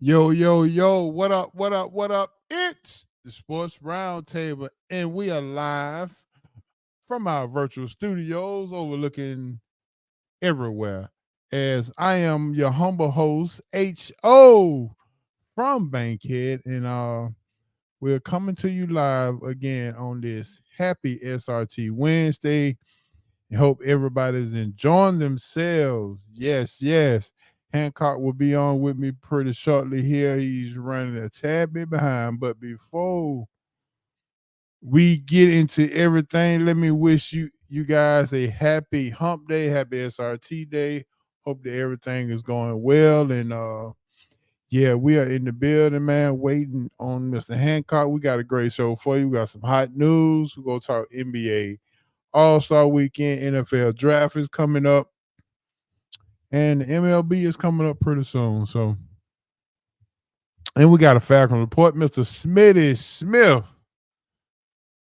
Yo, yo, yo, what up, what up, what up? It's the Sports Roundtable, and we are live from our virtual studios overlooking everywhere. As I am your humble host, H.O. from Bankhead, and we're coming to you live again on this happy SRT Wednesday. I hope everybody's enjoying themselves. Yes, yes. Hancock will be on with me pretty shortly here. He's running a tad bit behind. But before we get into everything, let me wish you guys a happy hump day, happy SRT day. Hope that everything is going well. And yeah, we are in the building, man, waiting on Mr. Hancock. We got a great show for you. We got some hot news. We're gonna talk NBA All-Star Weekend, NFL Draft is coming up, and the MLB is coming up pretty soon. So, and we got a Falcon report. Mr. Smitty Smith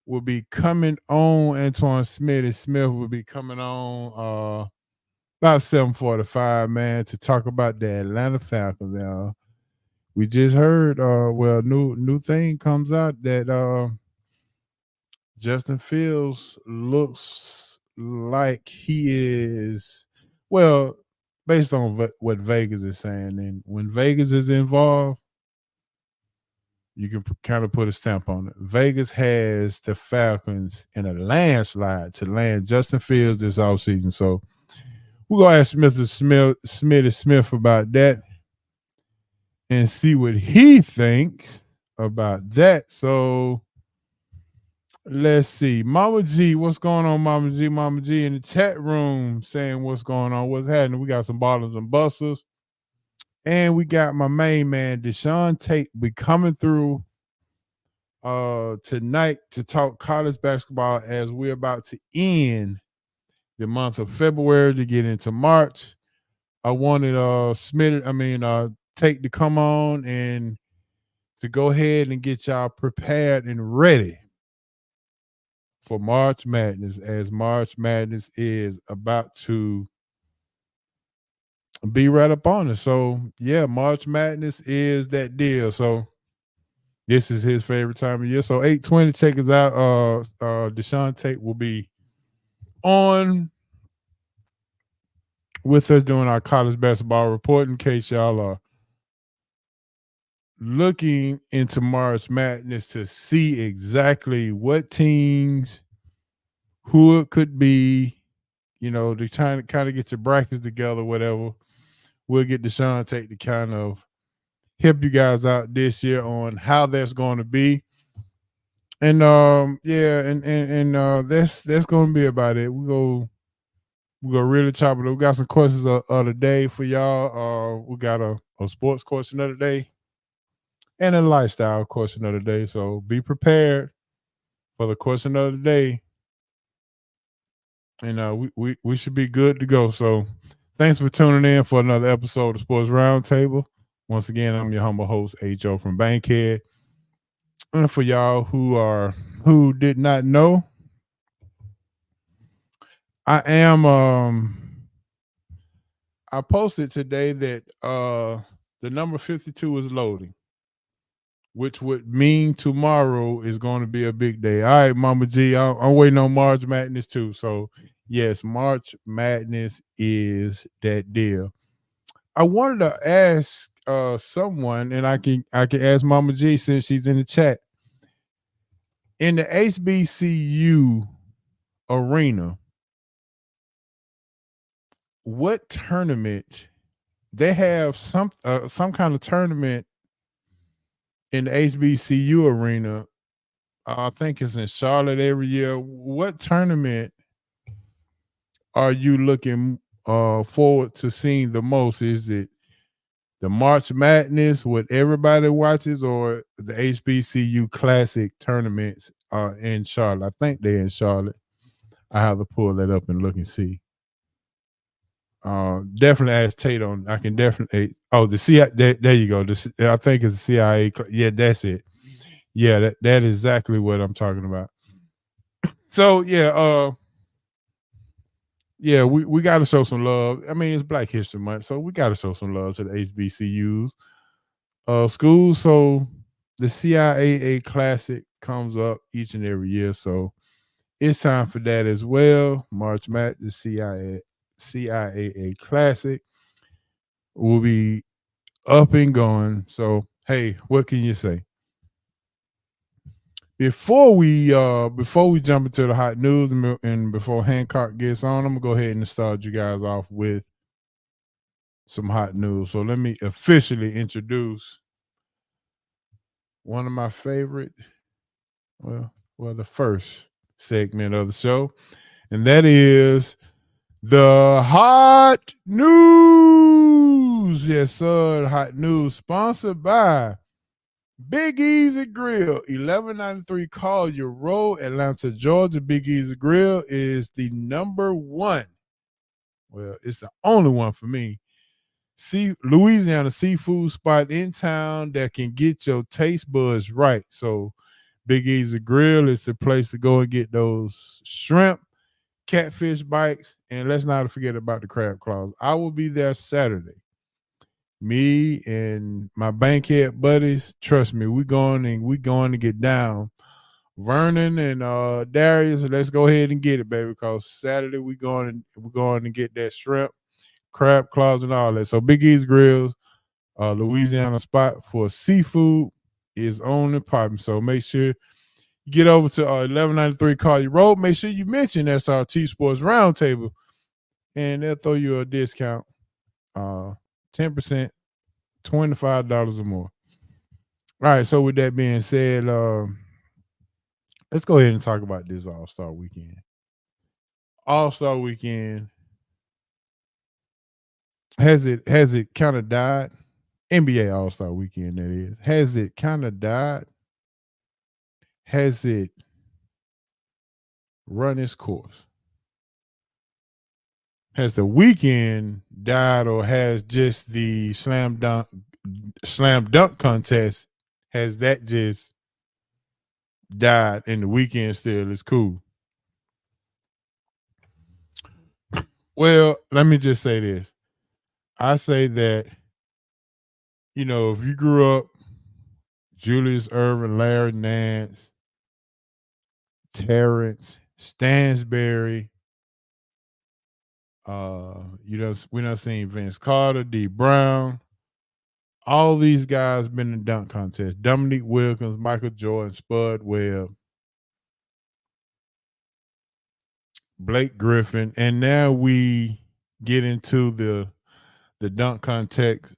will be coming on. Antoine Smitty Smith will be coming on about 7:45, man, to talk about the Atlanta Falcons. We just heard, well, new thing comes out that Justin Fields looks like he is, well, based on what Vegas is saying. And when Vegas is involved, you can kind of put a stamp on it. Vegas has the Falcons in a landslide to land Justin Fields this offseason. So we're going to ask Mr. Smitty Smith about that and see what he thinks about that. So let's see. Mama G, what's going on, Mama G? Mama G in the chat room saying what's going on, what's happening. We got some ballers and busters. And we got my main man, Deshaun Tate, be coming through tonight to talk college basketball as we're about to end the month of February to get into March. I wanted Tate to come on and to go ahead and get y'all prepared and ready for March Madness, as March Madness is about to be right up on us. So yeah, March Madness is that deal. So this is his favorite time of year. So 8:20, check us out. Deshaun Tate will be on with us doing our college basketball report. In case y'all are looking into March Madness to see exactly what teams, who it could be, they're trying to kind of get your brackets together, whatever. We'll get Deshaun Tate to kind of help you guys out this year on how that's going to be. And yeah, and that's going to be about it. We go really chop it up. We got some questions of the day for y'all. We got a sports question of the day and a lifestyle question of the day. So be prepared for the question of the day. And we should be good to go. So thanks for tuning in for another episode of Sports Roundtable. Once again, I'm your humble host, H.O. from Bankhead. And for y'all who did not know, I posted today that the number 52 is loading, which would mean tomorrow is going to be a big day. All right, Mama G, I'm waiting on March Madness too. So yes, March Madness is that deal. I wanted to ask someone, and I can ask Mama G since she's in the chat. In the HBCU arena, what tournament they have some kind of tournament in the HBCU arena? I think it's in Charlotte every year. What tournament are you looking forward to seeing the most? Is it the March Madness, what everybody watches, or the HBCU Classic tournaments in Charlotte? I think they're in Charlotte. I have to pull that up and look and see. Definitely ask Tate on. I can definitely. Oh, the CIA. There you go. I think it's the CIA. Yeah, that's it. Yeah, that is exactly what I'm talking about. So yeah, we got to show some love. I mean, it's Black History Month, so we got to show some love to the HBCUs. School. So the CIAA Classic comes up each and every year. So it's time for that as well. March Madness, the CIAA Classic will be up and going. So hey, what can you say? Before we jump into the hot news and before Hancock gets on, I'm gonna go ahead and start you guys off with some hot news. So let me officially introduce one of my favorite, the first segment of the show, and that is the hot news. Yes, sir, hot news sponsored by Big Easy Grill, 1193 Collier Road, Atlanta, Georgia. Big Easy Grill is the number one. Well, it's the only one for me. Louisiana seafood spot in town that can get your taste buds right. So, Big Easy Grill is the place to go and get those shrimp, catfish bites, and let's not forget about the crab claws. I will be there Saturday. Me and my bankhead buddies, trust me, we going to get down. Vernon and Darius, let's go ahead and get it, baby. Because Saturday we're going to get that shrimp, crab claws, and all that. So Big East Grills, Louisiana spot for seafood is on and popping. So make sure you get over to 1193 Collier Road. Make sure you mention SRT Sports Roundtable, and they'll throw you a discount, 10%. $25 or more. All right. So with that being said, let's go ahead and talk about this All-Star Weekend. All-Star Weekend, has it kind of died? NBA All-Star Weekend, that is. Has it kind of died? Has it run its course? Has the weekend died, or has just the slam dunk contest, has that just died and the weekend still is cool? Well, let me just say this. I say that, if you grew up Julius Erving, Larry Nance, Terrence, Stansberry, we done seen Vince Carter, D. Brown, all these guys been in the dunk contest. Dominique Wilkins, Michael Jordan, Spud Webb, Blake Griffin, and now we get into the dunk contest,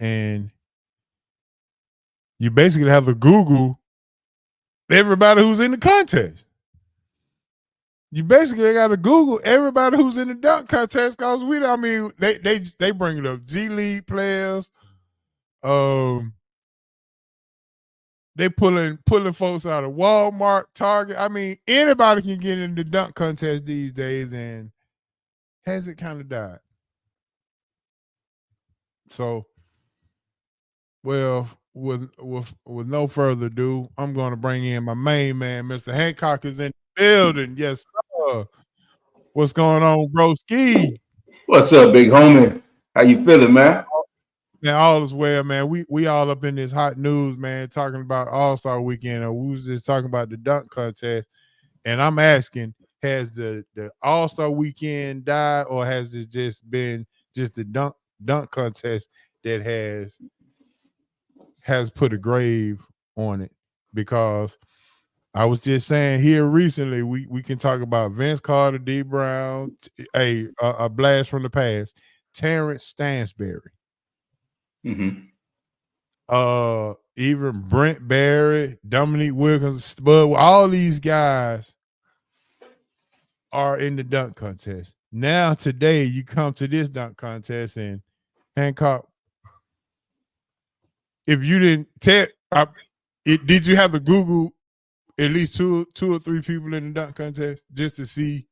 and you basically have to Google everybody who's in the contest. You basically got to Google everybody who's in the dunk contest, because they bring it up. G League players, they pulling folks out of Walmart, Target. I mean, anybody can get in the dunk contest these days, and has it kind of died? So, well, with no further ado, I'm going to bring in my main man, Mr. Hancock, is in the building. Yes, sir. What's going on, broski? What's up, big homie? How you feeling, man? Man, all is well, man. We all up in this hot news, man, talking about All-Star Weekend. And we was just talking about the dunk contest, and I'm asking, has the All-Star Weekend died, or has it just been just the dunk contest that has put a grave on it? Because I was just saying here recently, we can talk about Vince Carter, D. Brown, a blast from the past, Terrence Stansberry, even Brent Barry, Dominique Wilkins, Spud, all these guys are in the dunk contest. Now today, you come to this dunk contest, and Hancock, if you didn't did you have to Google at least two or three people in the dunk contest just to see?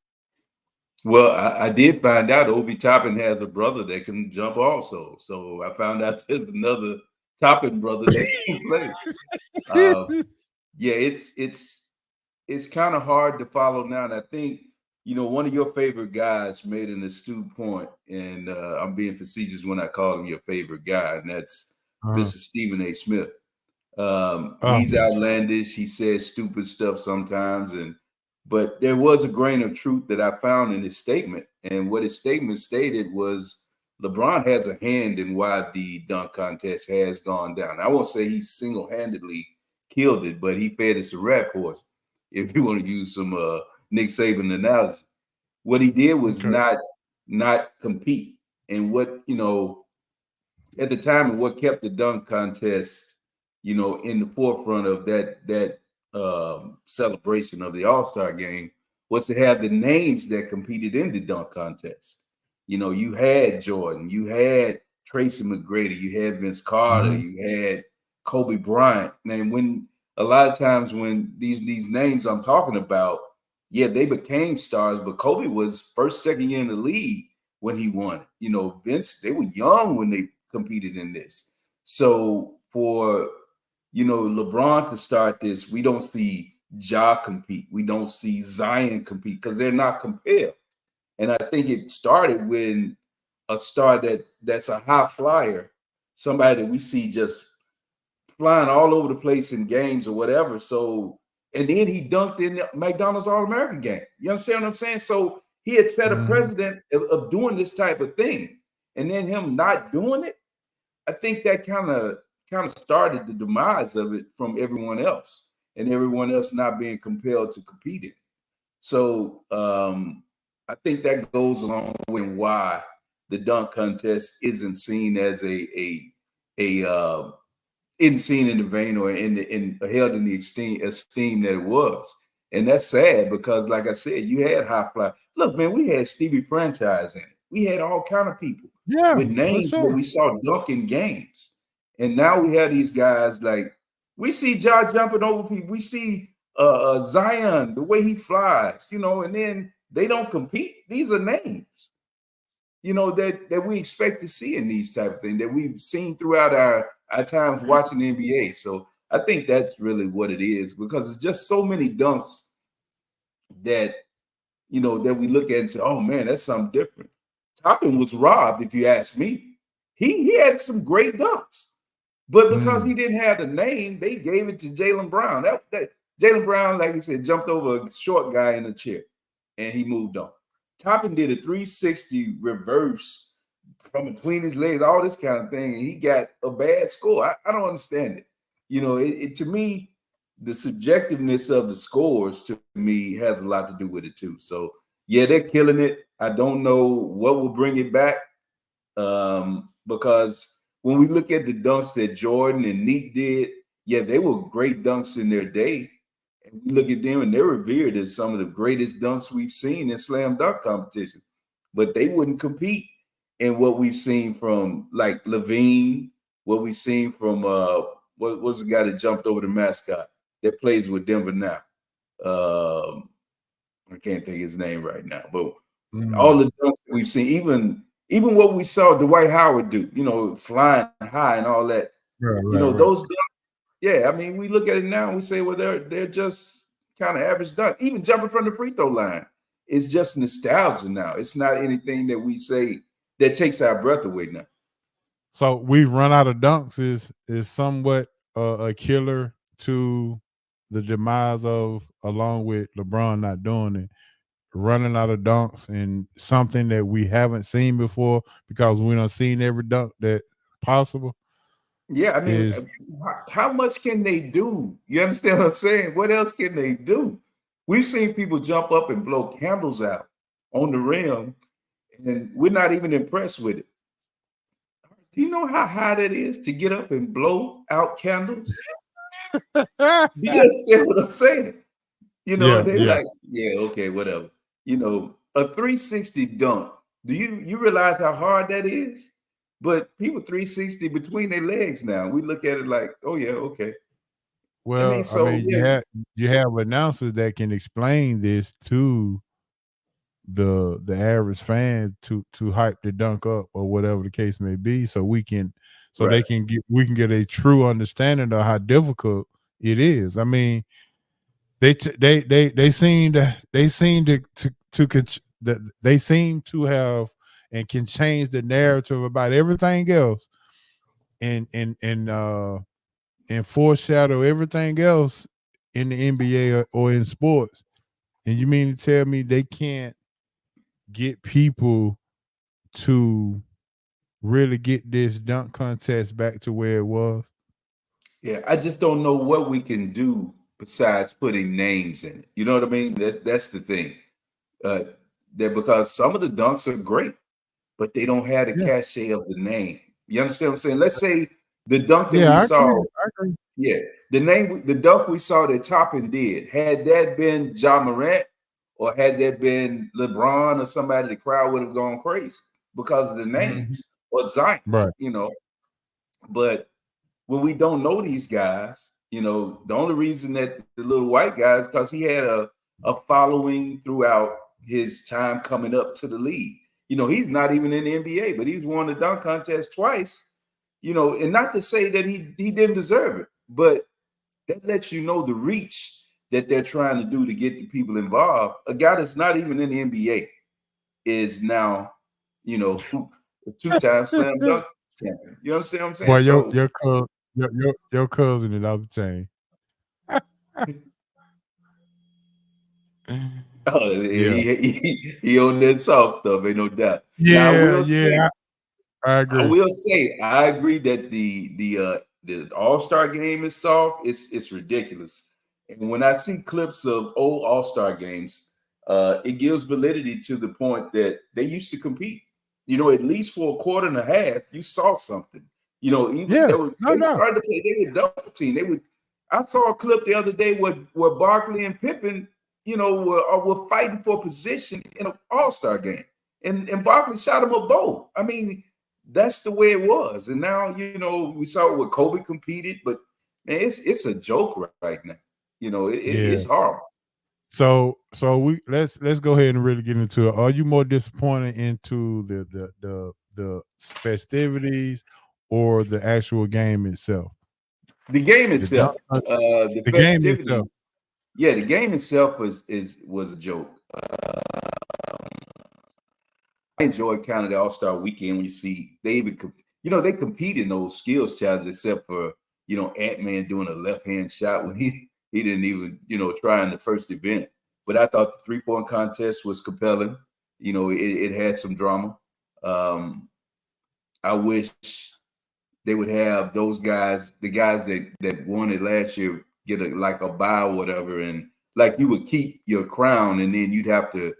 Well, I did find out Obi Toppin has a brother that can jump also. So I found out there's another Toppin brother that can play. Yeah, it's kind of hard to follow now. And I think one of your favorite guys made an astute point, and I'm being facetious when I call him your favorite guy, and that's Uh-huh. Mr. Stephen A. Smith. Oh, He's outlandish. He says stupid stuff sometimes, but there was a grain of truth that I found in his statement. And what his statement stated was LeBron has a hand in why the dunk contest has gone down. I won't say he single-handedly killed it, but he fed us a rat horse, if you want to use some Nick Saban analogy. What he did was okay. not compete. And what, at the time, and what kept the dunk contest, in the forefront of that celebration of the All-Star game was to have the names that competed in the dunk contest. You had Jordan, you had Tracy McGrady, you had Vince Carter, Mm-hmm. you had Kobe Bryant. And when a lot of times when these names I'm talking about, yeah, they became stars, but Kobe was first, second year in the league when he won it. Vince, they were young when they competed in this. So for LeBron to start this, we don't see Ja compete. We don't see Zion compete because they're not compared. And I think it started when a star that's a high flyer, somebody that we see just flying all over the place in games or whatever. So, and then he dunked in the McDonald's All-American game. You understand what I'm saying? So he had set a Mm-hmm. precedent of doing this type of thing. And then him not doing it, I think that kind of started the demise of it from everyone else, and everyone else not being compelled to compete in. So I think that goes along with why the dunk contest isn't seen as a isn't seen in the vein or in held in the esteem that it was. And that's sad because, like I said, you had high fly. Look, man, we had Stevie Franchise in it. We had all kind of people Yeah, with for names that sure. we saw dunking games. And now we have these guys like we see Ja jumping over people. We see Zion, the way he flies, and then they don't compete. These are names, that we expect to see in these type of things that we've seen throughout our times watching the NBA. So I think that's really what it is because it's just so many dunks that that we look at and say, oh man, that's something different. Toppin was robbed, if you ask me. He had some great dunks. But because he Mm. didn't have the name, they gave it to Jaylen Brown. That Jaylen Brown, like you said, jumped over a short guy in a chair and he moved on. Toppin did a 360 reverse from between his legs, all this kind of thing, and he got a bad score. I don't understand it. To me, the subjectiveness of the scores to me has a lot to do with it too. So yeah, they're killing it. I don't know what will bring it back because when we look at the dunks that Jordan and Neat did, yeah, they were great dunks in their day. And we look at them and they're revered as some of the greatest dunks we've seen in slam dunk competition. But they wouldn't compete in what we've seen from like Levine, what we've seen from what was the guy that jumped over the mascot that plays with Denver now? I can't think his name right now, but all Mm. the dunks that we've seen, even what we saw Dwight Howard do, flying high and all that, Right, right, right. those dunks, yeah, I mean, we look at it now and we say, well, they're just kind of average dunk. Even jumping from the free throw line, it's just nostalgia now. It's not anything that we say that takes our breath away now. So we've run out of dunks is somewhat a killer to the demise of, along with LeBron not doing it, running out of dunks and something that we haven't seen before because we don't seen every dunk that possible Yeah, I mean, is how much can they do? You understand what I'm saying? What else can they do? We've seen people jump up and blow candles out on the rim, and we're not even impressed with it. Do you know how high that is to get up and blow out candles? Do you understand what I'm saying? yeah, They're yeah. like, yeah, okay, whatever. A 360 dunk. Do you realize how hard that is? But people 360 between their legs now. We look at it like, oh yeah, okay. I mean, Well, I so mean, yeah, you have announcers that can explain this to the average fan to hype the dunk up or whatever the case may be, so right. they can get we can get a true understanding of how difficult it is. I mean, they seem to that they seem to have and can change the narrative about everything else and foreshadow everything else in the NBA or in sports. And you mean to tell me they can't get people to really get this dunk contest back to where it was? Yeah, I just don't know what we can do besides putting names in it. You know what I mean? That's the thing. Uh, that because some of the dunks are great, but they don't have the Yeah. cachet of the name. You understand what I'm saying? Let's say the dunk that Yeah, we I saw, agree. I agree. yeah, the dunk we saw that Toppin did, had that been Ja Morant or had that been LeBron or somebody, the crowd would have gone crazy because of the Mhm. names or Zion, Right. you know. But when we don't know these guys, you know, the only reason that the little white guy is because he had a following throughout his time coming up to the league. You know, he's not even in the NBA, but he's won the dunk contest twice. You know, and not to say that he didn't deserve it, but that lets you know the reach that they're trying to do to get the people involved. A guy that's not even in the NBA is now, you know, a two-time slam dunk champion. You understand what I'm saying? Boy, So your cousin is off the chain. oh, Yeah. he on that soft stuff, ain't no doubt. Now Yeah, yeah. I agree. I agree that the All-Star game is soft. It's ridiculous. And when I see clips of old All-Star games, it gives validity to the point that they used to compete. You know, at least for a quarter and a half, you saw something. You know, even Yeah. No, they no. started to play. They would double team. They would. I saw a clip the other day where Barkley and Pippen, you know, were fighting for position in an All-Star game, and Barkley shot him a bow. I mean, that's the way it was. And now, you know, we saw where Kobe competed, but man, it's a joke right now. You know, Yeah. it's horrible. So let's go ahead and really get into it. Are you more disappointed into the festivities or the actual game itself? The game The dunk, itself, the the game itself. festivities. Yeah, the game itself was a joke. I enjoy kind of the All-Star weekend when you see they even you know, they compete in those skills challenges, except for, you know, Ant-Man doing a left-hand shot when he didn't even, you know, try in the first event. But I thought the three-point contest was compelling. You know, it had some drama. I wish they would have those guys, the guys that won it last year, get like a bye or whatever, and like you would keep your crown, and then you'd have to,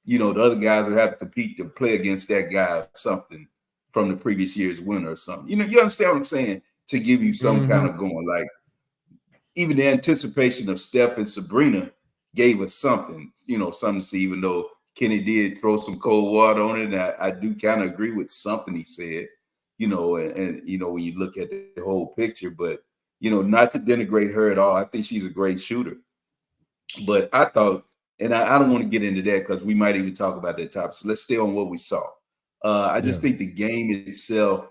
you know, the other guys would have to compete to play against that guy or something from the previous year's winner or something. You know, you understand what I'm saying? To give you some kind Mhm. of going, like even the anticipation of Steph and Sabrina gave us something, you know, something to see, even though Kenny did throw some cold water on it. And I do kind of agree with something he said, you know, and, you know, when you look at the whole picture, but, you know, not to denigrate her at all. I think she's a great shooter. But I thought, and I don't want to get into that because we might even talk about that topic. So let's stay on what we saw. I Yeah. just think the game itself,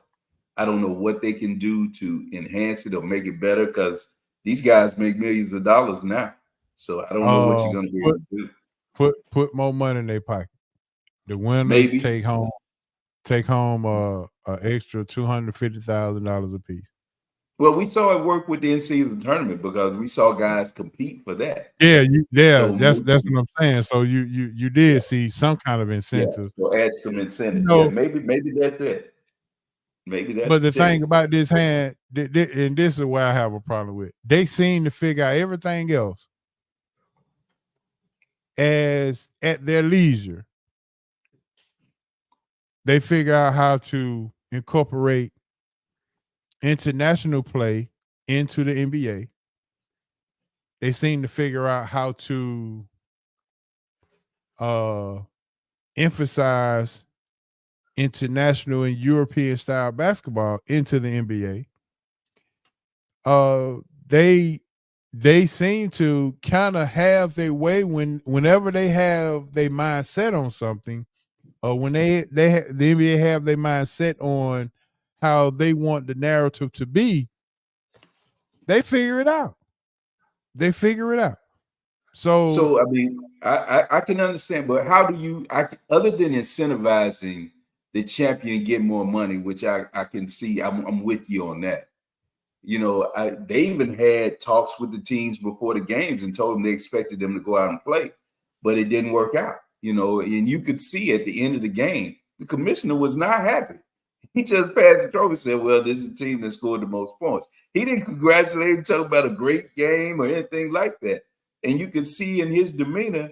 I don't know what they can do to enhance it or make it better because these guys make millions of dollars now. So I don't know what you're going to be able Put to do. put more money in their pocket. The winners Maybe. take home a extra $250,000 a piece. Well, we saw it work with the in-season tournament because we saw guys compete for that. Yeah, So that's maybe, what I'm saying. So you yeah, did see some kind of yeah. incentive. So add some You incentive. Yeah, know, maybe that's it. Maybe that's but the the thing ticket. about this hand, and this is where I have a problem with. They seem to figure out everything else as at their leisure. They figure out how to incorporate international play into the NBA. They seem to figure out how to uh emphasize international and European style basketball into the NBA. Uh they they seem to kind of have their way whenever they have their mindset on something, or when the NBA have their mindset on how they want the narrative to be, they figure it out. They figure it out. So So I mean, I can understand, but how do you? Other than incentivizing the champion get more money, which I can see, I'm with you on that. You know, they even had talks with the teams before the games and told them they expected them to go out and play, but it didn't work out. You know, and you could see at the end of the game, the commissioner was not happy. He just passed the trophy and said, well, this is the team that scored the most points. He didn't congratulate and talk about a great game or anything like that. And you could see in his demeanor,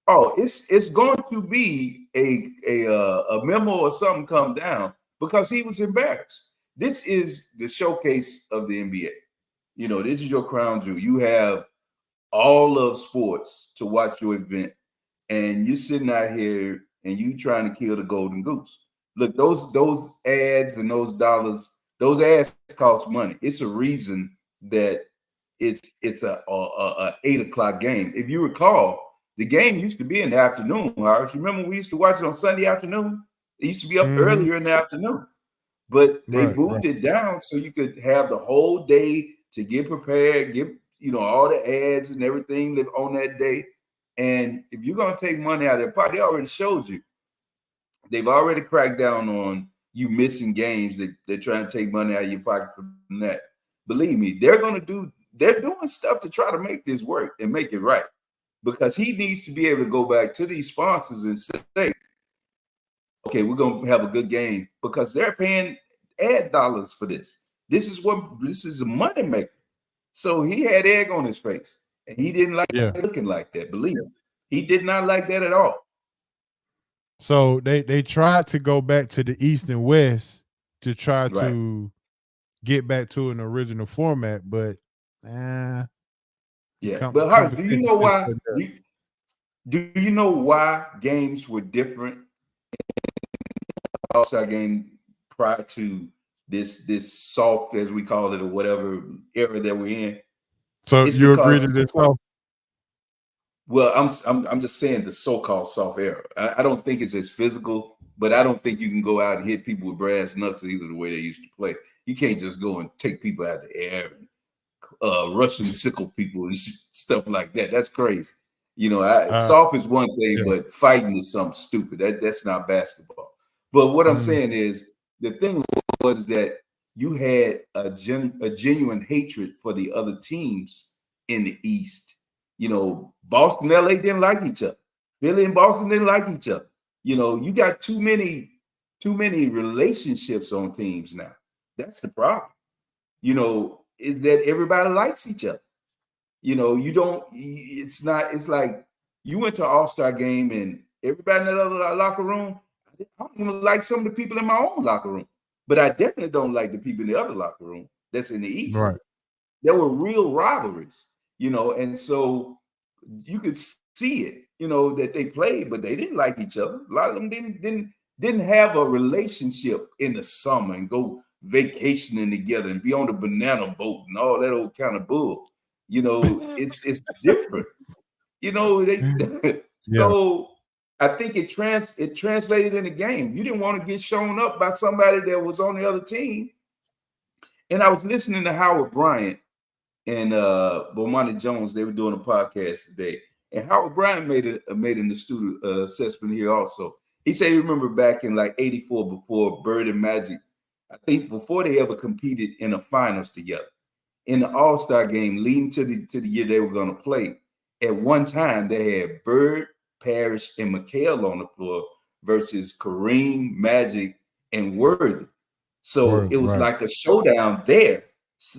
oh, it's going to be a memo or something come down because he was embarrassed. This is the showcase of the NBA. You know, this is your crown jewel. You have all of sports to watch your event, and you're sitting out here and you trying to kill the golden goose. Look, those ads and those dollars, those ads cost money. It's a reason that it's a 8 o'clock game. If you recall, the game used to be in the afternoon. Harris, remember we used to watch it on Sunday afternoon? It used to be up earlier in the afternoon, but they moved it down so you could have the whole day to get prepared, get all the ads and everything that on that day. And if you're gonna take money out of their pocket, they already showed you. They've already cracked down on you missing games. They're trying to take money out of your pocket from that. Believe me, they're doing stuff to try to make this work and make it right. Because he needs to be able to go back to these sponsors and say, okay, we're going to have a good game because they're paying ad dollars for this. This is a money maker. So he had egg on his face and he didn't like looking like that. Believe me, he did not like that at all. So they tried to go back to the East and West to try to get back to an original format, but yeah. But Harsh, do you know why? Do you know why games were different All-Star game prior to this soft, as we call it, or whatever era that we're in? So you agree to this soft? Well, I'm just saying the so-called soft era. I don't think it's as physical, but I don't think you can go out and hit people with brass knucks either the way they used to play. You can't just go and take people out of the air and rush and sickle people and stuff like that. That's crazy. Soft is one thing, but fighting is something stupid. That's not basketball. But what I'm saying is the thing was that you had a genuine hatred for the other teams in the East. Boston, LA didn't like each other. Philly and Boston didn't like each other. You got too many relationships on teams now. That's the problem. Is that everybody likes each other. It's like you went to an All-Star game and everybody in the other locker room, I don't even like some of the people in my own locker room, but I definitely don't like the people in the other locker room that's in the East. Right. There were real rivalries, and so you could see it, that they played, but they didn't like each other. A lot of them didn't have a relationship in the summer and go vacationing together and be on the banana boat and all that old kind of bull. It's different. So I think it translated in the game. You didn't want to get shown up by somebody that was on the other team. And I was listening to Howard Bryant and Bomani Jones. They were doing a podcast today, and Howard Bryant made an astute assessment here also. He said he remember back in like '84 before Bird and Magic, I think before they ever competed in the finals together. In the All-Star game leading to the year they were going to play, at one time they had Bird, Parrish, and McHale on the floor versus Kareem, Magic, and Worthy. So it was like a showdown there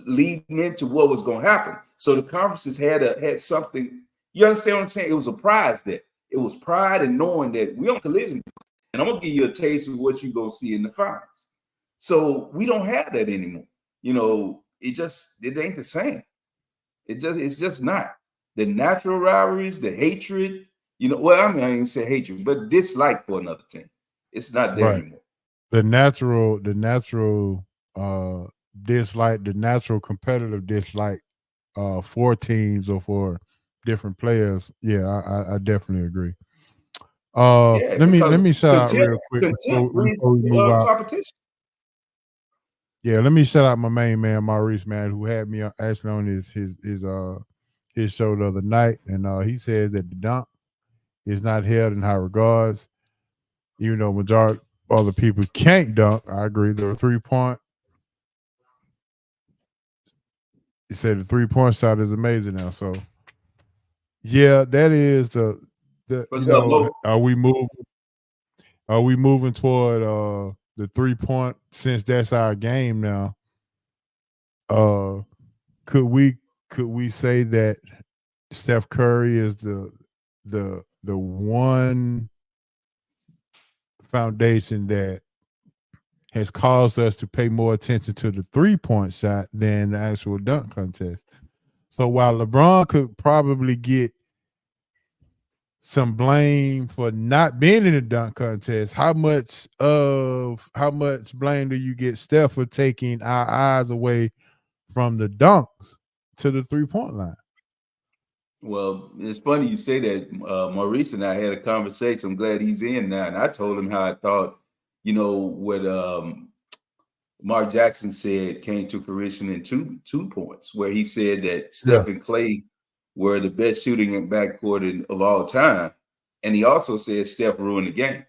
leading into what was going to happen. So the conferences had something. You understand what I'm saying? It was a prize there. It was pride in knowing that we're on collision, and I'm going to give you a taste of what you're going to see in the finals. So we don't have that anymore. It ain't the same. It's just not. The natural rivalries, the hatred, I didn't say hatred, but dislike for another team. It's not there anymore. The natural dislike, the natural competitive dislike for teams or for different players. Yeah, I definitely agree. Let me shout out real quick before we move out. Competition. Yeah, let me shout out my main man Maurice, man, who had me actually on his his show the other night, and he said that the dunk is not held in high regards, even though majority other people can't dunk. I agree. The 3-point. He said the 3-point shot is amazing now. So yeah, that is the What's up, Mo? are we moving toward the 3-point since that's our game now? Uh could we say that Steph Curry is the one foundation that has caused us to pay more attention to the 3-point shot than the actual dunk contest. So while LeBron could probably get some blame for not being in the dunk contest, how much blame do you get Steph for taking our eyes away from the dunks to the 3-point line? Well, it's funny you say that. Maurice and I had a conversation. I'm glad he's in now, and I told him how I thought, what Mark Jackson said came to fruition in two points, where he said that Yeah. Steph and Clay were the best shooting in backcourt of all time, and he also said Steph ruined the game.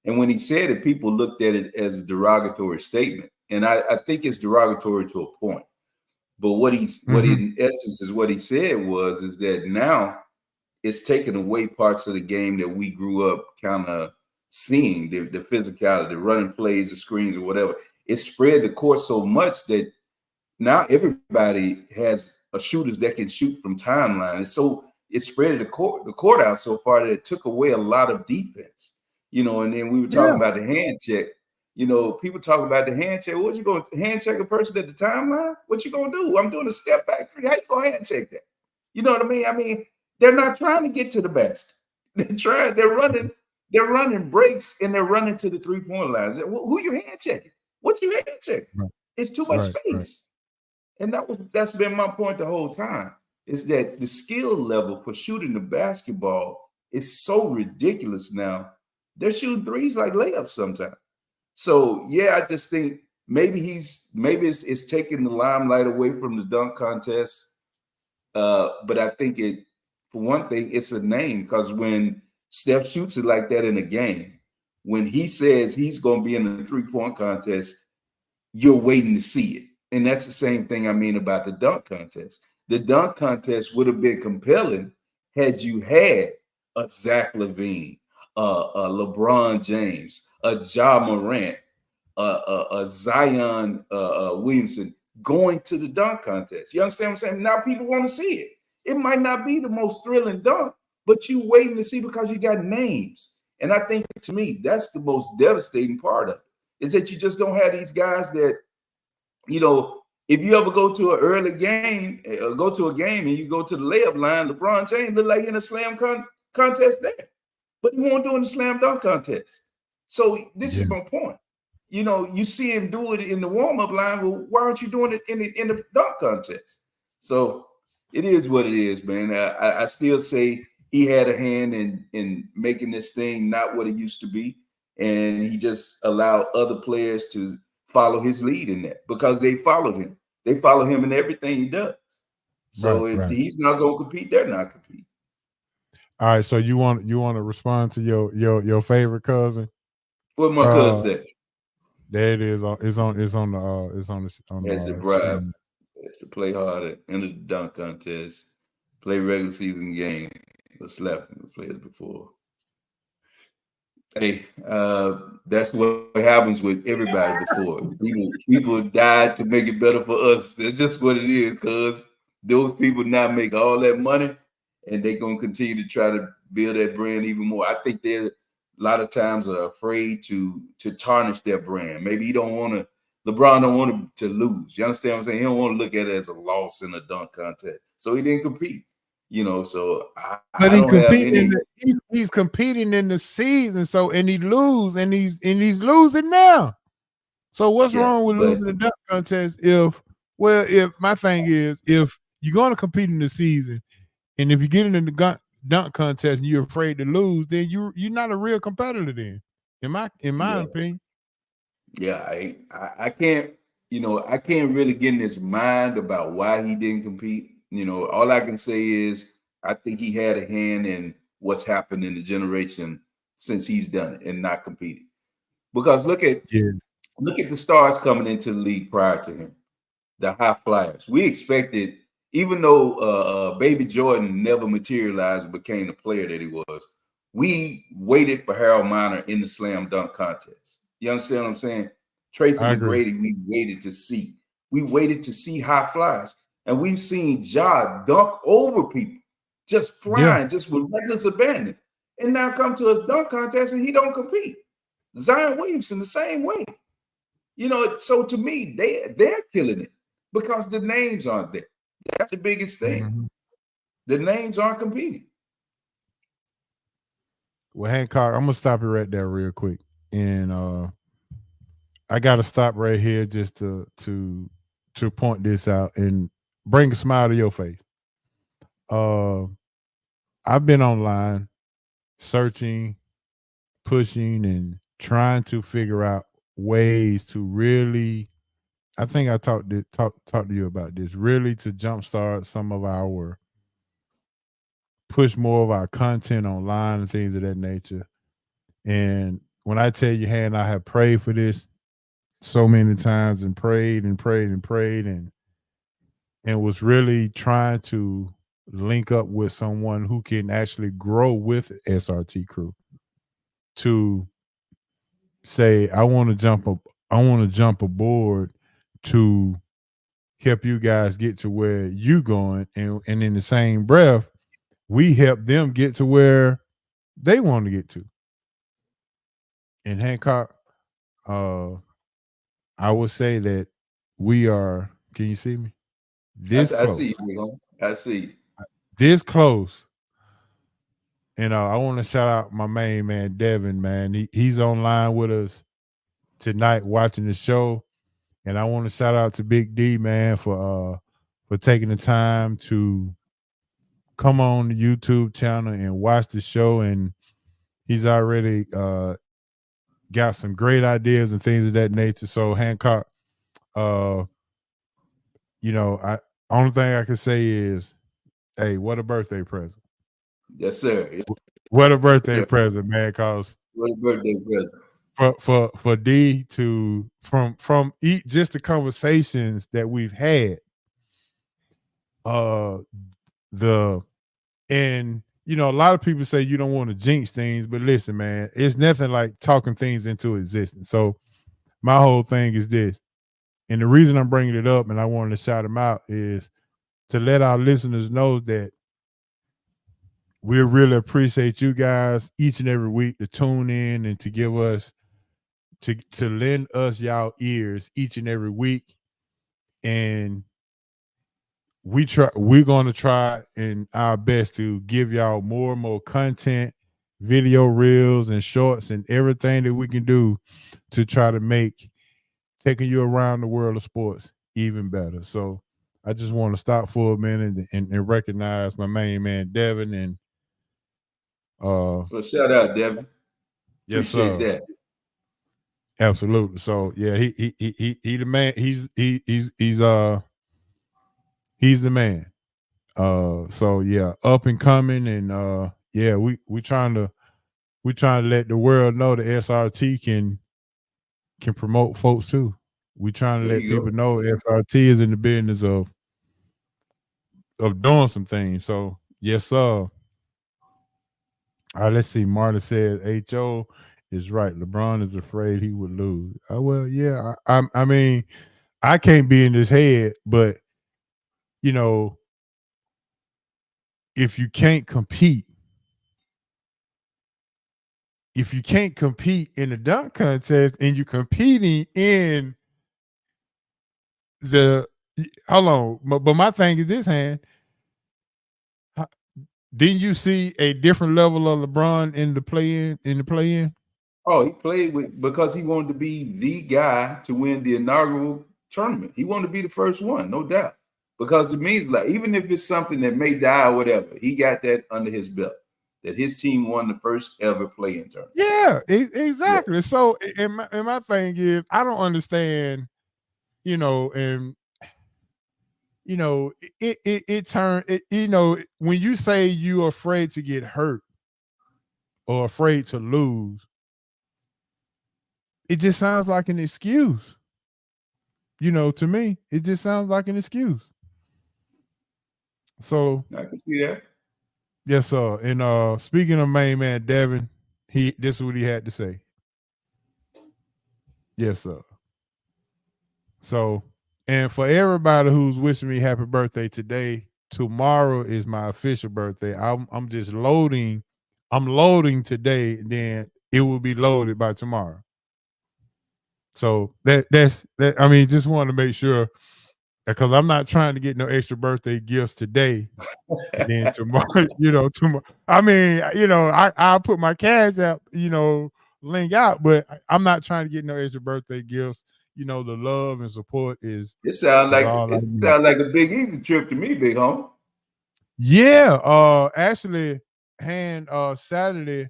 And when he said it, people looked at it as a derogatory statement, and I think it's derogatory to a point. But what in essence is what he said is that now it's taken away parts of the game that we grew up kind of seeing, the physicality, the running plays, the screens, or whatever. It spread the court so much that now everybody has a shooters that can shoot from timeline. And so it spread the court out so far that it took away a lot of defense. And then we were talking about the hand check. People talk about the hand check. What you going to hand check a person at the timeline? What you gonna do? I'm doing a step back three. How you gonna hand check that? You know what I mean? I mean, they're not trying to get to the basket. They're running breaks and they're running to the 3-point lines. Who you hand checking? What you hand checking? Right. It's too much Right. space. And that's been my point the whole time. Is that the skill level for shooting the basketball is so ridiculous now. They're shooting threes like layups sometimes. So yeah, I just think maybe it's taking the limelight away from the dunk contest. But I think for one thing, it's a name, because when Steph shoots it like that in a game, when he says he's going to be in the 3-point contest, you're waiting to see it. And that's the same thing I mean about the dunk contest. The dunk contest would have been compelling had you had a Zach LaVine, a LeBron James, a Ja Morant, a Zion Williamson going to the dunk contest. You understand what I'm saying? Now people want to see it. It might not be the most thrilling dunk, but you waiting to see because you got names. And I think, to me, that's the most devastating part of it, is that you just don't have these guys that, if you ever go to an early game, go to a game and you go to the layup line, LeBron James look like in a slam contest there. But he won't do in the slam dunk contest. So this is my point. You see him do it in the warm-up line. Well, why aren't you doing it in the dunk contest? So it is what it is, man. I still say he had a hand in making this thing not what it used to be. And he just allowed other players to follow his lead in that, because they followed him. They follow him in everything he does. So if he's not going to compete, they're not competing. All right, so you want to respond to your favorite cousin? What my cousin said? There it is. It's on the. That's the bribe. It's to play harder, enter the dunk contest, play regular season game, or slap the players before. Hey, that's what happens with everybody before. People died to make it better for us. That's just what it is, because those people now make all that money, and they're going to continue to try to build that brand even more. I think they're a lot of times are afraid to tarnish their brand. Maybe LeBron don't want to lose. You understand what I'm saying? He don't want to look at it as a loss in a dunk contest. So he didn't compete. So but he's competing in the season, so and he lose and he's losing now. So what's wrong with losing the dunk contest? If my thing is, if you're going to compete in the season, and if you get in the dunk contest and you're afraid to lose, then you're not a real competitor. Then, in my opinion. Yeah, I can't. I can't really get in his mind about why he didn't compete. You know, all I can say is I think he had a hand in what's happened in the generation since he's done it and not competed. Because look at the stars coming into the league prior to him, the high flyers. We expected, even though Baby Jordan never materialized and became the player that he was, we waited for Harold Miner in the slam dunk contest. You understand what I'm saying? Tracy McGrady, we waited to see. We waited to see high flyers. And we've seen Ja dunk over people, just flying, just with reckless abandon. And now come to a dunk contest and he don't compete. Zion Williamson the same way. You know, so to me, they're killing it because the names aren't there. That's the biggest thing. Mm-hmm. The names aren't competing. Well, Hancock, I'm gonna stop it right there real quick. And I gotta stop right here just to point this out and bring a smile to your face. I've been online searching, pushing, and trying to figure out ways to really, I think I talked to you about this, really to jumpstart some of our, push more of our content online and things of that nature. And when I tell you, and I have prayed for this so many times and prayed and prayed and prayed and was really trying to link up with someone who can actually grow with SRT crew to say, I want to jump aboard to help you guys get to where you going, and in the same breath, we help them get to where they want to get to. And Hancock, I would say that we are. Can you see me? This I close. See you. I see. This close. And I want to shout out my main man, Devin, man. He's online with us tonight watching the show. And I want to shout out to Big D, man, for taking the time to come on the YouTube channel and watch the show. And he's already got some great ideas and things of that nature. So Hancock, you know, only thing I can say is, hey, what a birthday present. Yes, sir. What a birthday present, man, cause what a birthday present. For D to from just the conversations that we've had, and you know, a lot of people say you don't want to jinx things, but listen, man, it's nothing like talking things into existence. So my whole thing is this, and the reason I'm bringing it up and I wanted to shout him out is to let our listeners know that we really appreciate you guys each and every week to tune in and to give us to lend us y'all ears each and every week. And we're going to try in our best to give y'all more and more content, video reels and shorts and everything that we can do to try to make taking you around the world of sports even better. So I just want to stop for a minute and recognize my main man Devin. And well, shout out, Devin. Yes, appreciate that. Absolutely. So yeah, he the man. He's the man. So yeah, up and coming, and yeah, we trying to let the world know that SRT can promote folks too. We trying to let people know SRT is in the business of doing some things. So yes, sir. Let's see. Marta says HO is right. LeBron is afraid he would lose. Well, yeah. I mean, I can't be in his head, but you know, if you can't compete in the dunk contest and you're competing in the hold on, but my thing is this, hand. Didn't you see a different level of LeBron in the play-in? Oh, he played because he wanted to be the guy to win the inaugural tournament. He wanted to be the first one, no doubt. Because it means, like, even if it's something that may die or whatever, he got that under his belt, that his team won the first ever play-in tournament. Yeah, exactly. Yeah. So, and my thing is, I don't understand, you know, and you know, it turned it, you know, when you say you're afraid to get hurt or afraid to lose, it just sounds like an excuse. You know, to me, it just sounds like an excuse. So I can see that. yes, sir. And speaking of main man Devin, this is what he had to say. Yes, sir. So, and for everybody who's wishing me happy birthday today, tomorrow is my official birthday. I'm just loading. I'm loading today, then it will be loaded by tomorrow. So that's that. I mean, just want to make sure because I'm not trying to get no extra birthday gifts today. And then tomorrow, tomorrow. I mean, I'll put my cash out, link out, but I'm not trying to get no extra birthday gifts. The love and support is It sounds like all I it need. sounds like a Big Easy trip to me, big homie. Yeah, actually, hand Saturday,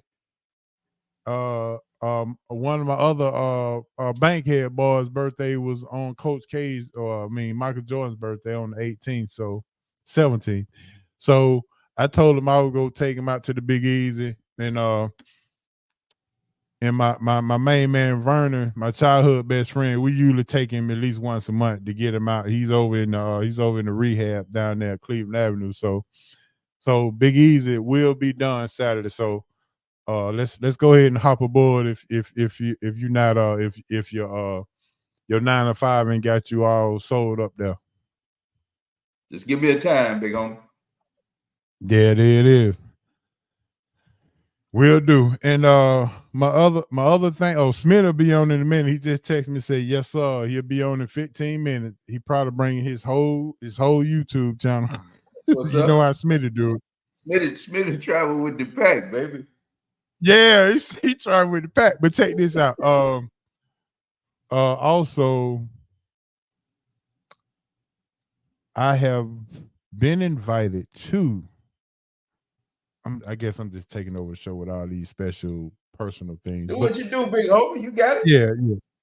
one of my other bankhead boys' birthday was on Coach K's, or I mean Michael Jordan's birthday on the 18th, so 17th. So I told him I would go take him out to the Big Easy, and my main man Vernon, my childhood best friend, we usually take him at least once a month to get him out. He's over in the rehab down there at Cleveland Avenue. So Big Easy will be done Saturday. So let's go ahead and hop aboard if you're not if your 9 to 5 ain't got you all sold up there. Just give me a time, big homie. Yeah, there it is. Will do. And my other thing, Smitty will be on in a minute. He just texted me and said, yes, sir. He'll be on in 15 minutes. He probably bringing his whole YouTube channel. What's You up? know how Smitty do it. Smitty travel with the pack, baby. Yeah, he tried with the pack. But check this out. Also, I have been invited to. I guess I'm just taking over the show with all these special personal things. Do what you do, big homie. You got it. Yeah.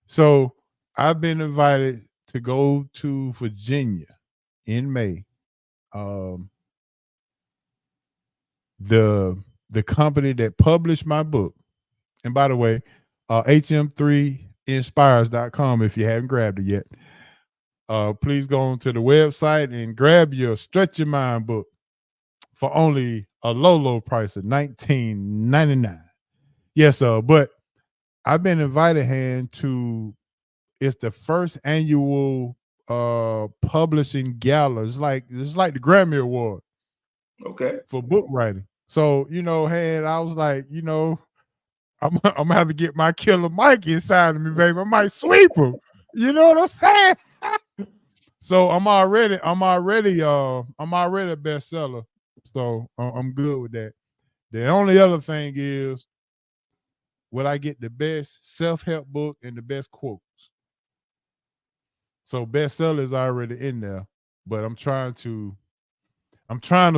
So I've been invited to go to Virginia in May. The company that published my book, and by the way, hm3inspires.com if you haven't grabbed it yet. Please go on to the website and grab your Stretch Your Mind book for only a low price of $19.99. Yes, sir. But I've been invited, hand, to it's the first annual publishing gala. It's like the Grammy Award. Okay. For book writing. So, hand, I was like, I'm gonna have to get my killer Mike inside of me, baby. I might sweep him. You know what I'm saying? So I'm already a bestseller. So I'm good with that. The only other thing is, will I get the best self-help book and the best quotes? So bestseller is already in there, but I'm trying to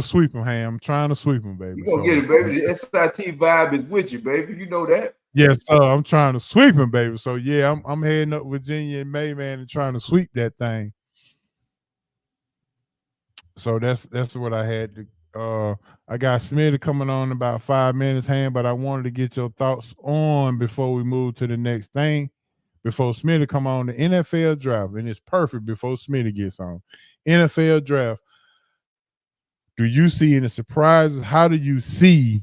sweep him, Ham. I'm trying to sweep him, baby. You gonna get it, baby. The SIT vibe is with you, baby. You know that. Yes, sir. I'm trying to sweep him, baby. So yeah, I'm heading up Virginia in May, man, and trying to sweep that thing. So that's what I had to. I got Smitty coming on in about 5 minutes, Ham, but I wanted to get your thoughts on before we move to the next thing. Before Smitty come on, the NFL draft, and it's perfect before Smitty gets on. NFL draft. Do you see any surprises? How do you see?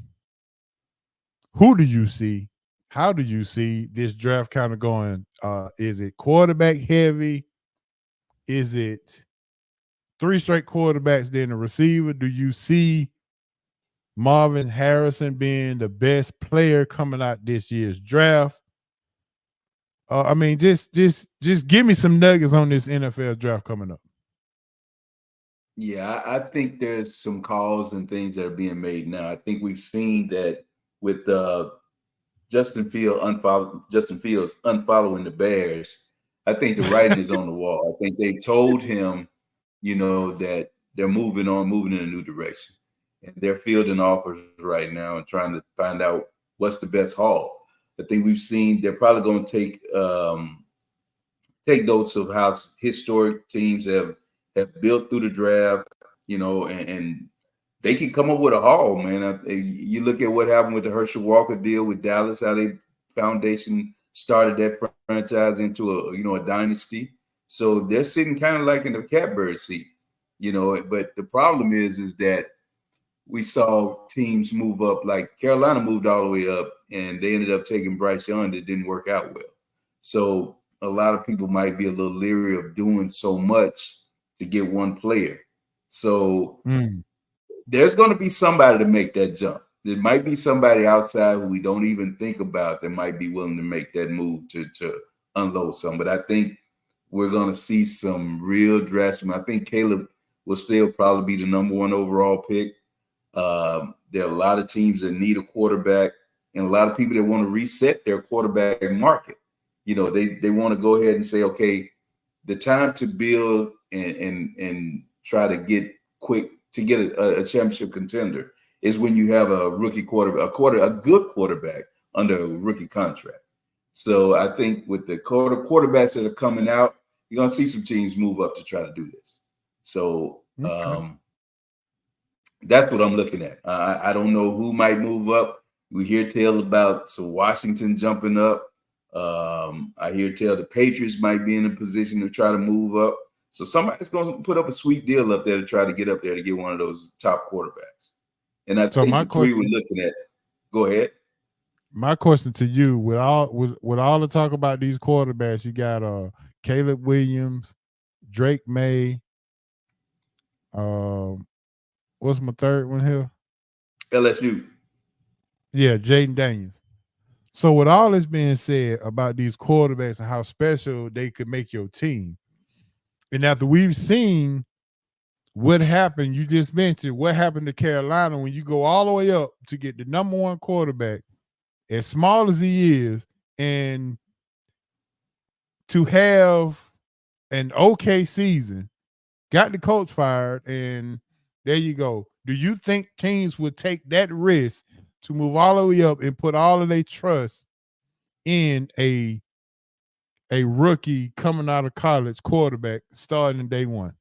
Who do you see? How do you see this draft kind of going? Is it quarterback heavy? Is it 3 straight quarterbacks, then a receiver? Do you see Marvin Harrison being the best player coming out this year's draft? I mean, just give me some nuggets on this NFL draft coming up. Yeah, I think there's some calls and things that are being made now. I think we've seen that with Justin Fields unfollowing the Bears. I think the writing is on the wall. I think they told him, that they're moving in a new direction. And they're fielding offers right now and trying to find out what's the best haul. I think we've seen they're probably going to take notes of how historic teams have have built through the draft, and they can come up with a haul, man. You look at what happened with the Herschel Walker deal with Dallas, how they foundation started that franchise into a dynasty. So they're sitting kind of like in the catbird seat, But the problem is that we saw teams move up, like Carolina moved all the way up, and they ended up taking Bryce Young that didn't work out well. So a lot of people might be a little leery of doing so much to get one player. So there's going to be somebody to make that jump. There might be somebody outside who we don't even think about that might be willing to make that move to unload some. But I think we're going to see some real drastic. I think Caleb will still probably be the number 1 overall pick. There are a lot of teams that need a quarterback and a lot of people that want to reset their quarterback market. They want to go ahead and say, okay, the time to build and try to get a championship contender is when you have a rookie quarterback, a good quarterback under a rookie contract. So I think with the quarterbacks that are coming out, you're going to see some teams move up to try to do this. So that's what I'm looking at. I don't know who might move up. We hear tales about Washington jumping up. I hear tell the Patriots might be in a position to try to move up. So somebody's going to put up a sweet deal up there to try to get up there to get one of those top quarterbacks. And I think the three we're looking at. Go ahead. My question to you, with all the talk about these quarterbacks, you got Caleb Williams, Drake May. What's my third one here? LSU. Yeah, Jaden Daniels. So with all this being said about these quarterbacks and how special they could make your team, and after we've seen what happened, you just mentioned what happened to Carolina when you go all the way up to get the number 1 quarterback, as small as he is, and to have an okay season, got the coach fired, and there you go. Do you think teams would take that risk to move all the way up and put all of their trust in a rookie coming out of college quarterback starting day one?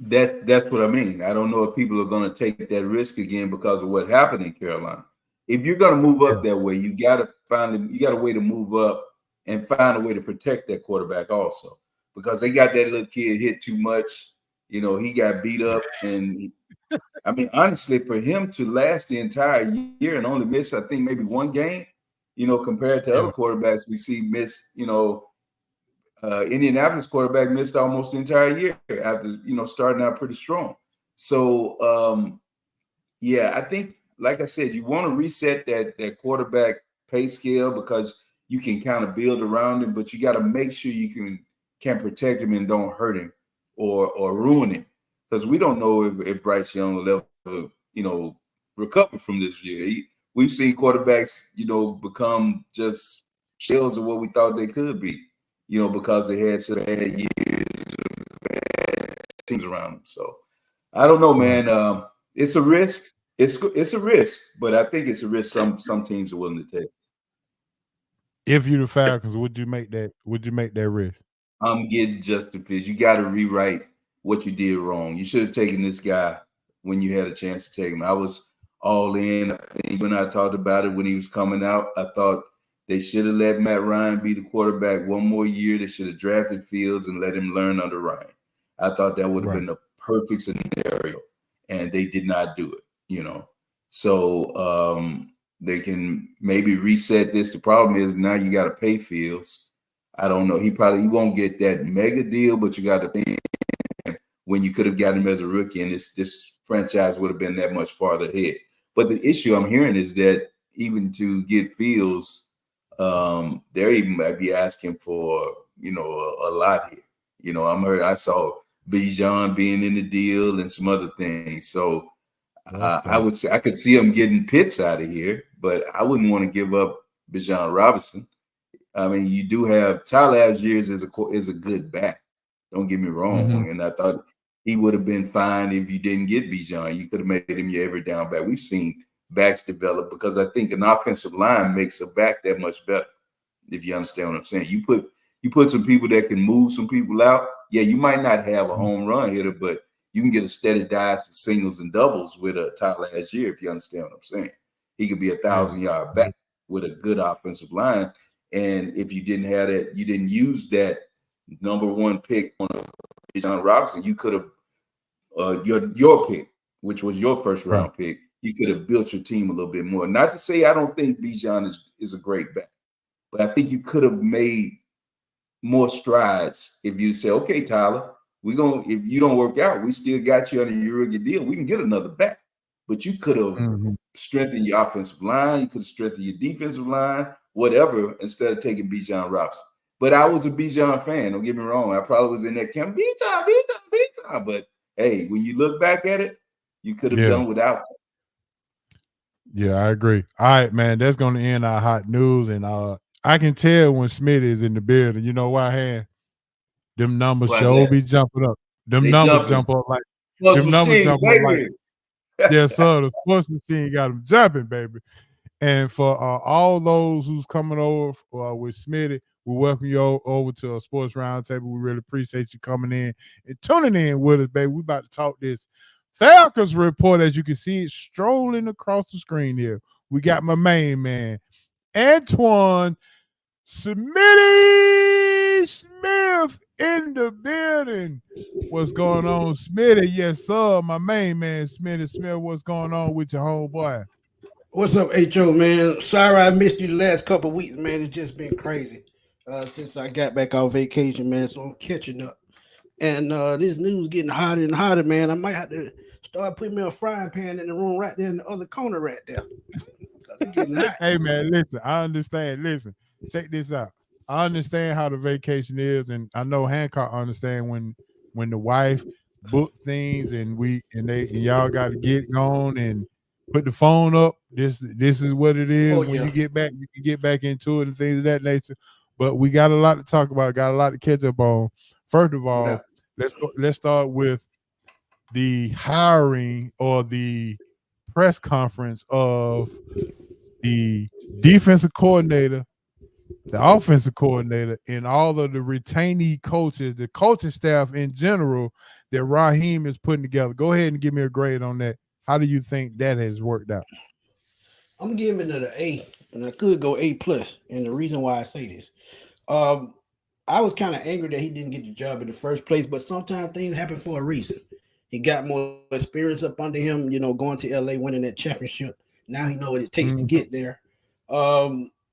That's what I mean. I don't know if people are going to take that risk again because of what happened in Carolina. If you're going to move up that way, you got a way to move up and find a way to protect that quarterback also, because they got that little kid hit too much. He got beat up, and I mean, honestly, for him to last the entire year and only miss, I think, maybe one game, compared to other quarterbacks we see miss, Indianapolis quarterback missed almost the entire year after, starting out pretty strong. So, I think, like I said, you want to reset that quarterback pay scale because you can kind of build around him, but you got to make sure you can protect him and don't hurt him or ruin him, because we don't know if Bryce Young will ever, recover from this year. We've seen quarterbacks, become just shells of what we thought they could be, because they had some bad years, bad teams around them. So I don't know, man. It's a risk. It's a risk, but I think it's a risk some teams are willing to take. If you're the Falcons, would you make that risk? I'm getting justified. You got to rewrite what you did wrong. You should have taken this guy when you had a chance to take him. I was all in. I think when I talked about it when he was coming out, I thought they should have let Matt Ryan be the quarterback one more year. They should have drafted Fields and let him learn under Ryan. I thought that would have been the perfect scenario, and they did not do it, So they can maybe reset this. The problem is now you got to pay Fields. I don't know. He won't get that mega deal, but you got to pay him when you could have gotten him as a rookie, and this franchise would have been that much farther ahead. But the issue I'm hearing is that even to get Fields, they even might be asking for, a lot here. I saw Deshaun being in the deal and some other things. So I would say I could see him getting Pitts out of here, but I wouldn't want to give up Bijan Robinson. I mean, you do have Tyler Algiers is a good back. Don't get me wrong. And I thought he would have been fine if you didn't get Bijan. You could have made him your every down back. We've seen backs develop because I think an offensive line makes a back that much better. If you understand what I'm saying, you put some people that can move some people out, Yeah, you might not have a home run hitter, but you can get a steady diet of singles and doubles with a Tate last year, if you understand what I'm saying. He could be 1,000-yard back with a good offensive line. And if you didn't have that, you didn't use that number one pick on Deshaun Robinson, you could have your pick, which was your first round pick, you could have built your team a little bit more. Not to say I don't think Bijan is a great back, but I think you could have made more strides if you say, okay, Tyler, if you don't work out, we still got you under your rookie deal. We can get another back. But you could have strengthened your offensive line, you could have strengthened your defensive line, whatever, instead of taking Bijan Robinson. But I was a Bijan fan, don't get me wrong. I probably was in that camp, Bijan. But hey, when you look back at it, you could have done without that. Yeah, I agree. All right, man, that's going to end our hot news. And I can tell when Smitty is in the building. You know why, Han? Them numbers be jumping up. Them numbers jump up like them numbers jump up like. Yes, sir. The sports machine got them jumping, baby. And for all those who's coming over with Smitty, we welcome you over to a Sports Roundtable. We really appreciate you coming in and tuning in with us, baby. We about to talk this Falcons report. As you can see, it's strolling across the screen here. We got my main man, Antoine Smitty Smith in the building. What's going on, Smitty? Yes, sir. My main man, Smitty Smith. What's going on with your homeboy? What's up, H.O., man? Sorry I missed you the last couple of weeks, man. It's just been crazy since I got back on vacation, man. So I'm catching up. And this news getting hotter and hotter, man. I might have to start putting me a frying pan in the room right there in the other corner right there. It's getting hot. Hey, man, listen. I understand. Listen, check this out. I understand how the vacation is, and I know Hancock understand when the wife booked things and y'all got to get going and put the phone up. This is what it is. When you get back, you can get back into it and things of that nature. But we got a lot to talk about. Got a lot to catch up on. First of all, let's start with the hiring or the press conference of the defensive coordinator, the offensive coordinator, and all of the retainee coaches, the coaching staff in general that Raheem is putting together. Go ahead and give me a grade on that. How do you think that has worked out? I'm giving it an A, and I could go A+. And the reason why I say this, I was kind of angry that he didn't get the job in the first place, but sometimes things happen for a reason. He got more experience up under him, going to LA, winning that championship. Now he knows what it takes to get there.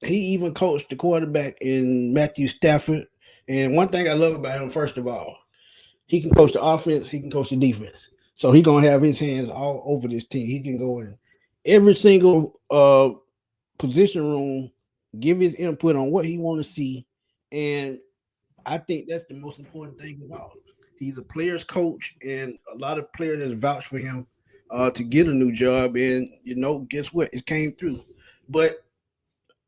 He even coached the quarterback in Matthew Stafford. And one thing I love about him, first of all, he can coach the offense, he can coach the defense. So he's going to have his hands all over this team. He can go in every single position room, give his input on what he want to see. And I think that's the most important thing of all. He's a player's coach, and a lot of players have vouched for him to get a new job. And, guess what? It came through. But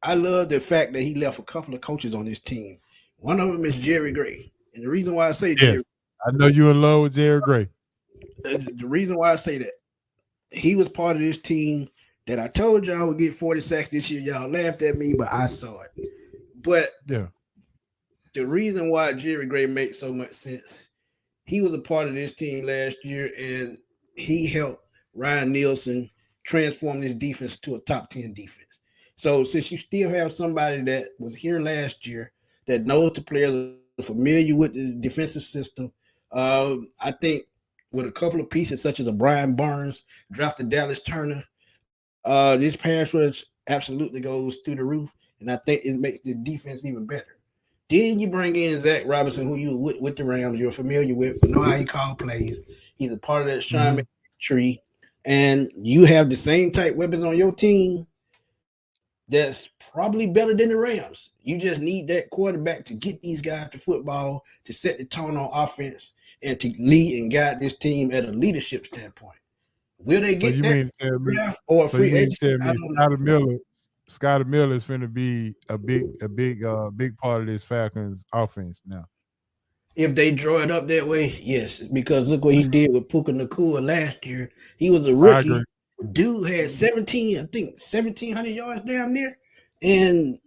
I love the fact that he left a couple of coaches on this team. One of them is Jerry Gray. And the reason why I say Jerry, I know you're in love with Jerry Gray. The reason why I say that, he was part of this team that I told y'all would get 40 sacks this year. Y'all laughed at me, but I saw it. But the reason why Jerry Gray makes so much sense, he was a part of this team last year, and he helped Ryan Nielsen transform this defense to a top 10 defense. So since you still have somebody that was here last year that knows the players, are familiar with the defensive system, I think with a couple of pieces such as a Brian Barnes, drafted Dallas Turner, this pass rush absolutely goes through the roof, and I think it makes the defense even better. Then you bring in Zach Robinson, who you with the Rams, you're familiar with, know how he call plays. He's a part of that Sean tree, and you have the same type weapons on your team that's probably better than the Rams. You just need that quarterback to get these guys to football, to set the tone on offense, and to lead and guide this team at a leadership standpoint. Will they get that draft or a free agent? Scotty Miller is going to be a big part of this Falcons offense now. If they draw it up that way, yes. Because look what he did with Puka Nacua last year. He was a rookie. Dude had 1,700 yards down there and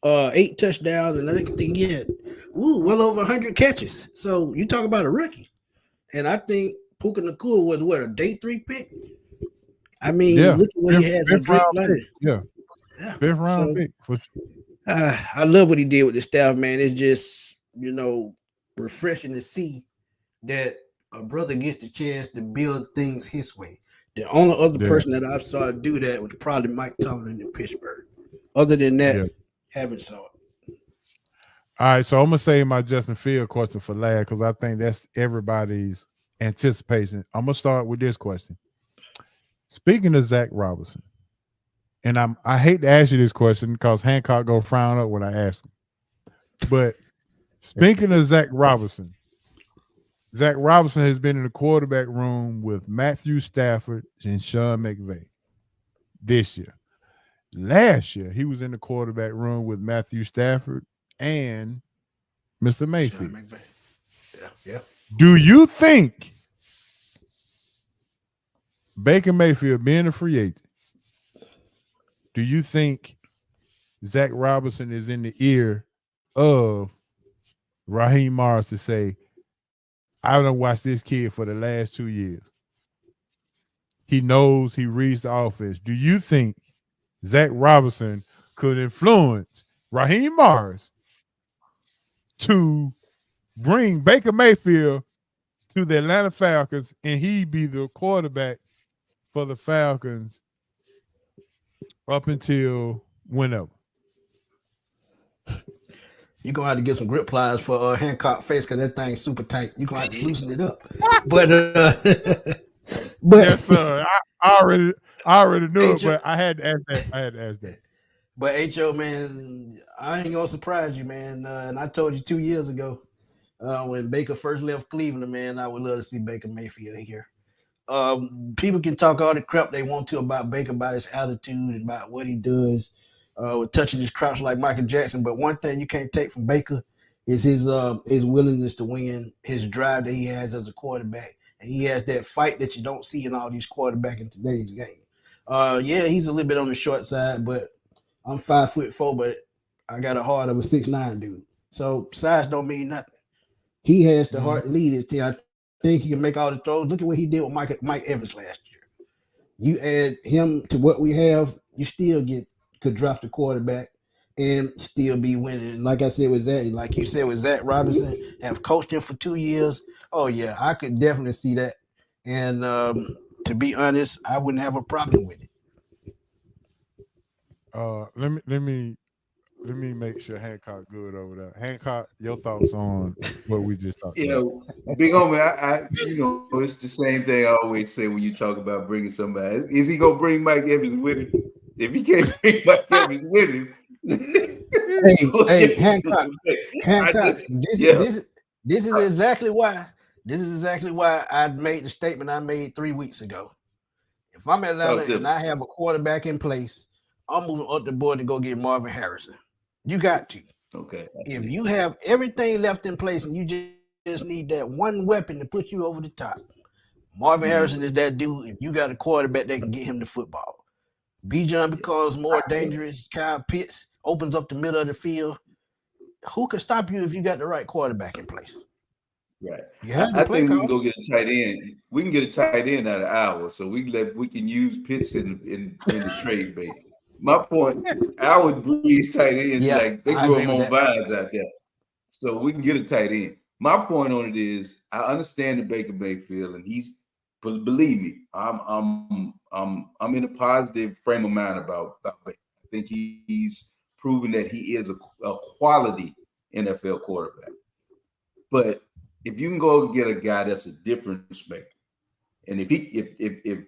8 touchdowns. And I think he had well over 100 catches. So you talk about a rookie. And I think Puka Nacua was what, a day 3 pick? I mean, look at what he has with Drake London. Yeah. Fifth round pick for sure. I love what he did with the staff, man. It's just, refreshing to see that a brother gets the chance to build things his way. The only other person that I saw do that was probably Mike Tomlin in Pittsburgh. Other than that, haven't saw it. All right, so I'm gonna save my Justin Field question for last because I think that's everybody's anticipation. I'm gonna start with this question. Speaking of Zach Robinson, and I hate to ask you this question because Hancock go frown up when I ask him. But speaking of Zach Robinson has been in the quarterback room with Matthew Stafford and Sean McVay this year. Last year, he was in the quarterback room with Matthew Stafford and Mr. Mayfield. Yeah. Do you think Baker Mayfield being a free agent, do you think Zach Robinson is in the ear of Raheem Morris to say, I don't watch this kid for the last 2 years. He knows, he reads the offense. Do you think Zach Robinson could influence Raheem Morris to bring Baker Mayfield to the Atlanta Falcons and he be the quarterback for the Falcons up until whenever? You're going to have to get some grip pliers for Hancock face because that thing's super tight. You're going to have to loosen it up. But yes, sir. I already knew it, but I had to ask that. But H.O., man, I ain't going to surprise you, man. And I told you 2 years ago when Baker first left Cleveland, man, I would love to see Baker Mayfield here. People can talk all the crap they want to about Baker, about his attitude and about what he does with touching his crouch like Michael Jackson. But one thing you can't take from Baker is his willingness to win, his drive that he has as a quarterback. And he has that fight that you don't see in all these quarterbacks in today's game. He's a little bit on the short side, but I'm 5'4", but I got a heart of a 6'9" dude. So size don't mean nothing. He has the heart to lead his team. I think he can make all the throws. Look at what he did with Mike Evans last year. You add him to what we have, you still could draft a quarterback and still be winning. And like I said with Zach, like you said with Zach Robinson, have coached him for 2 years. Oh yeah, I could definitely see that. And to be honest, I wouldn't have a problem with it. Let me make sure Hancock good over there. Hancock, your thoughts on what we just talked about? Big homie, I it's the same thing I always say when you talk about bringing somebody. Is he gonna bring Mike Evans with him? If he can't bring Mike Evans with him, hey, Hancock, this is exactly why. This is exactly why I made the statement I made 3 weeks ago. If I'm Atlanta and I have a quarterback in place, I'm moving up the board to go get Marvin Harrison. You got to. Okay. If you have everything left in place and you just need that one weapon to put you over the top, Marvin Harrison is that dude. If you got a quarterback that can get him the football, Bijan becomes more dangerous. Kyle Pitts opens up the middle of the field. Who can stop you if you got the right quarterback in place? Right. I think we can go get a tight end. We can get a tight end out of Iowa, so we can use Pitts in the trade bait. My point, our breeze tight ends like they grow them on vines out there, so we can get a tight end. My point on it is, I understand the Baker Mayfield, and but believe me, I'm in a positive frame of mind about Baker. I think he's proven that he is a quality NFL quarterback. But if you can go get a guy that's a different perspective, and if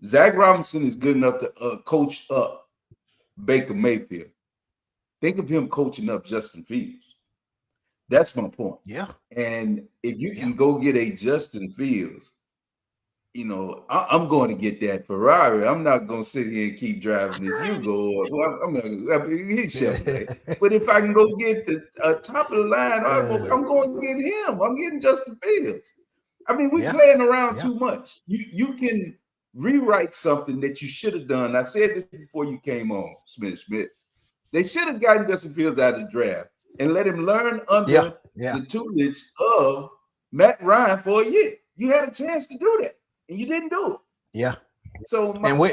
Zach Robinson is good enough to coach up Baker Mayfield, think of him coaching up Justin Fields. That's my point. Yeah. And if you can go get a Justin Fields, I'm going to get that Ferrari. I'm not going to sit here and keep driving this Yugo. But if I can go get the top of the line, I'm going to get him. I'm getting Justin Fields. I mean, we're playing around too much. You can rewrite something that you should have done. I said this before you came on, Smith. They should have gotten Justin Fields out of the draft and let him learn under the tutelage of Matt Ryan for a year. You had a chance to do that, and you didn't do it. Yeah. So with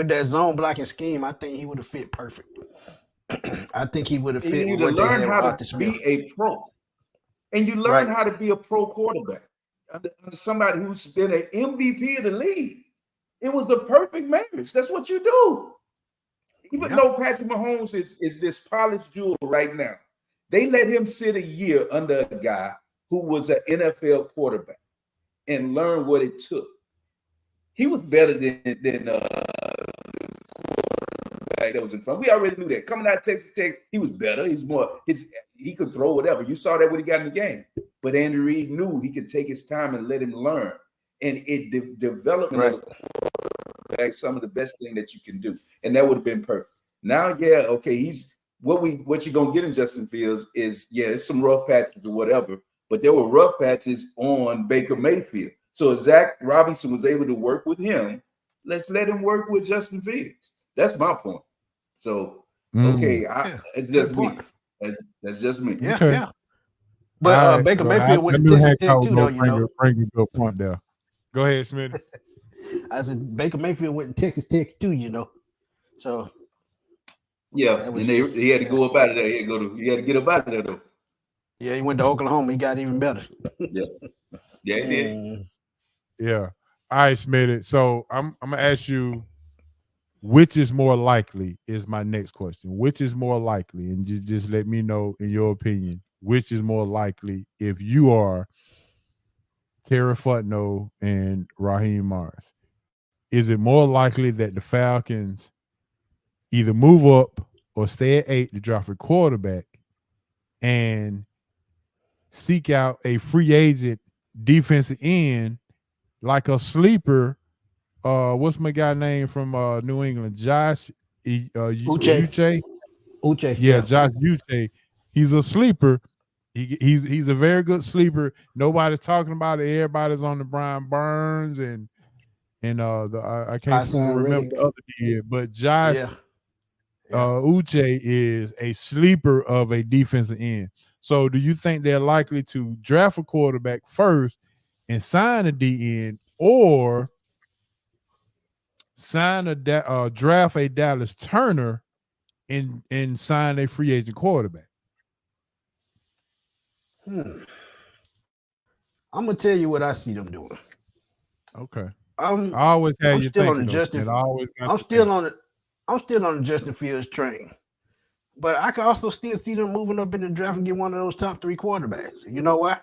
that zone blocking scheme, I think he would have fit perfect. I think he would have fit. You need to learn how to be a pro, and you learn how to be a pro quarterback under somebody who's been an MVP of the league. It was the perfect marriage. That's what you do. Even though Patrick Mahomes is this polished jewel right now, they let him sit a year under a guy who was an NFL quarterback and learn what it took. He was better than that was in front. We already knew that. Coming out of Texas Tech, he was better. He was more. He could throw whatever. You saw that when he got in the game. But Andy Reid knew he could take his time and let him learn. And it development of the quarterback some of the best thing that you can do. And that would have been perfect. Now, he's what you're gonna get in Justin Fields is it's some rough patches or whatever. But there were rough patches on Baker Mayfield. So if Zach Robinson was able to work with him, let's let him work with Justin Fields. That's my point. So it's just me. That's just me. Yeah, okay. But Baker Mayfield with Texas Tech too, though. Bring a good point there. Go ahead, Smitty. I said Baker Mayfield went to Texas Tech too, So and he had to go up out of there. He had to get up out of there though. Yeah, he went to Oklahoma. He got even better. Yeah, he did. Yeah. All right, Smitty. So I'm gonna ask you, which is more likely is my next question. Which is more likely? And you just let me know in your opinion, which is more likely if you are Terry Futno and Raheem Morris. Is it more likely that the Falcons either move up or stay at 8 to draft a quarterback and seek out a free agent defensive end like a sleeper? What's my guy name from New England? Josh Uche. Uche. Yeah, Josh Uche. He's a sleeper. He's a very good sleeper. Nobody's talking about it. Everybody's on the Brian Burns and I can't remember the other year, but Josh Uche is a sleeper of a defensive end. So do you think they're likely to draft a quarterback first and sign a DN, or draft a Dallas Turner and sign a free agent quarterback? I'm gonna tell you what I see them doing. Okay. I always have you thinking. I'm still on the Justin Fields train. But I can also still see them moving up in the draft and get one of those top 3 quarterbacks. You know why?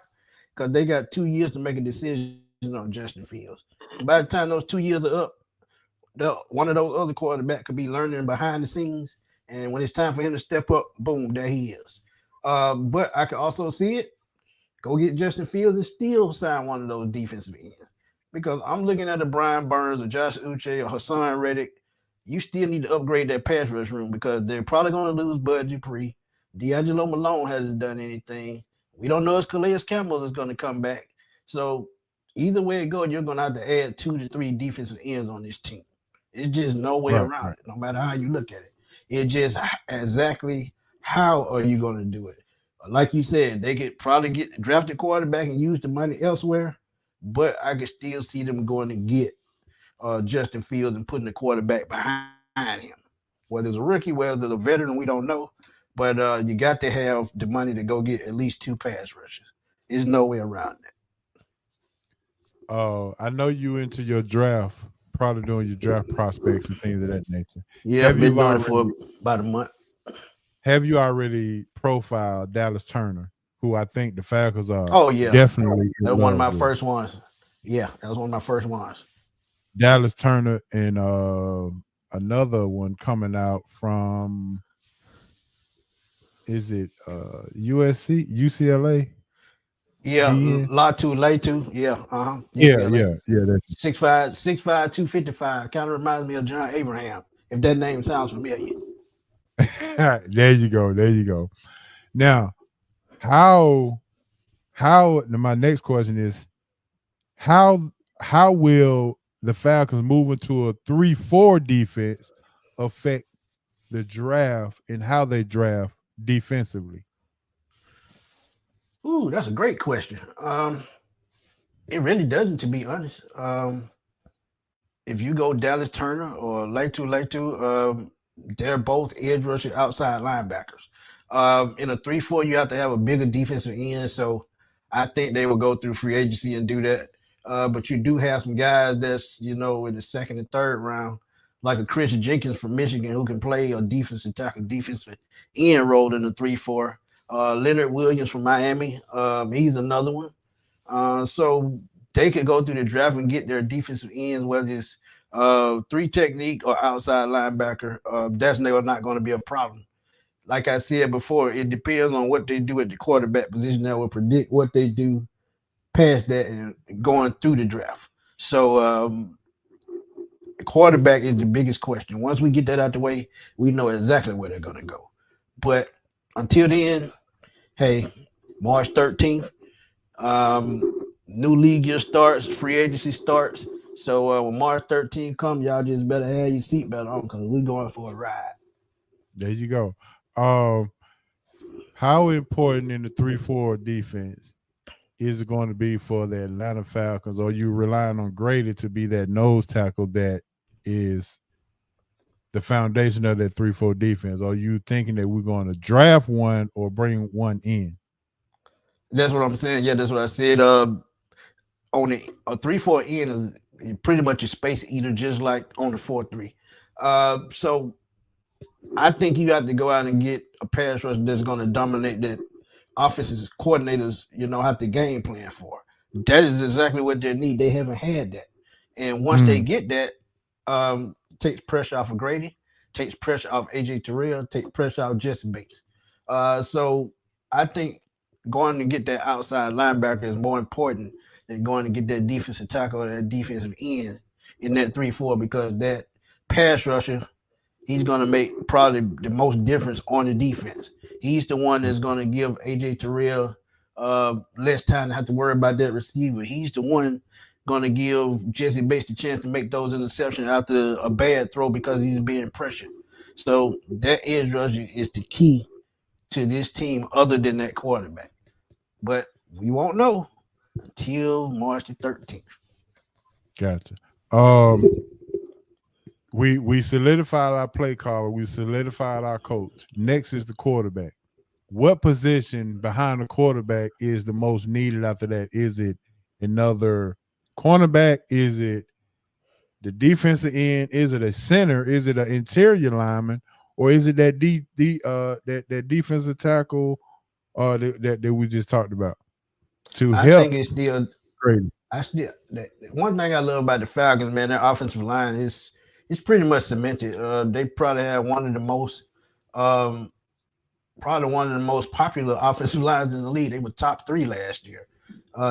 Because they got 2 years to make a decision on Justin Fields. And by the time those 2 years are up, one of those other quarterbacks could be learning behind the scenes. And when it's time for him to step up, boom, there he is. But I can also see it. Go get Justin Fields and still sign one of those defensive ends. Because I'm looking at the Brian Burns or Josh Uche or Hassan Reddick. You still need to upgrade that pass rush room because they're probably going to lose Bud Dupree. D'Angelo Malone hasn't done anything. We don't know if Calais Campbell is going to come back. So either way it goes, you're going to have to add 2 to 3 defensive ends on this team. It's just no way around it, no matter how you look at it. It's just exactly how are you going to do it. Like you said, they could probably draft a quarterback and use the money elsewhere, but I could still see them going to get Justin Fields and putting the quarterback behind him. Whether it's a rookie, whether it's a veteran, we don't know. But you got to have the money to go get at least 2 pass rushes. There's no way around that. I know you into your draft, probably doing your draft prospects and things of that nature. Yeah, I've been doing it for about a month. Have you already profiled Dallas Turner, who I think the Falcons are? Oh, yeah. Definitely. That was one of my first ones. Yeah, that was one of my first ones. Dallas Turner and another one coming out from, is it UCLA? Yeah, Latu. Yeah, UCLA. Yeah. That's 6'5", 255. Kind of reminds me of John Abraham, if that name sounds familiar. There you go. Now, how my next question is, how will the Falcons moving to a 3-4 defense affect the draft and how they draft defensively? Ooh, that's a great question. It really doesn't, to be honest. If you go Dallas Turner or Latu, they're both edge rusher outside linebackers. In a 3-4, you have to have a bigger defensive end. So I think they will go through free agency and do that. But you do have some guys that's, in the second and third round, like a Chris Jenkins from Michigan, who can play a defensive tackle, defensive end role in the 3-4. Leonard Williams from Miami, he's another one. So they could go through the draft and get their defensive ends, whether it's 3 technique or outside linebacker. That's not going to be a problem. Like I said before, it depends on what they do at the quarterback position that will predict what they do past that and going through the draft. So the quarterback is the biggest question. Once we get that out the way, we know exactly where they're going to go. But until then, hey, March 13th, new league year starts, free agency starts. So when March 13th comes, y'all just better have your seatbelt on because we're going for a ride. There you go. How important in the 3-4 defense is it going to be for the Atlanta Falcons? Or are you relying on Grady to be that nose tackle that is the foundation of that 3-4 defense? Or are you thinking that we're going to draft one or bring one in? That's what I'm saying. Yeah, that's what I said. On a 3-4 end is pretty much a space eater, just like on the 4-3. So I think you have to go out and get a pass rush that's going to dominate that offensive coordinators, have to game plan for. That is exactly what they need. They haven't had that. And once they get that, takes pressure off of Grady, takes pressure off AJ Terrell, takes pressure off Jesse Bates. So I think going to get that outside linebacker is more important than going to get that defensive tackle or that defensive end in that 3-4, because that pass rusher, he's going to make probably the most difference on the defense. He's the one that's going to give AJ Terrell less time to have to worry about that receiver. He's the one going to give Jesse Bates the chance to make those interceptions after a bad throw because he's being pressured. So that edge rusher is the key to this team other than that quarterback. But we won't know until March the 13th. Gotcha. We solidified our play caller. We solidified our coach. Next is the quarterback. What position behind the quarterback is the most needed after that? Is it another cornerback? Is it the defensive end? Is it a center? Is it an interior lineman? Or is it that that defensive tackle that we just talked about? I think it's still great. One thing I love about the Falcons, man, their offensive line is pretty much cemented. They probably have one of the most popular offensive lines in the league. They were top 3 last year,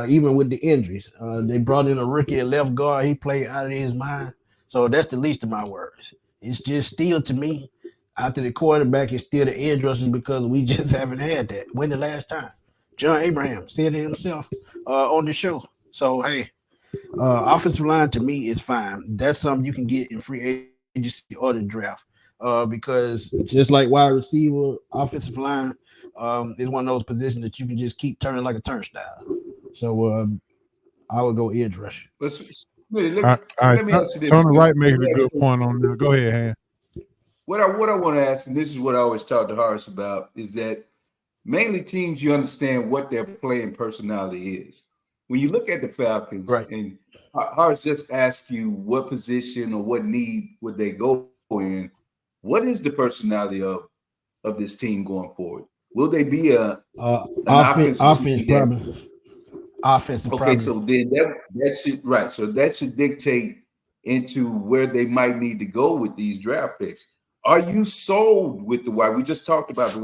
even with the injuries. They brought in a rookie at left guard. He played out of his mind. So that's the least of my worries. It's just still, to me, after the quarterback, it's still the edge rushers because we just haven't had that. When the last time? John Abraham said it himself on the show. So, hey, offensive line to me is fine. That's something you can get in free agency or the draft because just like wide receiver, offensive line is one of those positions that you can just keep turning like a turnstile. So I would go edge rush. Let me ask you this. Tony Wright made a good point on that. Go ahead, Han. What I want to ask, and this is what I always talk to Horace about, is that mainly teams, you understand what their playing personality is. When you look at the Falcons, right, and Horace just asked you what position or what need would they go in, what is the personality of this team going forward? Will they be a offense problem? Offensive problem. So then that should right. So that should dictate into where they might need to go with these draft picks. Are you sold with the wide? We just talked about the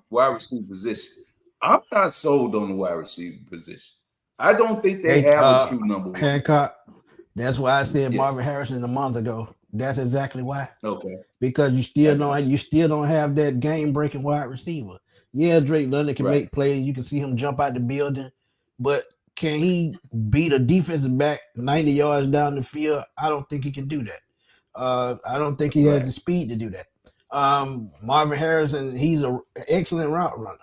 wide receiver position. I'm not sold on the wide receiver position. I don't think they have a true number one. Hancock. That's why I said Marvin Harrison a month ago. That's exactly why. Okay. Because you still don't have that game-breaking wide receiver. Yeah, Drake London can make plays. You can see him jump out the building, but can he beat a defensive back 90 yards down the field? I don't think he can do that. I don't think he has the speed to do that. Marvin Harrison, he's an excellent route runner,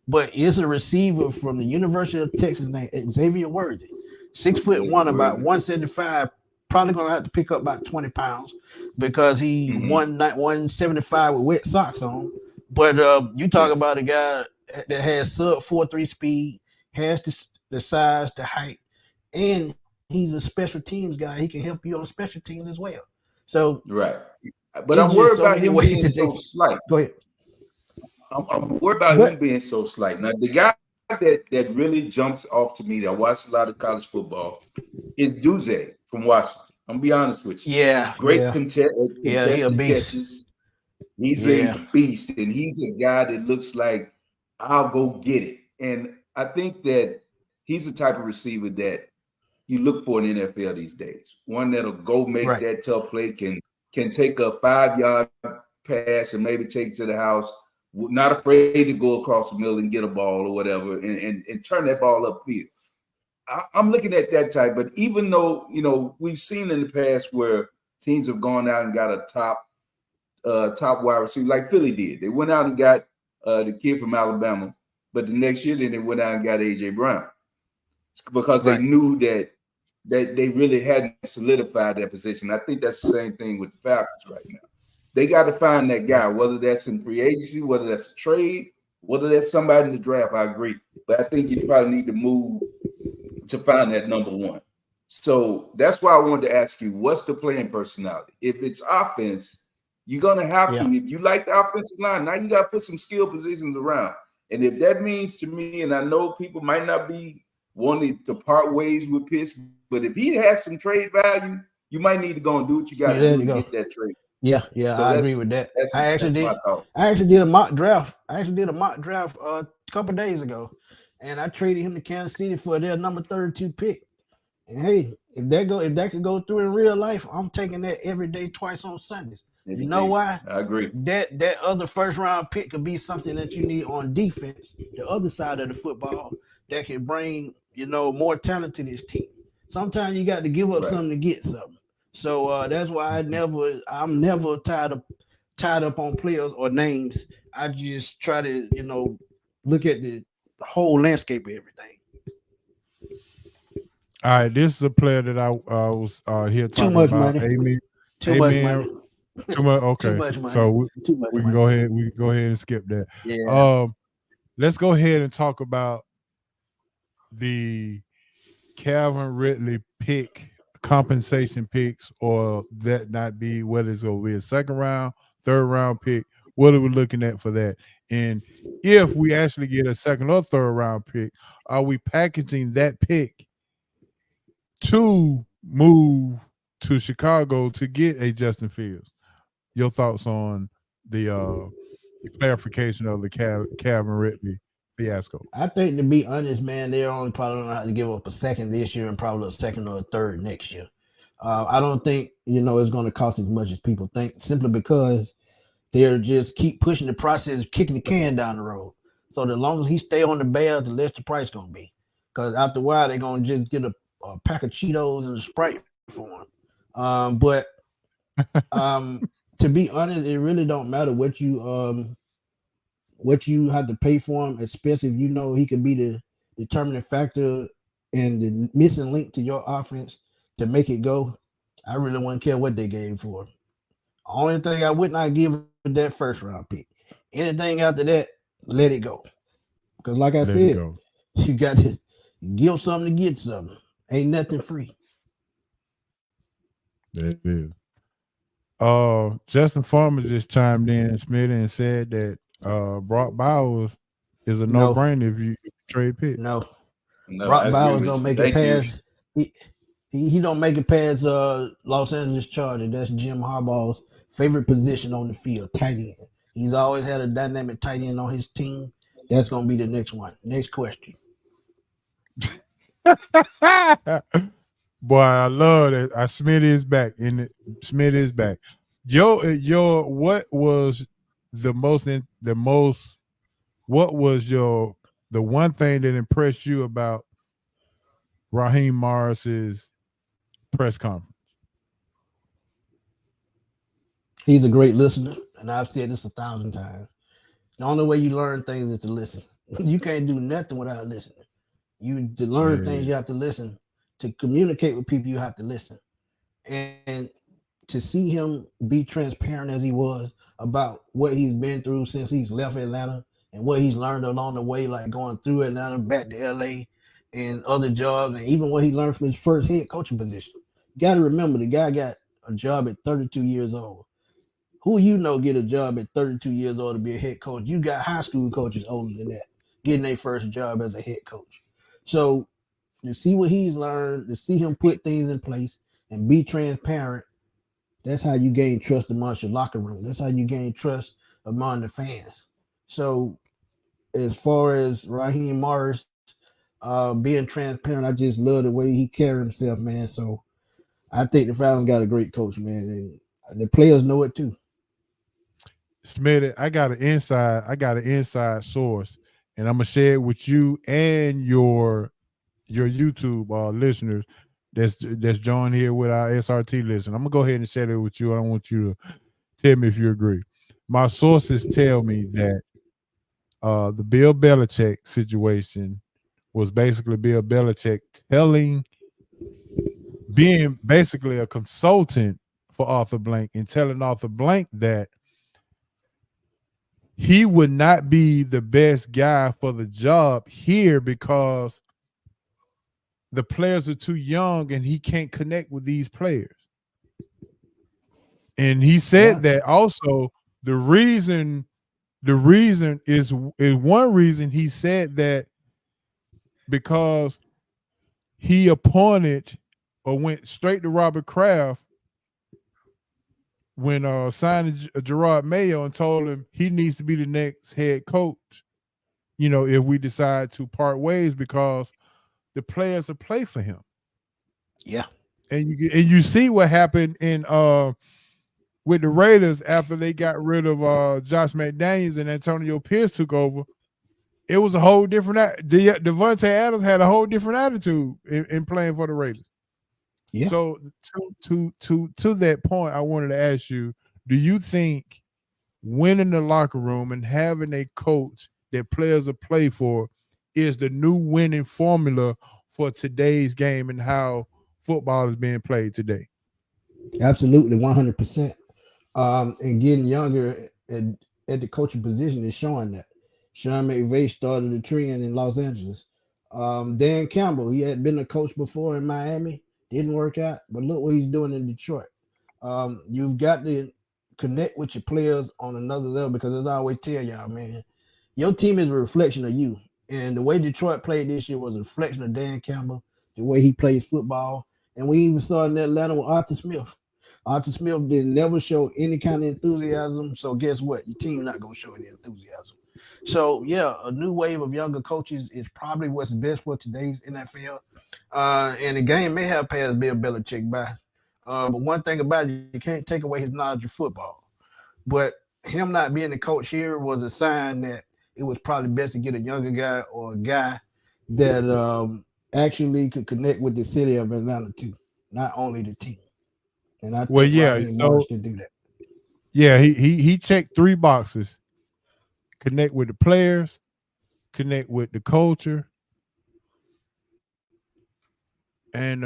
but it's a receiver from the University of Texas named Xavier Worthy, 6'1", about 175. Probably gonna have to pick up about 20 pounds because he won 175 with wet socks on. But you talk about a guy that has sub 4.3 speed, has the size, the height, and he's a special teams guy. He can help you on special teams as well. So right. But I'm worried about him being so slight. Go ahead. I'm worried about him being so slight. Now, the guy that really jumps off to me, that I watched a lot of college football, is Duze from Washington. I'm gonna be honest with you. Yeah. Great contested catches. He's a beast, and he's a guy that looks like I'll go get it. And I think that he's the type of receiver that you look for in the NFL these days. One that'll go make that tough play, can take a 5-yard pass and maybe take it to the house, not afraid to go across the middle and get a ball or whatever, and turn that ball upfield. I'm looking at that type, but even though, we've seen in the past where teams have gone out and got a top wide receiver, like Philly did. They went out and got the kid from Alabama, but the next year then they went out and got A.J. Brown because they knew that they really hadn't solidified that position. I think that's the same thing with the Falcons right now. They got to find that guy, whether that's in free agency, whether that's a trade, whether that's somebody in the draft. I agree, but I think you probably need to move to find that number one. So that's why I wanted to ask you, what's the playing personality? If it's offense, you're going to have to, if you like the offensive line, now you got to put some skill positions around. And if that means to me, and I know people might not be wanting to part ways with Pitts, but if he has some trade value, you might need to go and do what you got to do to get that trade. Yeah, so I agree with that. I actually did a mock draft. A couple days ago, and I traded him to Kansas City for their number 32 pick. And hey, if that could go through in real life, I'm taking that every day, twice on Sundays. You know why? I agree. That other first round pick could be something that you need on defense, the other side of the football, that can bring more talent to this team. Sometimes you got to give up something to get something. So that's why I'm never tied up on players or names. I just try to look at the whole landscape of everything. All right, this is a player that I was here talking Too much about. Money. Too much money. Too much. Okay. Too much money. So we can go ahead. We can go ahead and skip that. Yeah. Let's go ahead and talk about the Calvin Ridley pick, compensation picks, or that not be whether it's going to be a second round, third round pick. What are we looking at for that? And if we actually get a second or third round pick, are we packaging that pick to move to Chicago to get a Justin Fields? Your thoughts on the clarification of the Calvin Ridley fiasco? I think, to be honest, man, they're only probably going to have to give up a second this year and probably a second or a third next year. I don't think it's going to cost as much as people think, simply because they're just keep pushing the process, kicking the can down the road. So the longer he stay on the Bears, the less the price going to be. Because after a while, they're going to just get a pack of Cheetos and a Sprite for him. But to be honest, it really don't matter what you have to pay for him, especially if he could be the determining factor and the missing link to your offense to make it go. I really wouldn't care what they gave for him. Only thing I would not give that first round pick. Anything after that, let it go. Because like I said, you got to give something to get something. Ain't nothing free. It is. Justin Farmer just chimed in, Smitty, and said that Brock Bowers is a no-brainer if you trade pick. No, Brock Bowers don't make it past. He don't make it past Los Angeles Chargers. That's Jim Harbaugh's favorite position on the field, tight end. He's always had a dynamic tight end on his team. That's gonna be the next one. Next question. Boy, I love that. Smitty is back. Smitty is back. What was the one thing that impressed you about Raheem Morris's press conference? He's a great listener, and I've said this 1,000 times. The only way you learn things is to listen. You can't do nothing without listening. You to learn things, you have to listen. To communicate with people, you have to listen. And to see him be transparent as he was about what he's been through since he's left Atlanta and what he's learned along the way, like going through Atlanta back to LA and other jobs, and even what he learned from his first head coaching position. You got to remember, the guy got a job at 32 years old. Who get a job at 32 years old to be a head coach? You got high school coaches older than that getting their first job as a head coach. So to see what he's learned, to see him put things in place and be transparent, that's how you gain trust amongst your locker room. That's how you gain trust among the fans. So as far as Raheem Morris being transparent, I just love the way he carry himself, man. So I think the Falcons got a great coach, man, and the players know it too. Smitty, I got an inside source, and I'm gonna share it with you and your YouTube listeners that's joined here with our SRT listen. I'm gonna go ahead and share it with you. I don't want you to tell me if you agree. My sources tell me that the Bill Belichick situation was basically Bill Belichick being basically a consultant for Arthur Blank and telling Arthur Blank that he would not be the best guy for the job here because the players are too young and he can't connect with these players. And he said that also the reason is one reason he said that because he appointed or went straight to Robert Kraft when signed Gerard Mayo and told him he needs to be the next head coach, if we decide to part ways, because the players will play for him. Yeah. And you see what happened in with the Raiders after they got rid of Josh McDaniels and Antonio Pierce took over. It was a whole different. Devontae Adams had a whole different attitude in playing for the Raiders. Yeah. So to that point, I wanted to ask you: do you think winning the locker room and having a coach that players will play for is the new winning formula for today's game and how football is being played today? Absolutely, 100%. And getting younger at the coaching position is showing that. Sean McVay started a trend in Los Angeles. Dan Campbell, he had been a coach before in Miami, didn't work out, but look what he's doing in Detroit. You've got to connect with your players on another level, because as I always tell y'all, man, your team is a reflection of you. And the way Detroit played this year was a reflection of Dan Campbell, the way he plays football. And we even saw in Atlanta with Arthur Smith. Arthur Smith didn't never show any kind of enthusiasm. So guess what? Your team's not going to show any enthusiasm. So, yeah, a new wave of younger coaches is probably what's best for today's NFL. And the game may have passed Bill Belichick by. But one thing about it, you can't take away his knowledge of football. But him not being the coach here was a sign that it was probably best to get a younger guy or a guy that actually could connect with the city of Atlanta too, not only the team. And I think Raheem Morris can do that. Yeah, he checked 3 boxes: connect with the players, connect with the culture, and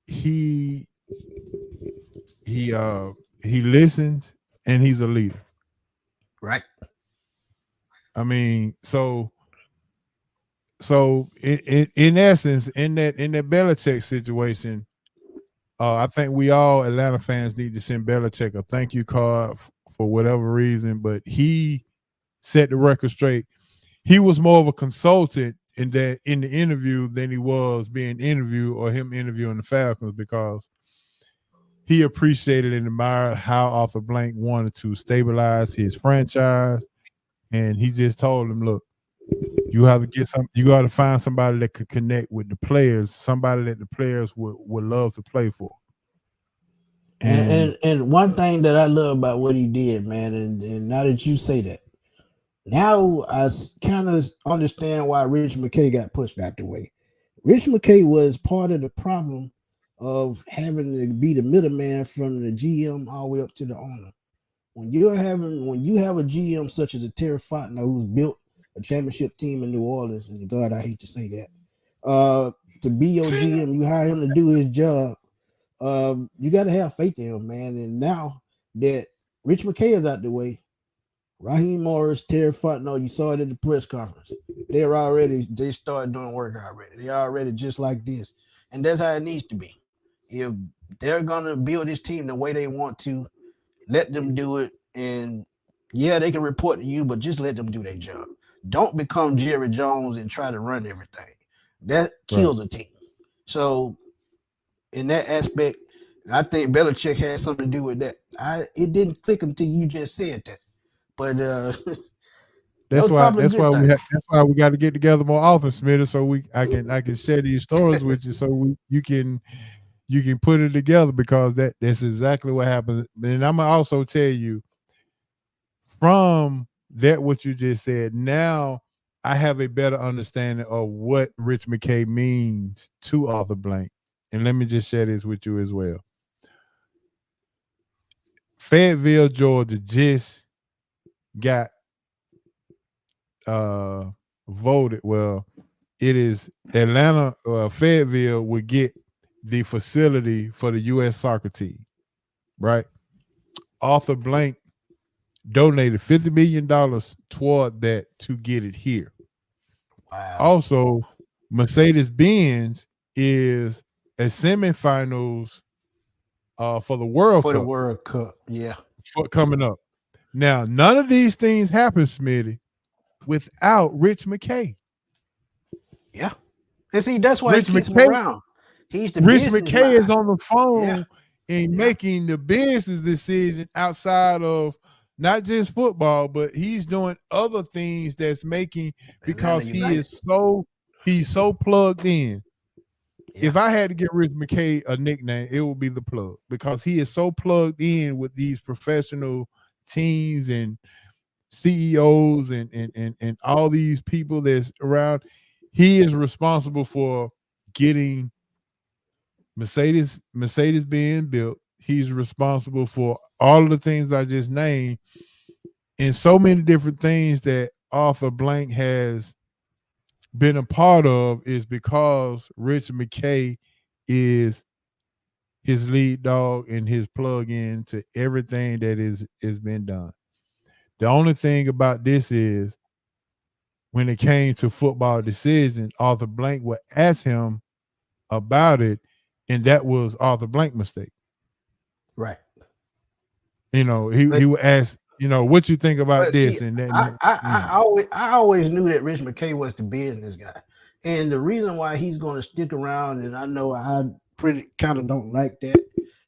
he listens and he's a leader. Right. I mean, so in essence, in that Belichick situation, I think we all Atlanta fans need to send Belichick a thank you card for whatever reason, but he set the record straight. He was more of a consultant in the interview than he was being interviewed or him interviewing the Falcons, because he appreciated and admired how Arthur Blank wanted to stabilize his franchise. And he just told him, look, you have to you got to find somebody that could connect with the players, somebody that the players would love to play for. And one thing that I love about what he did, man, and now that you say that, now I kind of understand why Rich McKay got pushed out the way. Rich McKay was part of the problem of having to be the middleman from the GM all the way up to the owner. When you have a GM such as a Terry Fontenot who's built a championship team in New Orleans, and God, I hate to say that, to be your GM, you hire him to do his job. You got to have faith in him, man. And now that Rich McKay is out the way, Raheem Morris, Terry Fontenot, you saw it at the press conference. They started doing work already. They already just like this. And that's how it needs to be. If they're going to build this team the way they want to, let them do it. And yeah, they can report to you, but just let them do their job. Don't become Jerry Jones and try to run everything. That kills a team. So in that aspect, I think Belichick has something to do with that. It didn't click until you just said that. But that's why we got to get together more often, Smitty, so I can share these stories with you, so you can put it together, because that's exactly what happened. And I'm gonna also tell you from that what you just said. Now I have a better understanding of what Rich McKay means to Arthur Blank, and let me just share this with you as well. Fayetteville, Georgia, just got voted. Well, it is Atlanta. Fayetteville would get the facility for the U.S. soccer team, right? Arthur Blank donated $50 million toward that to get it here. Wow. Also, Mercedes-Benz is a semifinals for the World Cup. For the World Cup, yeah. Coming up. Now, none of these things happen, Smitty, without Rich McKay. Yeah. And see, that's why he keeps him around. He's the Rich McKay is on the phone and Yeah. making the business decision outside of not just football, but he's doing other things that's making, because he's so plugged in. Yeah. If I had to give Rich McKay a nickname, it would be the Plug, because he is so plugged in with these professional teams and CEOs and all these people that's around. He is responsible for getting Mercedes-Benz built. He's responsible for all of the things I just named, and so many different things that Arthur Blank has been a part of is because Rich McKay is his lead dog and his plug-in to everything that is been done. The only thing about this is, when it came to football decisions, Arthur Blank would ask him about it, and that was Arthur Blank's mistake. Right. He would ask, what you think about this? See, and then I always knew that Rich McKay was the business guy. And the reason why he's going to stick around, and I know I pretty kind of don't like that,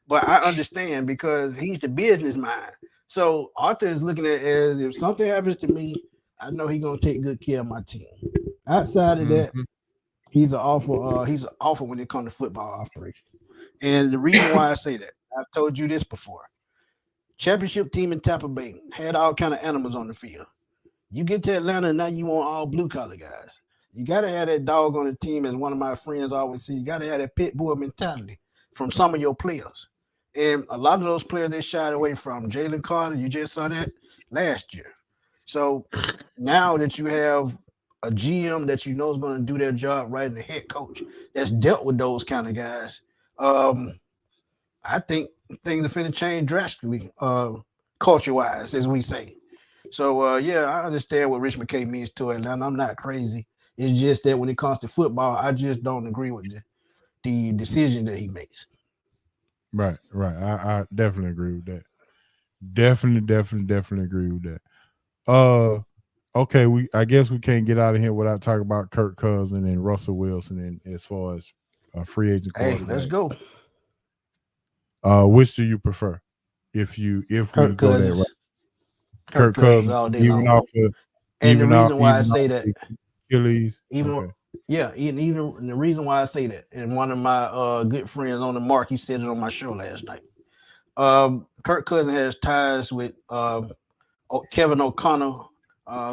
but I understand, because he's the business mind. So Arthur is looking at it as, if something happens to me, I know he's going to take good care of my team. Outside of that, he's an awful when it comes to football operations. And the reason why I say that, I've told you this before. Championship team in Tampa Bay had all kind of animals on the field. You get to Atlanta, now you want all blue collar guys. You got to have that dog on the team, as one of my friends always say. You got to have that pit bull mentality from some of your players. And a lot of those players they shied away from. Jalen Carter, you just saw that last year. So now that you have a GM that you know is going to do their job right, and the head coach that's dealt with those kind of guys, I think things are finna change drastically, culture-wise, as we say. So, I understand what Rich McKay means to Atlanta. I'm not crazy. It's just that when it comes to football, I just don't agree with the decision that he makes. Right. I definitely agree with that. Definitely agree with that. Okay, I guess we can't get out of here without talking about Kirk Cousins and Russell Wilson, and as far as free agent. Hey, let's go. Which do you prefer? If we go that route, Kirk Cousins all day even long. Off of, and even the reason off, why even I say that, Achilles, even the reason why I say that, and one of my good friends on the mark, he said it on my show last night. Kirk Cousins has ties with Kevin O'Connell,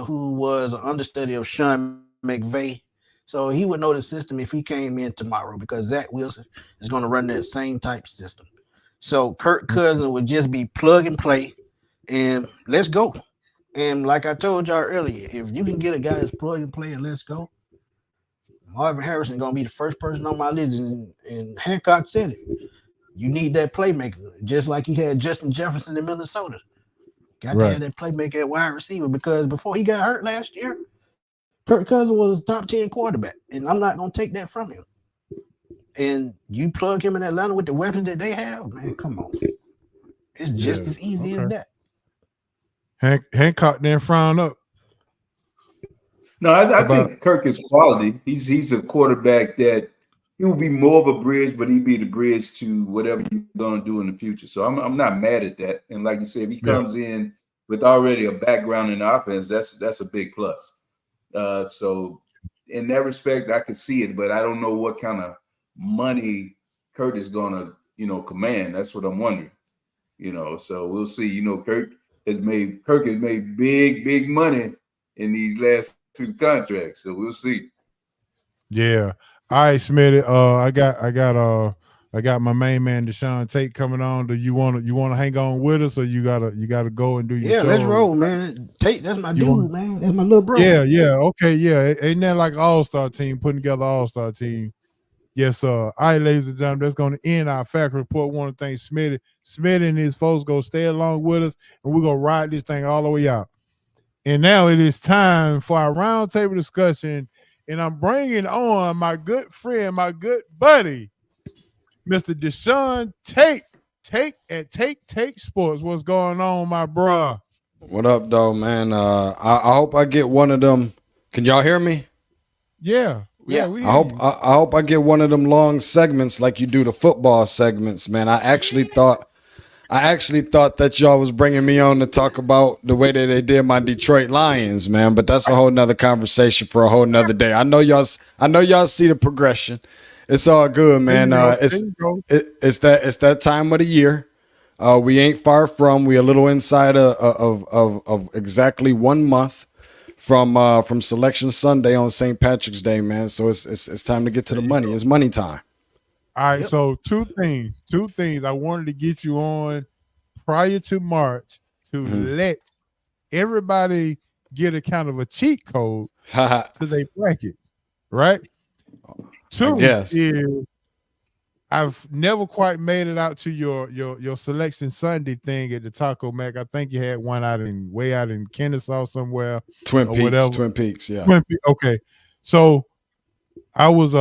who was an understudy of Sean McVay. So he would know the system if he came in tomorrow because Zach Wilson is going to run that same type system. So Kirk Cousins would just be plug and play, and let's go. And like I told y'all earlier, if you can get a guy that's plug and play and let's go, Marvin Harrison gonna be the first person on my list. And Hancock said it. You need that playmaker, just like he had Justin Jefferson in Minnesota. Got to have that playmaker at wide receiver because before he got hurt last year, Kirk Cousins was a top 10 quarterback, and I'm not gonna take that from him. And you plug him in Atlanta with the weapons that they have, man. Come on, it's just as easy as that. Hancock didn't frown up. No, I think Kirk is quality. He's a quarterback that he will be more of a bridge, but he'd be the bridge to whatever you're going to do in the future. So I'm not mad at that. And like you said, if he comes in with already a background in offense, that's a big plus. So in that respect, I can see it, but I don't know what kind of money Kirk is going to, command. That's what I'm wondering. So we'll see. Kirk has made big money in these last 2 contracts. So we'll see. Yeah. All right, Smitty. I got my main man Deshaun Tate coming on. Do you want to hang on with us, or you gotta go and do your show? Let's roll, man. Tate, that's my dude, man. That's my little bro. Yeah, okay, yeah. Ain't that like an all-star team putting together an all-star team? Yes, sir. All right, ladies and gentlemen, that's going to end our fact report. Want to thank Smitty. Smitty and his folks go stay along with us, and we're gonna ride this thing all the way out. And now it is time for our roundtable discussion. And I'm bringing on my good friend, my good buddy, Mr. Deshaun Tate. Tate at Tate Sports. What's going on, my bro? What up, though, man? I hope I get one of them. Can y'all hear me? Yeah. I hope I get one of them long segments like you do the football segments, man. I actually thought that y'all was bringing me on to talk about the way that they did my Detroit Lions, man. But that's a whole nother conversation for a whole nother day. I know y'all see the progression. It's all good, man. It's that time of the year. We ain't far from. We a little inside of exactly 1 month from Selection Sunday on St. Patrick's Day, man. So it's time to get to the money. It's money time. All right, so two things. I wanted to get you on prior to March to let everybody get a kind of a cheat code to their brackets, right? Two is I've never quite made it out to your Selection Sunday thing at the Taco Mac. I think you had one way out in Kennesaw somewhere. Twin Peaks, yeah. Okay, so I was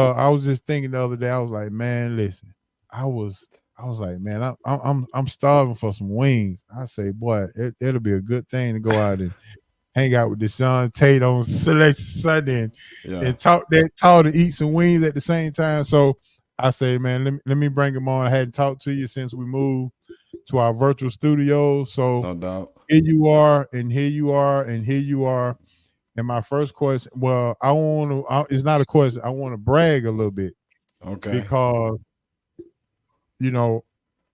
just thinking the other day. I was like, man, listen. I was like, man, I'm starving for some wings. I say, boy, it'll be a good thing to go out and hang out with Deshaun Tate on Selection Sunday and talk and eat some wings at the same time. So I say, man, let me bring him on. I hadn't talked to you since we moved to our virtual studio. So no doubt. Here you are, and here you are, and here you are. And my first question, well, it's not a question. I want to brag a little bit. Okay. Because,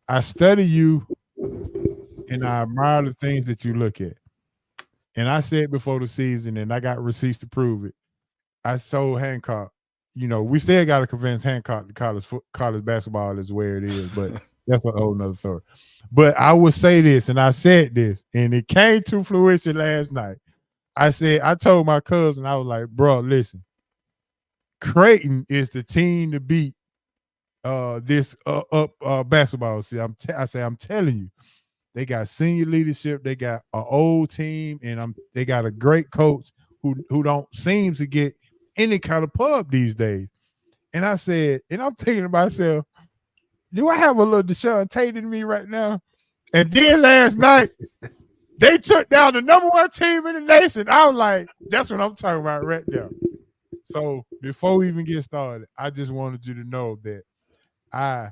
I study you and I admire the things that you look at. And I said before the season, and I got receipts to prove it. I told Hancock, we still got to convince Hancock that college basketball is where it is, but that's a whole nother story. But I would say this, and I said this, and it came to fruition last night. I told my cousin, I was like, bro, listen, Creighton is the team to beat this basketball season. I'm telling you, they got senior leadership, they got an old team, and they got a great coach who don't seem to get any kind of pub these days. And I said, and I'm thinking to myself, do I have a little Deshaun Tate in me right now? And then last night, they took down the number 1 team in the nation. I was like, that's what I'm talking about right now. So before we even get started, I just wanted you to know that I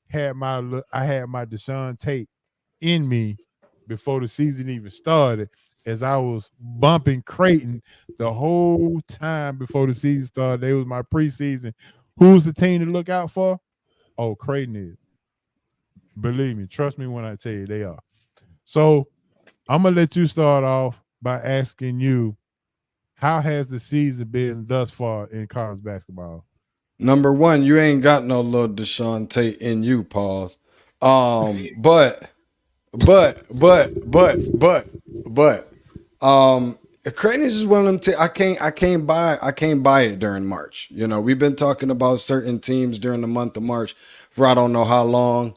had my Deshaun Tate in me before the season even started, as I was bumping Creighton the whole time before the season started. They was my preseason. Who's the team to look out for? Oh, Creighton is. Believe me, trust me when I tell you they are. So I'm going to let you start off by asking you, How has the season been thus far in college basketball? Number one, you ain't got no little Deshaun Tate in you, pause. But Creighton is just one of them. I can't buy it during March. You know, we've been talking about certain teams during the month of March for I don't know how long.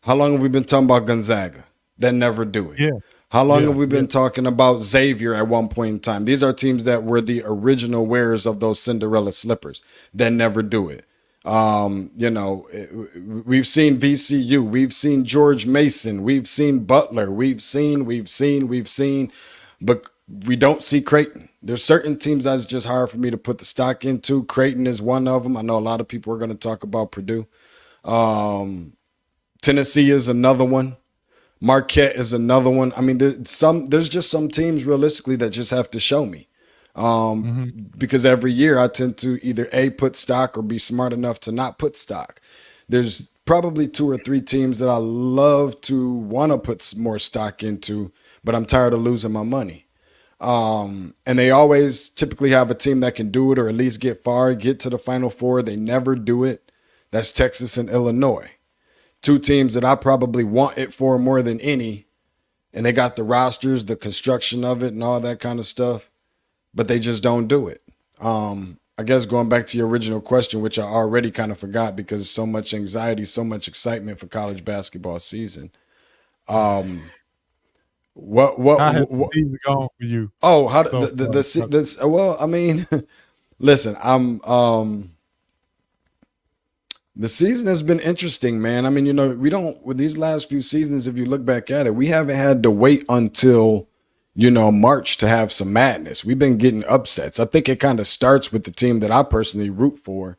How long have we been talking about Gonzaga? That never do it. Yeah. How long have we been talking about Xavier at one point in time? These are teams that were the original wearers of those Cinderella slippers that never do it. You know, we've seen VCU, we've seen George Mason, we've seen Butler, we've seen, but we don't see Creighton. There's certain teams that's just hard for me to put the stock into. Creighton is one of them. I know a lot of people are going to talk about Purdue. Tennessee is another one. Marquette is another one. I mean, there's just some teams realistically that just have to show me. Because every year I tend to either A, put stock or be smart enough to not put stock. There's probably 2 or 3 teams that I love to want to put more stock into, but I'm tired of losing my money. And they always typically have a team that can do it or at least get far, get to the Final Four. They never do it. That's Texas and Illinois. 2 teams that I probably want it for more than any. And they got the rosters, the construction of it and all that kind of stuff, but they just don't do it. I guess going back to your original question, which I already kind of forgot because so much anxiety, so much excitement for college basketball season. How has the season gone for you? Oh, how well, I mean, listen, the season has been interesting, man. I mean, you know, with these last few seasons, if you look back at it, we haven't had to wait until, you know, March to have some madness. We've been getting upsets. I think it kind of starts with the team that I personally root for,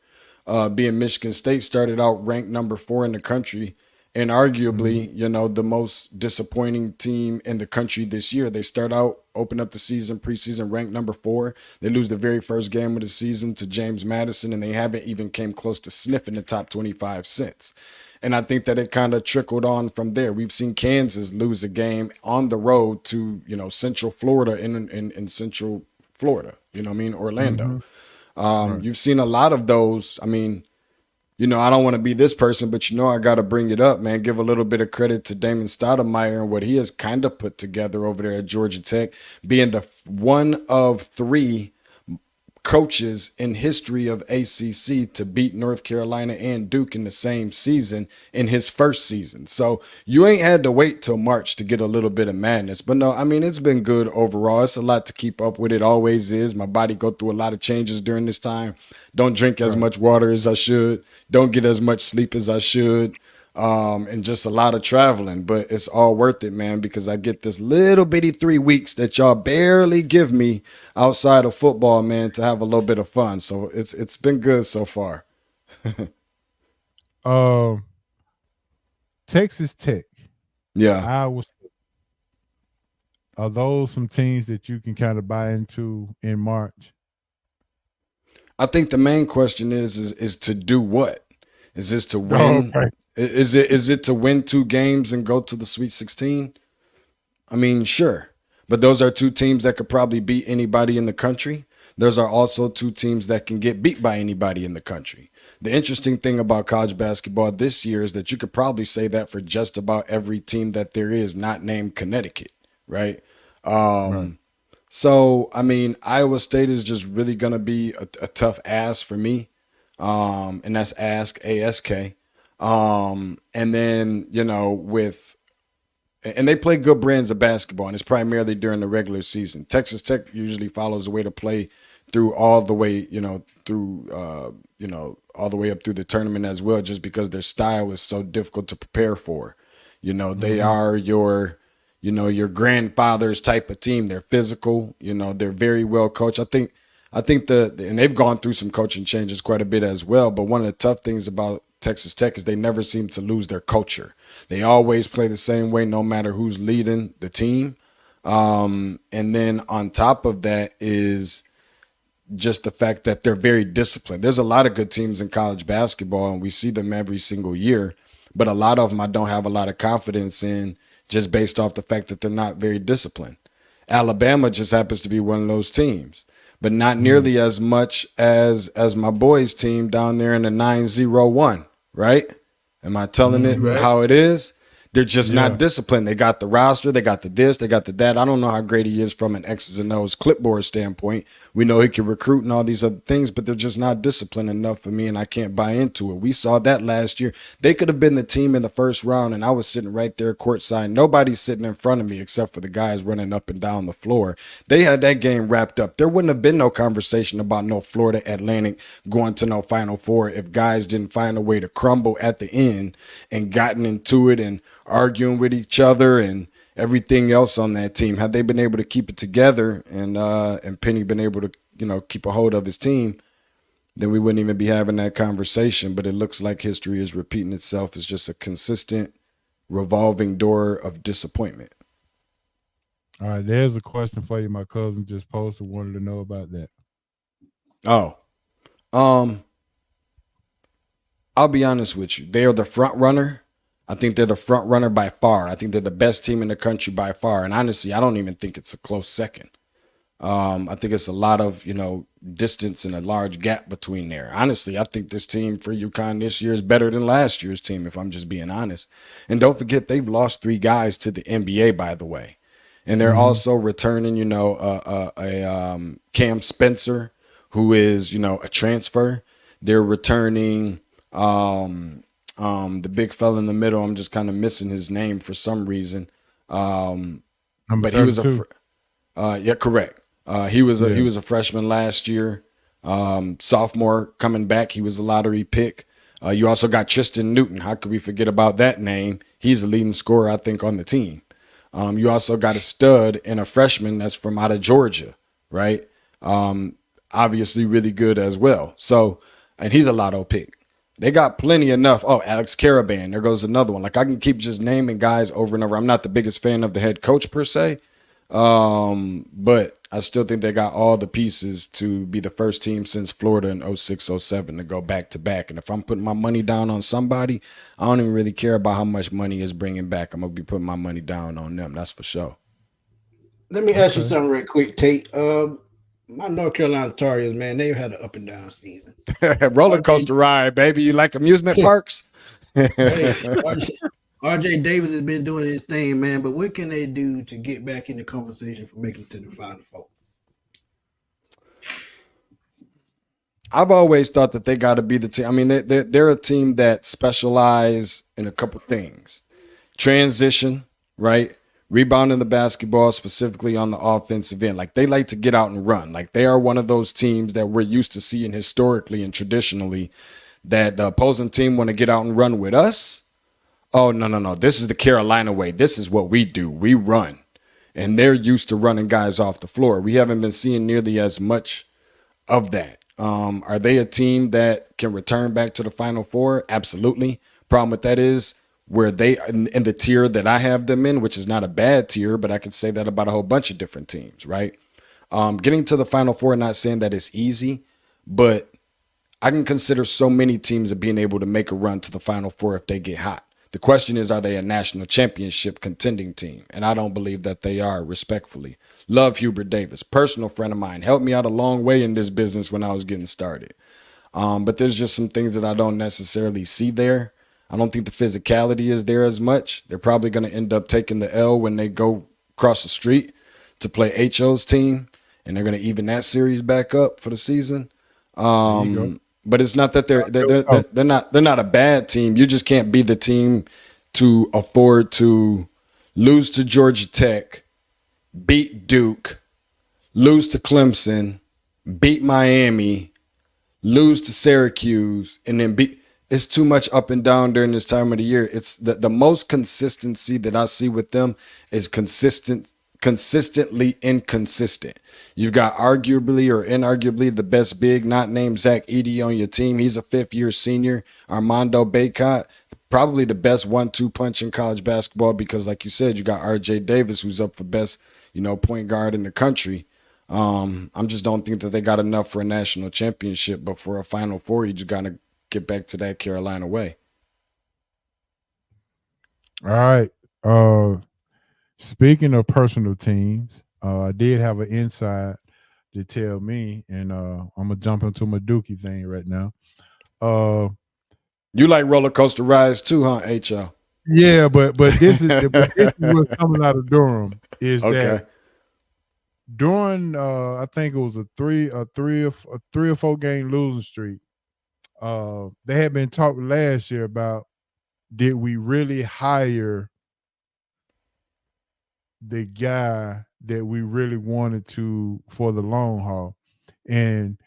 being Michigan State. Started out ranked number 4 in the country and arguably, you know, the most disappointing team in the country this year. They start out, open up the season, preseason ranked number 4. They lose the very first game of the season to James Madison, and they haven't even came close to sniffing the top 25 since. And I think that it kind of trickled on from there. We've seen Kansas lose a game on the road to, you know, Central Florida in Central Florida, you know what I mean, Orlando. You've seen a lot of those. I mean, you know, I don't want to be this person, but you know, I got to bring it up, man. Give a little bit of credit to Damon Stoudemire and what he has kind of put together over there at Georgia Tech, being the one of 3 coaches in history of ACC to beat North Carolina and Duke in the same season in his first season. So you ain't had to wait till March to get a little bit of madness. But no, I mean, it's been good overall. It's a lot to keep up with. It always is. My body go through a lot of changes during this time. Don't drink as much water as I should. Don't get as much sleep as I should. And just a lot of traveling, but it's all worth it, man, because I get this little bitty 3 weeks that y'all barely give me outside of football, man, to have a little bit of fun. So it's been good so far. Texas Tech. Yeah. Are those some teams that you can kind of buy into in March? I think the main question is to do what? Is this to win? Okay. Is it to win 2 games and go to the Sweet 16? I mean, sure. But those are 2 teams that could probably beat anybody in the country. Those are also 2 teams that can get beat by anybody in the country. The interesting thing about college basketball this year is that you could probably say that for just about every team that there is not named Connecticut, right? So, I mean, Iowa State is just really going to be a tough ask for me. And that's ASK. And then, you know, and they play good brands of basketball, and it's primarily during the regular season. Texas Tech usually follows a way to play through all the way, all the way up through the tournament as well, just because their style is so difficult to prepare for. You know, they are your grandfather's type of team. They're physical, you know, they're very well coached. I think and they've gone through some coaching changes quite a bit as well. But one of the tough things about Texas Tech is they never seem to lose their culture. They always play the same way, no matter who's leading the team. And then on top of that is just the fact that they're very disciplined. There's a lot of good teams in college basketball, and we see them every single year. But a lot of them I don't have a lot of confidence in just based off the fact that they're not very disciplined. Alabama just happens to be one of those teams. but not nearly as much as my boys' team down there in the 901, right? Am I telling it how it is? They're just not disciplined. They got the roster, they got the this, they got the that. I don't know how great he is from an X's and O's clipboard standpoint. We know he can recruit and all these other things, but they're just not disciplined enough for me, and I can't buy into it. We saw that last year. They could have been the team in the first round, and I was sitting right there courtside. Nobody's sitting in front of me except for the guys running up and down the floor. They had that game wrapped up. There wouldn't have been no conversation about no Florida Atlantic going to no Final Four if guys didn't find a way to crumble at the end and gotten into it and arguing with each other and everything else on that team. Had they been able to keep it together and Penny been able to, keep a hold of his team, then we wouldn't even be having that conversation. But it looks like history is repeating itself. It's just a consistent revolving door of disappointment. All right, there's a question for you. My cousin just posted, wanted to know about that. Oh, I'll be honest with you. They are the front runner. I think they're the front runner by far. I think they're the best team in the country by far. And honestly, I don't even think it's a close second. I think it's a lot of, distance and a large gap between there. Honestly, I think this team for UConn this year is better than last year's team, if I'm just being honest. And don't forget, they've lost 3 guys to the NBA, by the way. And they're also returning, Cam Spencer, who is, a transfer. They're returning the big fella in the middle. I'm just kind of missing his name for some reason. But he was correct. He was a freshman last year. Sophomore coming back. He was a lottery pick. You also got Tristan Newton. How could we forget about that name? He's the leading scorer, I think, on the team. You also got a stud and a freshman that's from out of Georgia, right? Obviously really good as well. So, and he's a lotto pick. They got plenty enough. Oh, Alex Caravan. There goes another one. Like, I can keep just naming guys over and over. I'm not the biggest fan of the head coach per se, but I still think they got all the pieces to be the first team since Florida in 06-07 to go back to back. And if I'm putting my money down on somebody, I don't even really care about how much money is bringing back. I'm going to be putting my money down on them. That's for sure. Let me ask you something real quick, Tate. My North Carolina Tar Heels, man, they've had an up and down season. Roller coaster ride, baby. You like amusement parks? Hey, RJ Davis has been doing his thing, man. But what can they do to get back in the conversation for making it to the Final Four? I've always thought that they got to be the team. I mean, they're a team that specialize in a couple things: transition, right? Rebounding the basketball, specifically on the offensive end. Like, they like to get out and run. Like, they are one of those teams that we're used to seeing historically and traditionally, that the opposing team want to get out and run with us. Oh, no. This is the Carolina way. This is what we do. We run. And they're used to running guys off the floor. We haven't been seeing nearly as much of that. Are they a team that can return back to the Final Four? Absolutely. Problem with that is, where they in the tier that I have them in, which is not a bad tier, but I could say that about a whole bunch of different teams, right? Getting to the Final Four, not saying that it's easy, but I can consider so many teams of being able to make a run to the Final Four if they get hot. The question is, are they a national championship contending team? And I don't believe that they are, respectfully. Love Hubert Davis, personal friend of mine, helped me out a long way in this business when I was getting started. But there's just some things that I don't necessarily see there. I don't think the physicality is there as much. They're probably going to end up taking the L when they go across the street to play HO's team, and they're going to even that series back up for the season. But it's not that they're not a bad team. You just can't be the team to afford to lose to Georgia Tech, beat Duke, lose to Clemson, beat Miami, lose to Syracuse, and then beat. It's too much up and down during this time of the year. It's the most consistency that I see with them is consistently inconsistent. You've got arguably or inarguably the best big, not named Zach Edey, on your team. He's a 5th-year senior. Armando Bacot, probably the best 1-2 punch in college basketball because, like you said, you got RJ Davis, who's up for best, point guard in the country. I just don't think that they got enough for a national championship, but for a Final Four, you just got to get back to that Carolina way. All right. Speaking of personal teams, I did have an inside to tell me, and I'm gonna jump into my Dookie thing right now. You like roller coaster rides too, huh, HL? Yeah, but this is what's coming out of Durham is that during I think it was a three or four game losing streak. They had been talking last year about, did we really hire the guy that we really wanted to for the long haul? And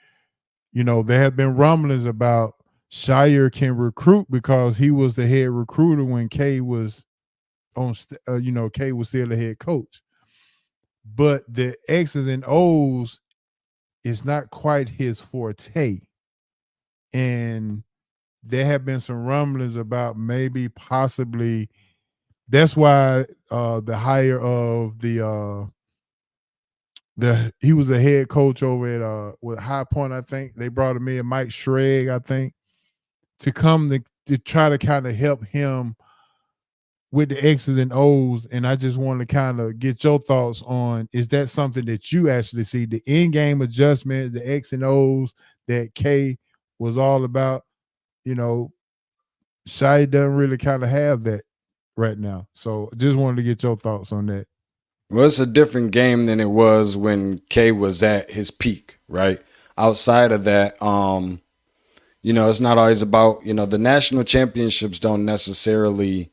there have been rumblings about Shire can recruit because he was the head recruiter when K was on. K was still the head coach. But the X's and O's is not quite his forte. And there have been some rumblings about maybe possibly that's why the hire of he was a head coach over at with High Point, I think. They brought him in, Mike Schrag, I think, to come to try to kind of help him with the X's and O's. And I just want to kind of get your thoughts on, is that something that you actually see, the in-game adjustment, the X and O's that K was all about? Shai doesn't really kind of have that right now. So just wanted to get your thoughts on that. Well, it's a different game than it was when K was at his peak, right? Outside of that, it's not always about, the national championships don't necessarily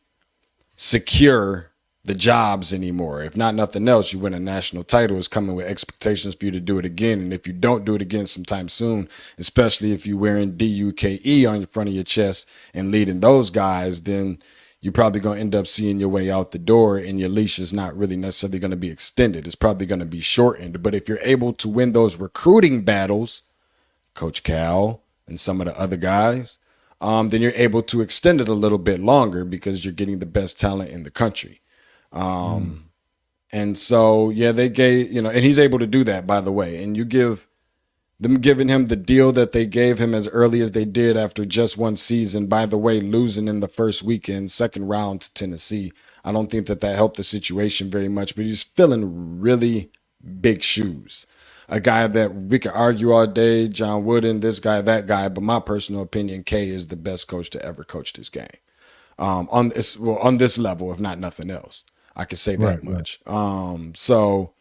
secure the jobs anymore. If not nothing else, you win a national title, it's coming with expectations for you to do it again. And if you don't do it again sometime soon, especially if you're wearing DUKE on the front of your chest and leading those guys, then you're probably going to end up seeing your way out the door, and your leash is not really necessarily going to be extended. It's probably going to be shortened. But if you're able to win those recruiting battles, Coach Cal and some of the other guys, then you're able to extend it a little bit longer because you're getting the best talent in the country. And so, yeah, they gave, and he's able to do that, by the way. And you give them giving him the deal that they gave him as early as they did after just one season, by the way, losing in the first weekend, second round to Tennessee. I don't think that helped the situation very much, but he's filling really big shoes. A guy that we could argue all day, John Wooden, this guy, that guy, but my personal opinion, K is the best coach to ever coach this game. On this level, if not nothing else. I could say that much. Right. So,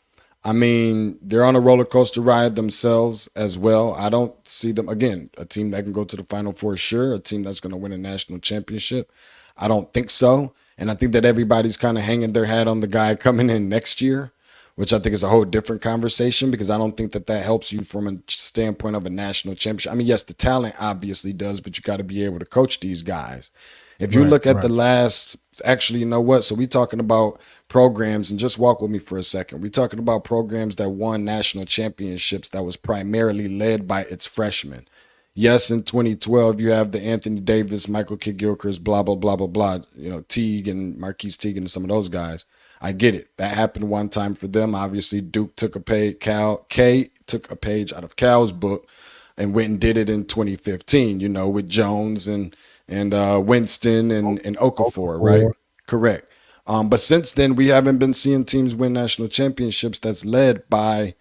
I mean, they're on a roller coaster ride themselves as well. I don't see them, again, a team that can go to the Final Four, sure. A team that's going to win a national championship. I don't think so. And I think that everybody's kind of hanging their hat on the guy coming in next year, which I think is a whole different conversation, because I don't think that helps you from a standpoint of a national championship. I mean, yes, the talent obviously does, but you got to be able to coach these guys. If you look at the last, actually, you know what? So we're talking about programs, and just walk with me for a second. We're talking about programs that won national championships that was primarily led by its freshmen. Yes, in 2012, you have the Anthony Davis, Michael Kidd-Gilchrist, blah, blah, blah, blah, blah, Teague and Marquise Teague and some of those guys. I get it. That happened one time for them. Obviously, Duke took a page, K took a page out of Cal's book and went and did it in 2015, with Jones and Winston and Okafor, right? Correct. But since then, we haven't been seeing teams win national championships that's led by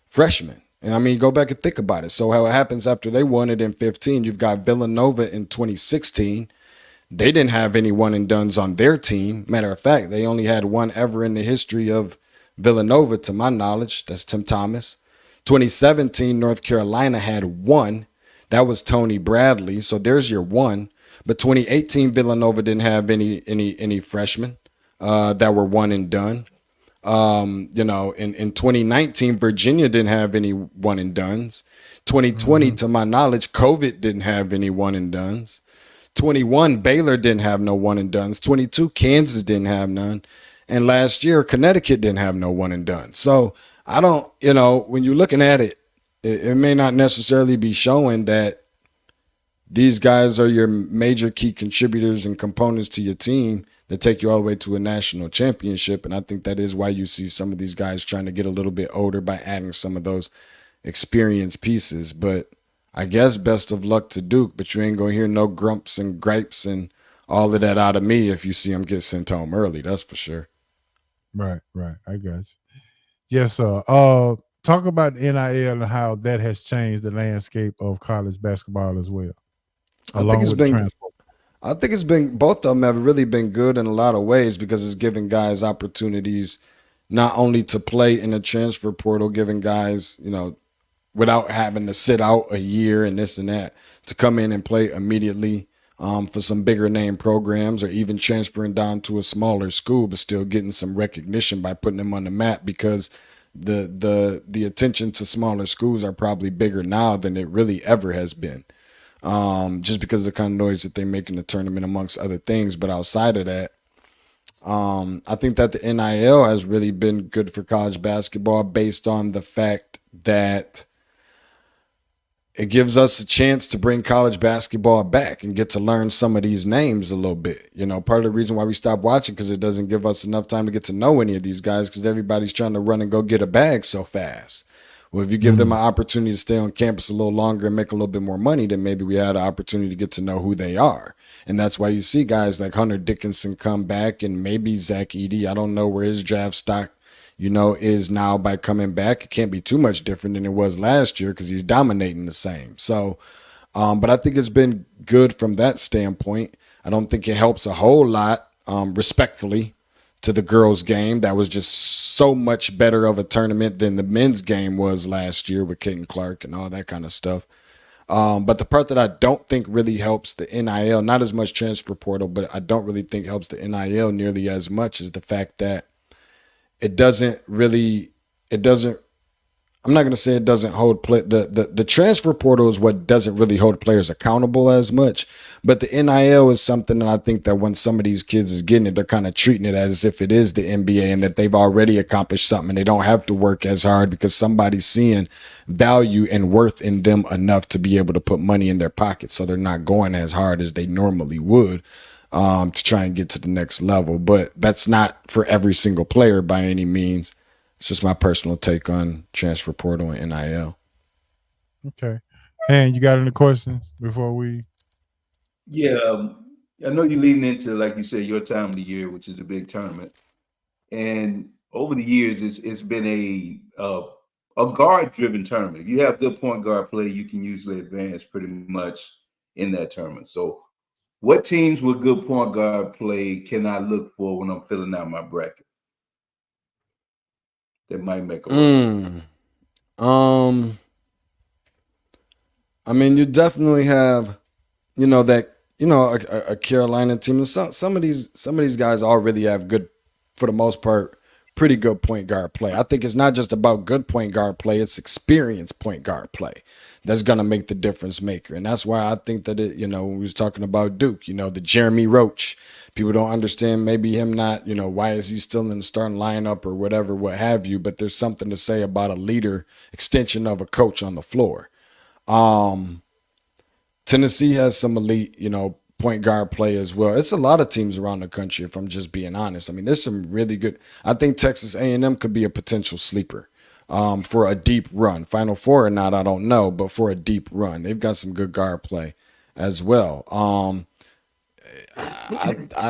freshmen. And I mean, go back and think about it. So how it happens after they won it in 15, you've got Villanova in 2016. They didn't have any one and dones on their team. Matter of fact, they only had one ever in the history of Villanova, to my knowledge. That's Tim Thomas. 2017, North Carolina had one. That was Tony Bradley. So there's your one. But 2018, Villanova didn't have any freshmen that were one and done. In 2019, Virginia didn't have any one and dones. 2020, to my knowledge, COVID didn't have any one and dones. 21, Baylor didn't have no one and dones. 22, Kansas didn't have none. And last year, Connecticut didn't have no one and done. So I don't, when you're looking at it, it may not necessarily be showing that these guys are your major key contributors and components to your team that take you all the way to a national championship. And I think that is why you see some of these guys trying to get a little bit older by adding some of those experienced pieces. But I guess best of luck to Duke, but you ain't going to hear no grumps and gripes and all of that out of me if you see them get sent home early. That's for sure. Right. I got you. Yes, sir. talk about NIL and how that has changed the landscape of college basketball as well, along with the transfer. I think it's been, both of them have really been good in a lot of ways because it's giving guys opportunities not only to play in the transfer portal, giving guys, without having to sit out a year and this and that, to come in and play immediately for some bigger name programs, or even transferring down to a smaller school, but still getting some recognition by putting them on the map, because the attention to smaller schools are probably bigger now than it really ever has been. Just because of the kind of noise that they make in the tournament, amongst other things. But outside of that, I think that the NIL has really been good for college basketball, based on the fact that it gives us a chance to bring college basketball back and get to learn some of these names a little bit. Part of the reason why we stopped watching, because it doesn't give us enough time to get to know any of these guys, because everybody's trying to run and go get a bag so fast. Well, if you give them an opportunity to stay on campus a little longer and make a little bit more money, then maybe we had an opportunity to get to know who they are. And that's why you see guys like Hunter Dickinson come back, and maybe Zach Edey. I don't know where his draft stock, is now by coming back. It can't be too much different than it was last year, because he's dominating the same. So, but I think it's been good from that standpoint. I don't think it helps a whole lot, respectfully, to the girls' game. That was just so much better of a tournament than the men's game was last year with Caden Clark and all that kind of stuff. But the part that I don't think really helps the NIL, not as much transfer portal, but I don't really think helps the NIL nearly as much, is the fact that I'm not going to say it doesn't hold the transfer portal is what doesn't really hold players accountable as much, but the NIL is something that I think that when some of these kids is getting it, they're kind of treating it as if it is the NBA, and that they've already accomplished something and they don't have to work as hard, because somebody's seeing value and worth in them enough to be able to put money in their pocket. So they're not going as hard as they normally would to try and get to the next level. But that's not for every single player by any means. It's just my personal take on transfer portal and NIL. Okay. And you got any questions before we? Yeah, I know you're leading into, like you said, your time of the year, which is a big tournament. And over the years, it's been a guard-driven tournament. If you have good point guard play, you can usually advance pretty much in that tournament. So what teams with good point guard play can I look for when I'm filling out my bracket that might make a run? I mean, you definitely have, a Carolina team. And some of these guys all really have good, for the most part, pretty good point guard play. I think it's not just about good point guard play; it's experienced point guard play that's gonna make the difference maker. And that's why I think that when we was talking about Duke, the Jeremy Roach, people don't understand maybe him not, why is he still in the starting lineup or whatever, what have you. But there's something to say about a leader, extension of a coach on the floor. Tennessee has some elite, point guard play as well. It's a lot of teams around the country, if I'm just being honest. I mean, there's some really good. I think Texas A&M could be a potential sleeper for a deep run. Final Four or not, I don't know, but for a deep run, they've got some good guard play as well.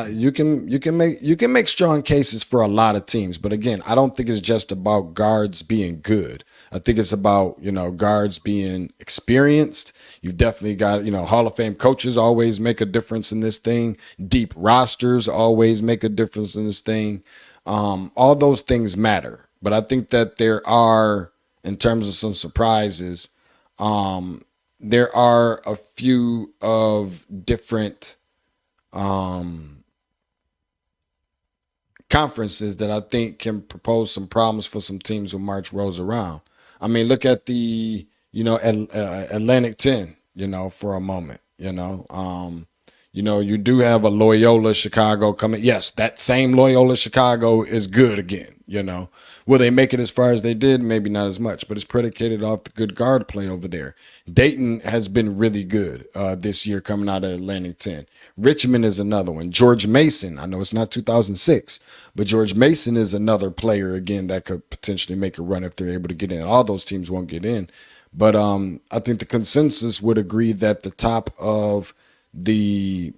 You can make strong cases for a lot of teams, but again, I don't think it's just about guards being good. I think it's about, guards being experienced. You've definitely got, Hall of Fame coaches always make a difference in this thing. Deep rosters always make a difference in this thing. All those things matter. But I think that there are, in terms of some surprises, there are a few of different conferences that I think can propose some problems for some teams when March rolls around. I mean, look at the, Atlantic 10, for a moment, you do have a Loyola Chicago coming. Yes, that same Loyola Chicago is good again, Will they make it as far as they did? Maybe not as much, but it's predicated off the good guard play over there. Dayton has been really good this year coming out of Atlantic 10. Richmond is another one. George Mason, I know it's not 2006, but George Mason is another player, again, that could potentially make a run if they're able to get in. All those teams won't get in. But I think the consensus would agree that the top of the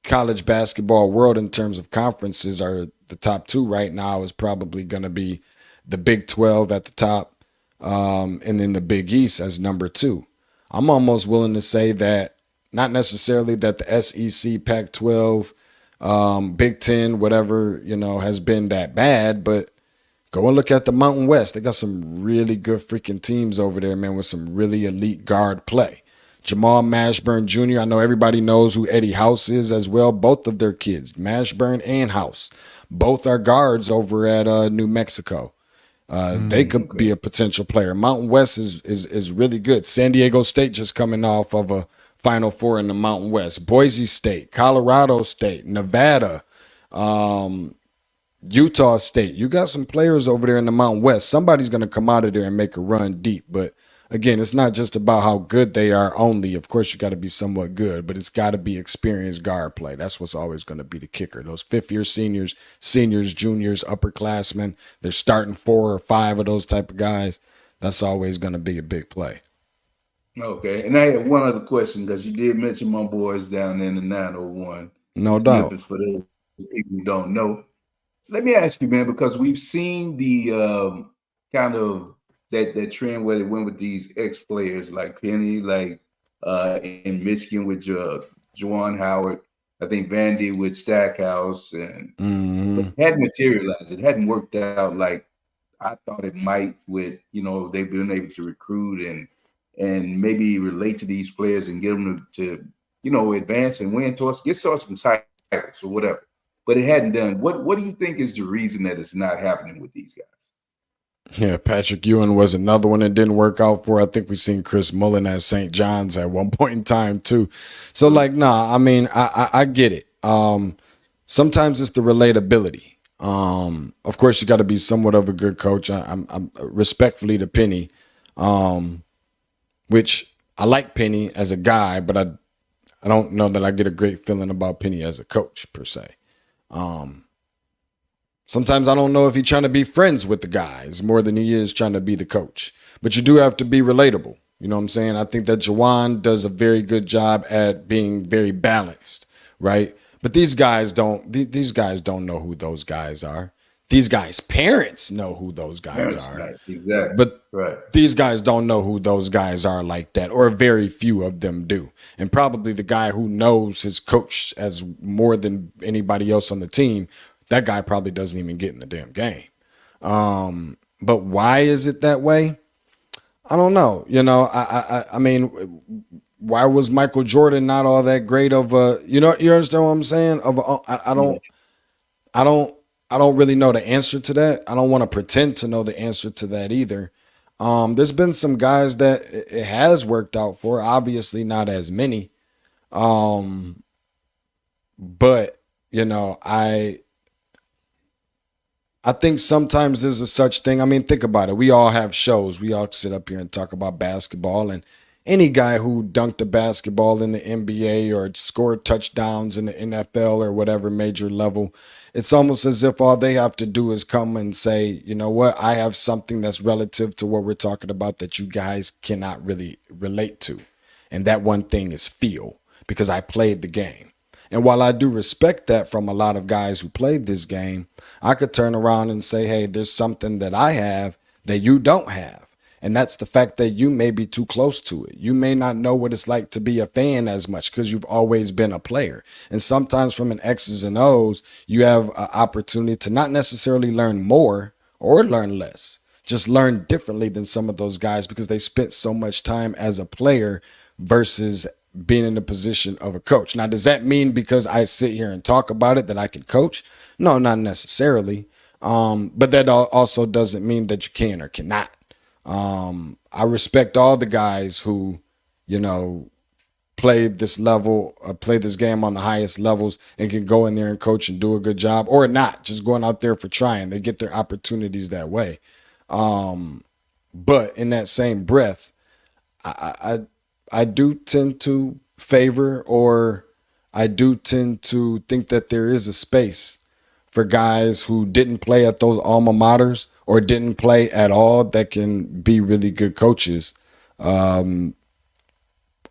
college basketball world in terms of conferences are the top two right now is probably going to be the Big 12 at the top, and then the Big East as number 2. I'm almost willing to say that not necessarily that the SEC, Pac-12, Big 10, whatever, has been that bad, but go and look at the Mountain West. They got some really good freaking teams over there, man, with some really elite guard play. Jamal Mashburn Jr., I know everybody knows who Eddie House is as well. Both of their kids, Mashburn and House, both are guards over at New Mexico. They could be a potential player. Mountain West is really good. San Diego State just coming off of a Final Four in the Mountain West. Boise State, Colorado State, Nevada, Utah State. You got some players over there in the Mountain West. Somebody's going to come out of there and make a run deep. But again, it's not just about how good they are only. Of course, you got to be somewhat good, but it's got to be experienced guard play. That's what's always going to be the kicker. Those fifth-year seniors, juniors, upperclassmen, they're starting 4 or 5 of those type of guys. That's always going to be a big play. Okay, and I have one other question because you did mention my boys down in the 901. No doubt. For those people who don't know, let me ask you, man, because we've seen the kind of that trend where they went with these ex-players like Penny, like in Michigan with Juwan Howard, I think Vandy with Stackhouse, and it hadn't materialized. It hadn't worked out like I thought it might with, they've been able to recruit and maybe relate to these players and get them to advance and win get some titles or whatever. But it hadn't done. What do you think is the reason that it's not happening with these guys? Yeah, Patrick Ewing was another one that didn't work out for. I think we've seen Chris Mullen at St. John's at one point in time too. So I get it. Sometimes it's the relatability. Of course, you got to be somewhat of a good coach. I'm respectfully to Penny, which I like Penny as a guy, but I don't know that I get a great feeling about Penny as a coach per se. Sometimes I don't know if he's trying to be friends with the guys more than he is trying to be the coach. But you do have to be relatable. You know what I'm saying? I think that Juwan does a very good job at being very balanced, right? But these guys don't know who those guys are. These guys' parents know who those guys are. Right. Exactly. But these guys don't know who those guys are like that, or very few of them do. And probably the guy who knows his coach as more than anybody else on the team, that guy probably doesn't even get in the damn game. But why is it that way? I don't know. I mean, why was Michael Jordan not all that great of a, you understand what I'm saying? I don't really know the answer to that. I don't want to pretend to know the answer to that either. There's been some guys that it has worked out for, obviously not as many. But, I think sometimes there's a such thing. I mean, think about it. We all have shows. We all sit up here and talk about basketball, and any guy who dunked a basketball in the NBA or scored touchdowns in the NFL or whatever major level, it's almost as if all they have to do is come and say, you know what, I have something that's relative to what we're talking about that you guys cannot really relate to. And that one thing is feel, because I played the game. And while I do respect that from a lot of guys who played this game, I could turn around and say, hey, there's something that I have that you don't have. And that's the fact that you may be too close to it. You may not know what it's like to be a fan as much because you've always been a player. And sometimes from an X's and O's, you have an opportunity to not necessarily learn more or learn less, just learn differently than some of those guys because they spent so much time as a player versus being in the position of a coach. Now, does that mean because I sit here and talk about it that I can coach? No, not necessarily. But that also doesn't mean that you can or cannot. I respect all the guys who, play this level, play this game on the highest levels and can go in there and coach and do a good job, or not just going out there for trying. They get their opportunities that way. But in that same breath, I do tend to favor, or I do tend to think that there is a space for guys who didn't play at those alma maters or didn't play at all that can be really good coaches on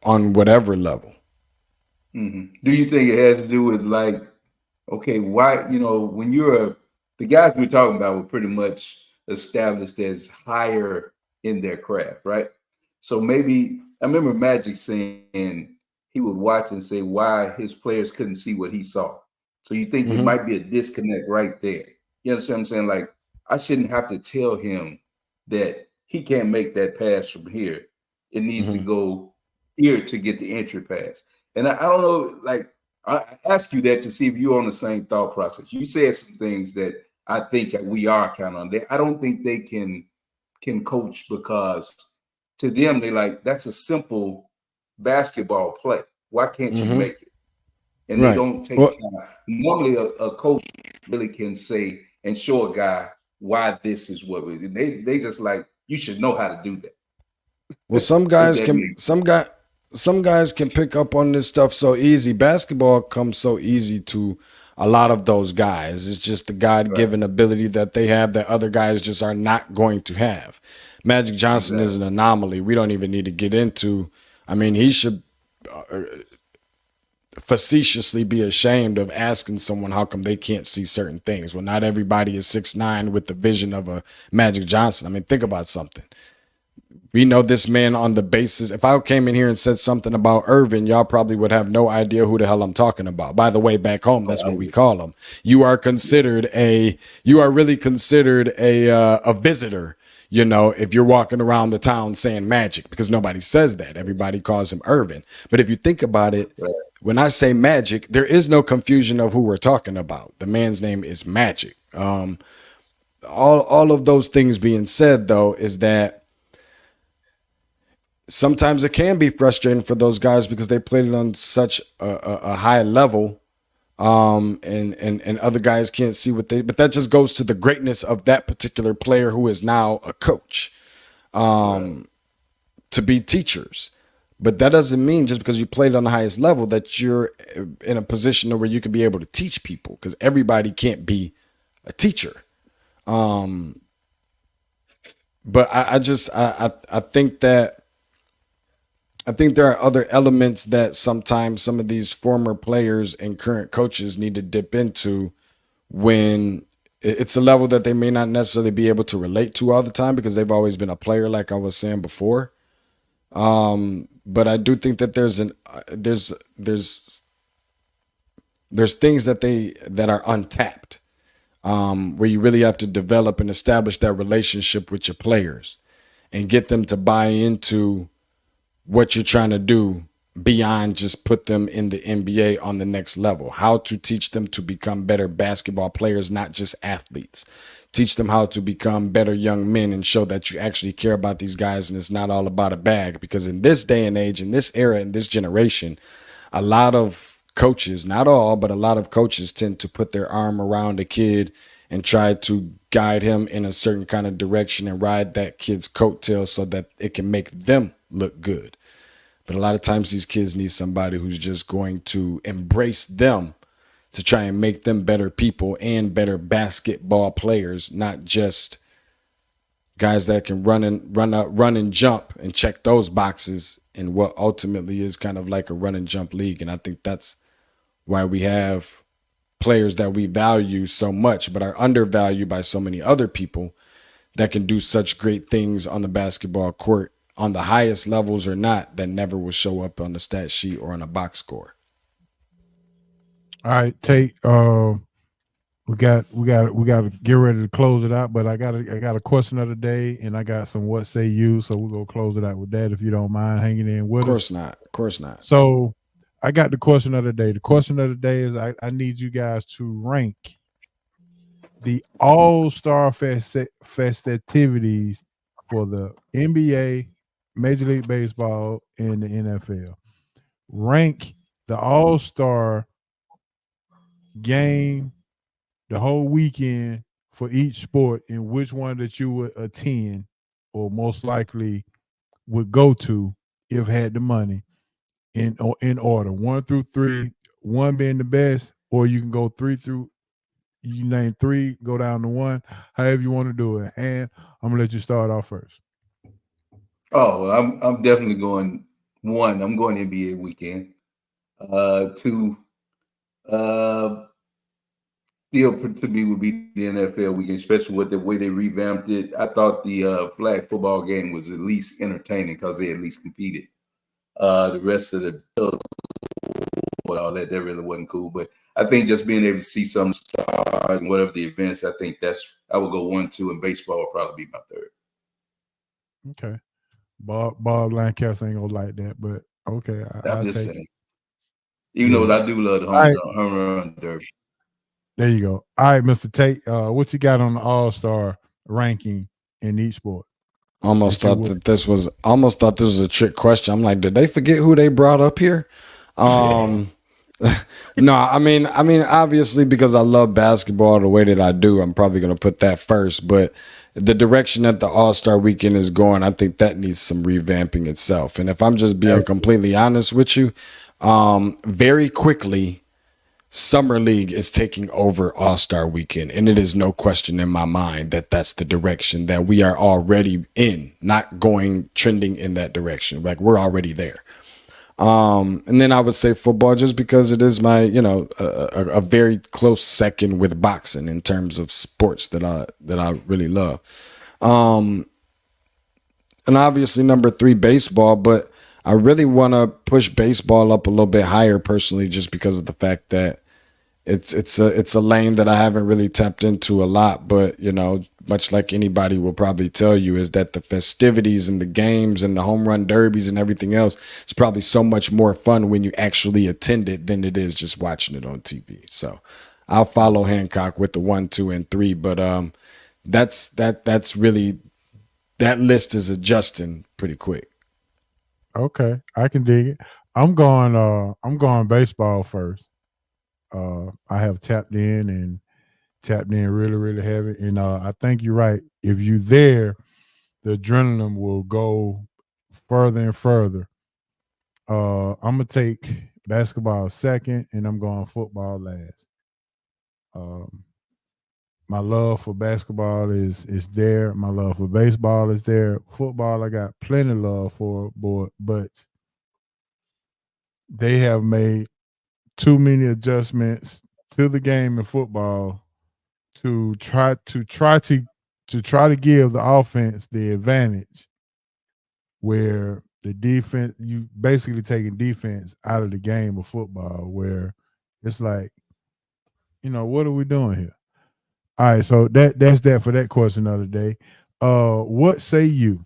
whatever level. Mm-hmm. Do you think it has to do with why, when the guys we're talking about were pretty much established as higher in their craft, right? So maybe I remember Magic saying he would watch and say why his players couldn't see what he saw. So you think it might be a disconnect right there. You understand what I'm saying? Like, I shouldn't have to tell him that he can't make that pass from here. It needs to go here to get the entry pass. And I don't know, like, I asked you that to see if you're on the same thought process. You said some things that I think that we are kind of on. I don't think they can coach, because to them, they like, that's a simple basketball play. Why can't you make it? And they don't take time. Normally, a coach really can say and show a guy why this is what we do. They just like, you should know how to do that. Well, some guys can pick up on this stuff so easy. Basketball comes so easy to a lot of those guys. It's just the God-given ability that they have that other guys just are not going to have. Magic Johnson is an anomaly. We don't even need to get into. I mean, he should facetiously be ashamed of asking someone how come they can't see certain things. Well, not everybody is 6'9" with the vision of a Magic Johnson. I mean, think about something. We know this man on the basis. If I came in here and said something about Irvin, y'all probably would have no idea who the hell I'm talking about. By the way, back home, that's what we call him. You are really considered a visitor, you know, if you're walking around the town saying Magic, because nobody says that. Everybody calls him Irvin. But if you think about it, when I say Magic, there is no confusion of who we're talking about. The man's name is Magic. All of those things being said, though, is that sometimes it can be frustrating for those guys because they played it on such a high level, and other guys can't see what but that just goes to the greatness of that particular player who is now a coach, to be teachers. But that doesn't mean just because you played on the highest level that you're in a position where you can be able to teach people, because everybody can't be a teacher. But I think that I think there are other elements that sometimes some of these former players and current coaches need to dip into when it's a level that they may not necessarily be able to relate to all the time because they've always been a player, like I was saying before. But I do think that there's things that are untapped, where you really have to develop and establish that relationship with your players and get them to buy into what you're trying to do beyond just put them in the NBA on the next level. How to teach them to become better basketball players, not just athletes. Teach them how to become better young men and show that you actually care about these guys and it's not all about a bag. Because in this day and age, in this era, in this generation, a lot of coaches, not all, but a lot of coaches tend to put their arm around a kid and try to guide him in a certain kind of direction and ride that kid's coattails so that it can make them look good. But a lot of times these kids need somebody who's just going to embrace them to try and make them better people and better basketball players, not just guys that can run and jump and check those boxes in what ultimately is kind of like a run and jump league. And I think that's why we have players that we value so much but are undervalued by so many other people that can do such great things on the basketball court on the highest levels or not, that never will show up on the stat sheet or on a box score. All right, Tate. We got to get ready to close it out. But I got a question of the day, and I got some what say you. So we're gonna close it out with that, if you don't mind hanging in with us. Of course not. So I got the question of the day. The question of the day is I need you guys to rank the All-Star festivities for the NBA, Major League Baseball, and the NFL. Rank the All-Star game, the whole weekend for each sport, and which one that you would attend or most likely would go to if had the money, in order 1 through 3, 1 being the best, or you can go 3 through, you name 3, go down to 1, however you want to do it. And I'm gonna let you start off first. Oh, well, I'm definitely going 1. I'm going NBA weekend. 2, Steve still to me would be the NFL weekend, especially with the way they revamped it. I thought the flag football game was at least entertaining because they at least competed. The rest of the all that really wasn't cool. But I think just being able to see some stars and whatever the events, I think I would go 1, 2, and baseball would probably be my third. Okay. Bob Lancaster ain't gonna like that, but okay. I'm just saying. Even though I do love the home run derby. There you go. All right, Mr. Tate, what you got on the All-Star ranking in each sport? Almost thought this was a trick question. I'm like, did they forget who they brought up here? No, I mean, obviously because I love basketball the way that I do, I'm probably gonna put that first. But the direction that the All-Star weekend is going, I think that needs some revamping itself. And if I'm just being completely honest with you, very quickly, Summer League is taking over All-Star Weekend, and it is no question in my mind that that's the direction that we are already in, not trending in that direction. Like, we're already there. And then I would say football, just because it is my, a very close second with boxing in terms of sports that I really love. And obviously number 3, baseball, but I really want to push baseball up a little bit higher personally, just because of the fact that it's a lane that I haven't really tapped into a lot. But, much like anybody will probably tell you, is that the festivities and the games and the home run derbies and everything else is probably so much more fun when you actually attend it than it is just watching it on TV. So I'll follow Hancock with the 1, 2, and 3. But that's really, that list is adjusting pretty quick. Okay, I can dig it. I'm going baseball first. I have tapped in really, really heavy. And I think you're right. If you're there, the adrenaline will go further and further. I'm going to take basketball second, and I'm going football last. My love for basketball is there. My love for baseball is there. Football, I got plenty of love for, but they have made too many adjustments to the game in football to try to give the offense the advantage, where the defense, you basically taking defense out of the game of football, where it's like, what are we doing here? All right, so that's that for that question of the day. What say you?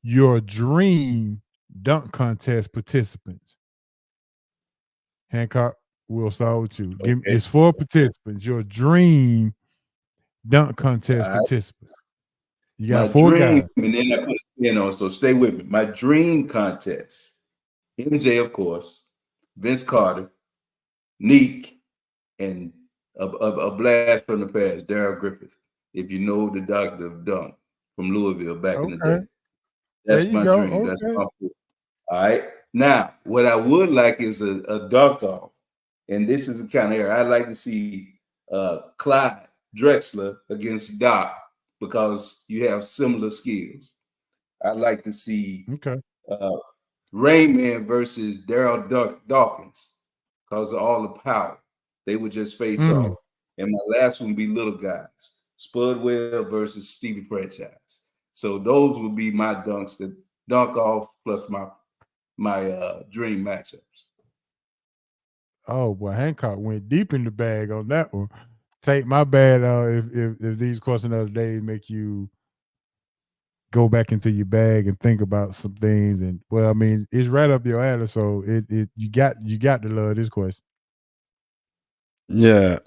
Your dream dunk contest participants. Hancock, we'll start with you. Okay. It's 4 participants. Your dream dunk contest participant. You got 4 guys. And then I put a spin on, so stay with me. My dream contest: MJ, of course, Vince Carter, Neek, and a blast from the past, Darryl Griffith. If you know the Doctor of Dunk from Louisville back in the day, that's my dream. Okay. That's my foot. All right. Now, what I would like is a dunk off, and this is the kind of area I'd like to see Clyde Drexler against Doc, because you have similar skills. I'd like to see Rainman versus Daryl Dawkins, because of all the power. They would just face off. And my last one would be little guys, Spud Webb versus Stevie Franchise. So those would be my dunks, the dunk off plus my dream matchups. Oh, well, Hancock went deep in the bag on that one. Take my bad if these questions of the day make you go back into your bag and think about some things. And well, I mean, it's right up your alley, so you got to love this question. Yeah.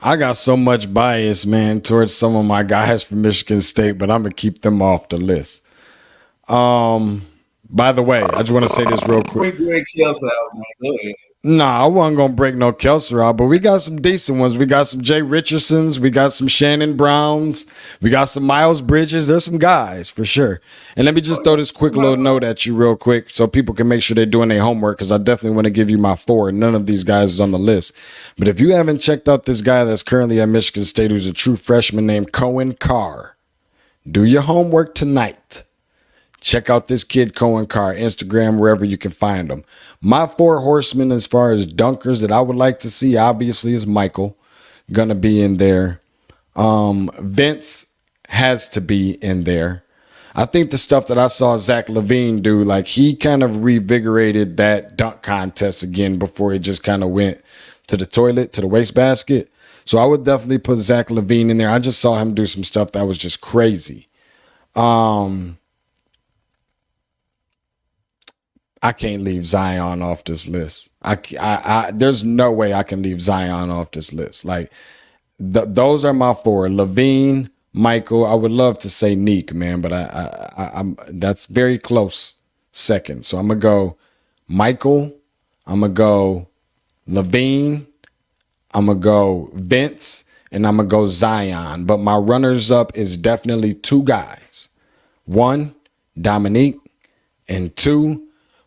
I got so much bias, man, towards some of my guys from Michigan State, but I'm gonna keep them off the list. By the way, I just want to say this real quick. Nah, I wasn't gonna break no Kelser out, but we got some decent ones. We got some Jay Richardsons, we got some Shannon Browns, we got some Miles Bridges. There's some guys for sure. And let me just throw this quick little note at you real quick, so people can make sure they're doing their homework, because I definitely want to give you my 4. None of these guys is on the list. But if you haven't checked out this guy that's currently at Michigan State, who's a true freshman named Cohen Carr, do your homework tonight. Check out this kid Cohen Carr, Instagram, wherever you can find them. My 4 horsemen as far as dunkers that I would like to see, obviously, is Michael. Gonna be in there. Vince has to be in there. I think the stuff that I saw Zach LaVine do, like he kind of revigorated that dunk contest again before it just kind of went to the toilet, to the wastebasket. So I would definitely put Zach LaVine in there. I just saw him do some stuff that was just crazy. I can't leave Zion off this list. There's no way I can leave Zion off this list. Like those are my 4: LaVine, Michael. I would love to say Neek, man, but I'm that's very close second. So I'm gonna go Michael. I'm gonna go LaVine. I'm gonna go Vince, and I'm gonna go Zion. But my runners up is definitely 2 guys. 1, Dominique, and 2,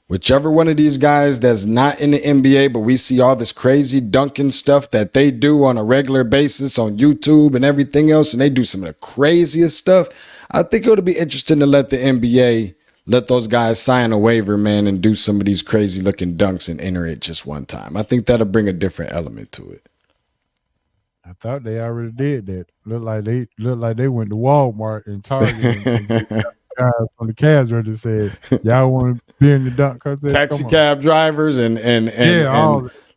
whichever one of these guys that's not in the NBA, but we see all this crazy dunking stuff that they do on a regular basis on YouTube and everything else, and they do some of the craziest stuff. I think it would be interesting to let the NBA, let those guys sign a waiver, man, and do some of these crazy looking dunks and enter it just one time. I think that'll bring a different element to it. I thought they already did that. Look like they went to Walmart and Target and guys from the Cavs ready said, "Y'all want to be in the dunk contest?" Taxi cab drivers and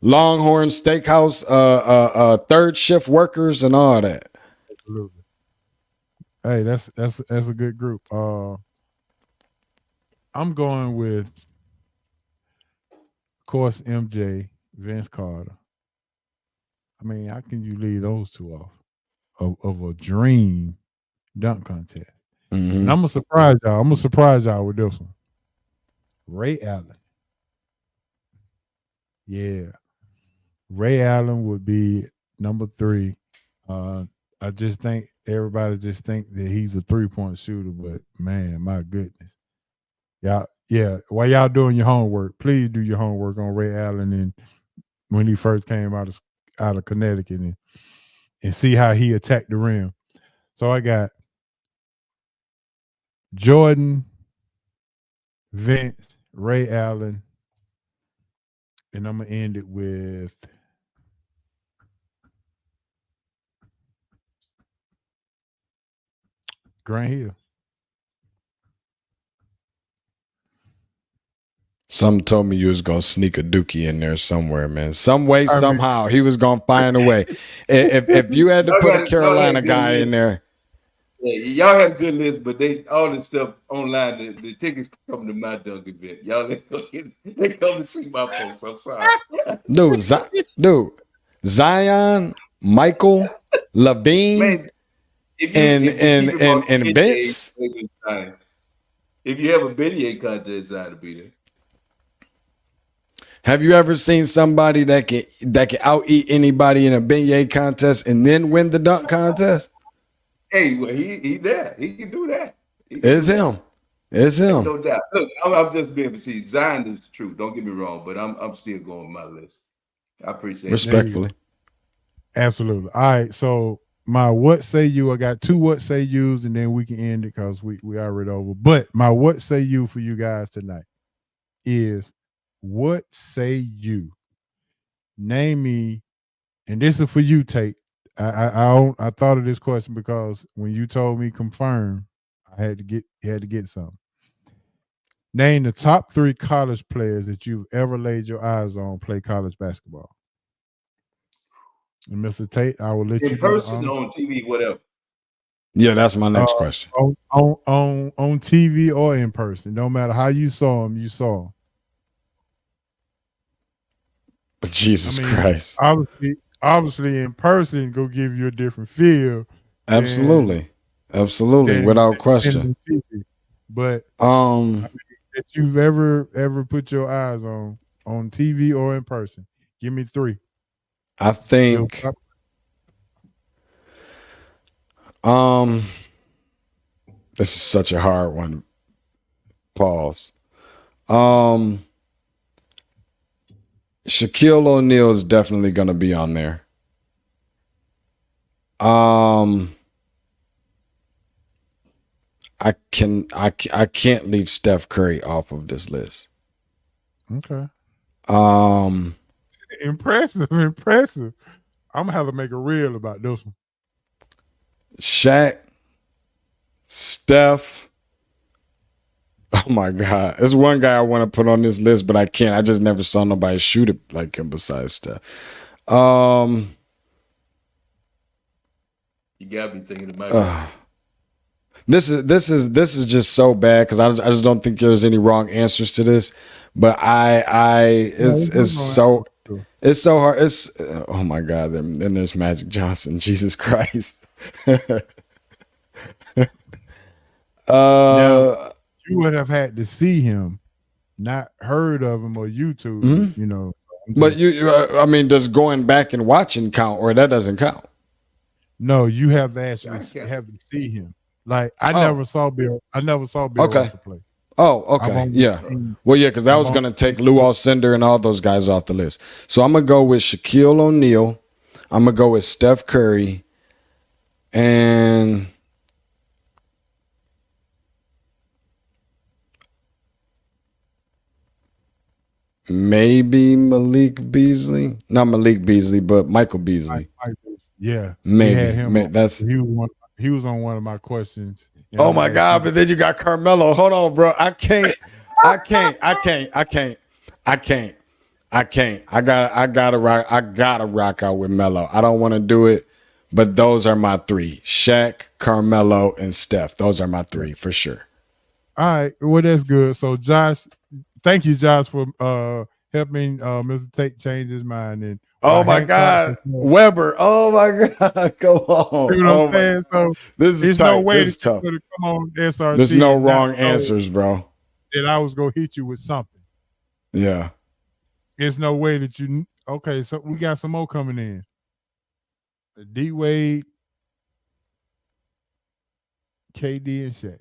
Longhorn Steakhouse, third shift workers and all that. Absolutely. Hey, that's a good group. I'm going with, of course, MJ, Vince Carter. I mean, how can you leave those 2 off of a dream dunk contest? Mm-hmm. And I'm gonna surprise y'all. I'm gonna surprise y'all with this one. Ray Allen. Yeah. Ray Allen would be number 3. I just think everybody just think that he's a 3-point shooter, but man, my goodness. Y'all, yeah. While y'all doing your homework, please do your homework on Ray Allen and when he first came out of Connecticut and see how he attacked the rim. So I got Jordan, Vince, Ray Allen, and I'm gonna end it with Grant Hill. Some told me you was gonna sneak a dookie in there somewhere, man. Some way, somehow, he was gonna find a way. If you had to put a Carolina guy in there, yeah, y'all have a good list, but they all this stuff online. The tickets come to my dunk event. Y'all they come to see my folks. I'm sorry, dude, Zion, Michael, LaVine, and Vince. If you have a Beignet contest, Zion will be there. Have you ever seen somebody that can out eat anybody in a beignet contest and then win the dunk contest? Hey, well, he there. He can do that. It's him. It's him. No doubt. Look, I'm just being facetious. Zion is the truth. Don't get me wrong, but I'm still going with my list. I appreciate it. Respectfully. Absolutely. All right. So my what say you, I got 2 what say yous, and then we can end it because we already over. But my what say you for you guys tonight is, what say you? Name me, and this is for you, Tate. I thought of this question because when you told me confirm, I had to get something. Name the top 3 college players that you've ever laid your eyes on play college basketball. And Mr. Tate, I will let you in person, on TV, whatever. Yeah, that's my next question. On TV or in person, no matter how you saw them, you saw them. But Jesus Christ. Obviously in person go give you a different feel. Absolutely. Without question. But I mean, that you've ever put your eyes on TV or in person. Give me 3. I think this is such a hard one. Pause. Shaquille O'Neal is definitely going to be on there. can't leave Steph Curry off of this list. Okay. Um, impressive. I'm gonna have to make a reel about this one. Shaq, Steph. Oh my God. There's one guy I want to put on this list, but I can't. I just never saw nobody shoot it like him besides Steph. You gotta be thinking about this is just so bad because I just don't think there's any wrong answers to this. But it's so hard. It's oh my God. Then there's Magic Johnson. Jesus Christ. Now, you would have had to see him, not heard of him or YouTube, you know. But I mean, does going back and watching count, or that doesn't count? No, you have to actually have to see him. Like I never saw Bill Russell play. Oh, okay, yeah. Well, yeah, because I was gonna take Lou Alcindor and all those guys off the list. So I'm gonna go with Shaquille O'Neal. I'm gonna go with Steph Curry, and maybe Malik Beasley. Not Malik Beasley, but Michael Beasley. Yeah, maybe. He was on one of my questions. Oh my God! But then you got Carmelo. Hold on, bro. I can't. I gotta rock out with Melo. I don't want to do it, but those are my three: Shaq, Carmelo, and Steph. Those are my three for sure. All right, well that's good. So Josh, thank you, Josh, for helping Mr. Tate change his mind. And oh my God, Weber. Oh my God, go on. You know what I'm saying? So this is no way this is tough. Come on, SRT. There's no wrong answers, bro. That I was gonna hit you with something. Yeah. There's no way that you. Okay, so we got some more coming in. D Wade, KD, and Shaq.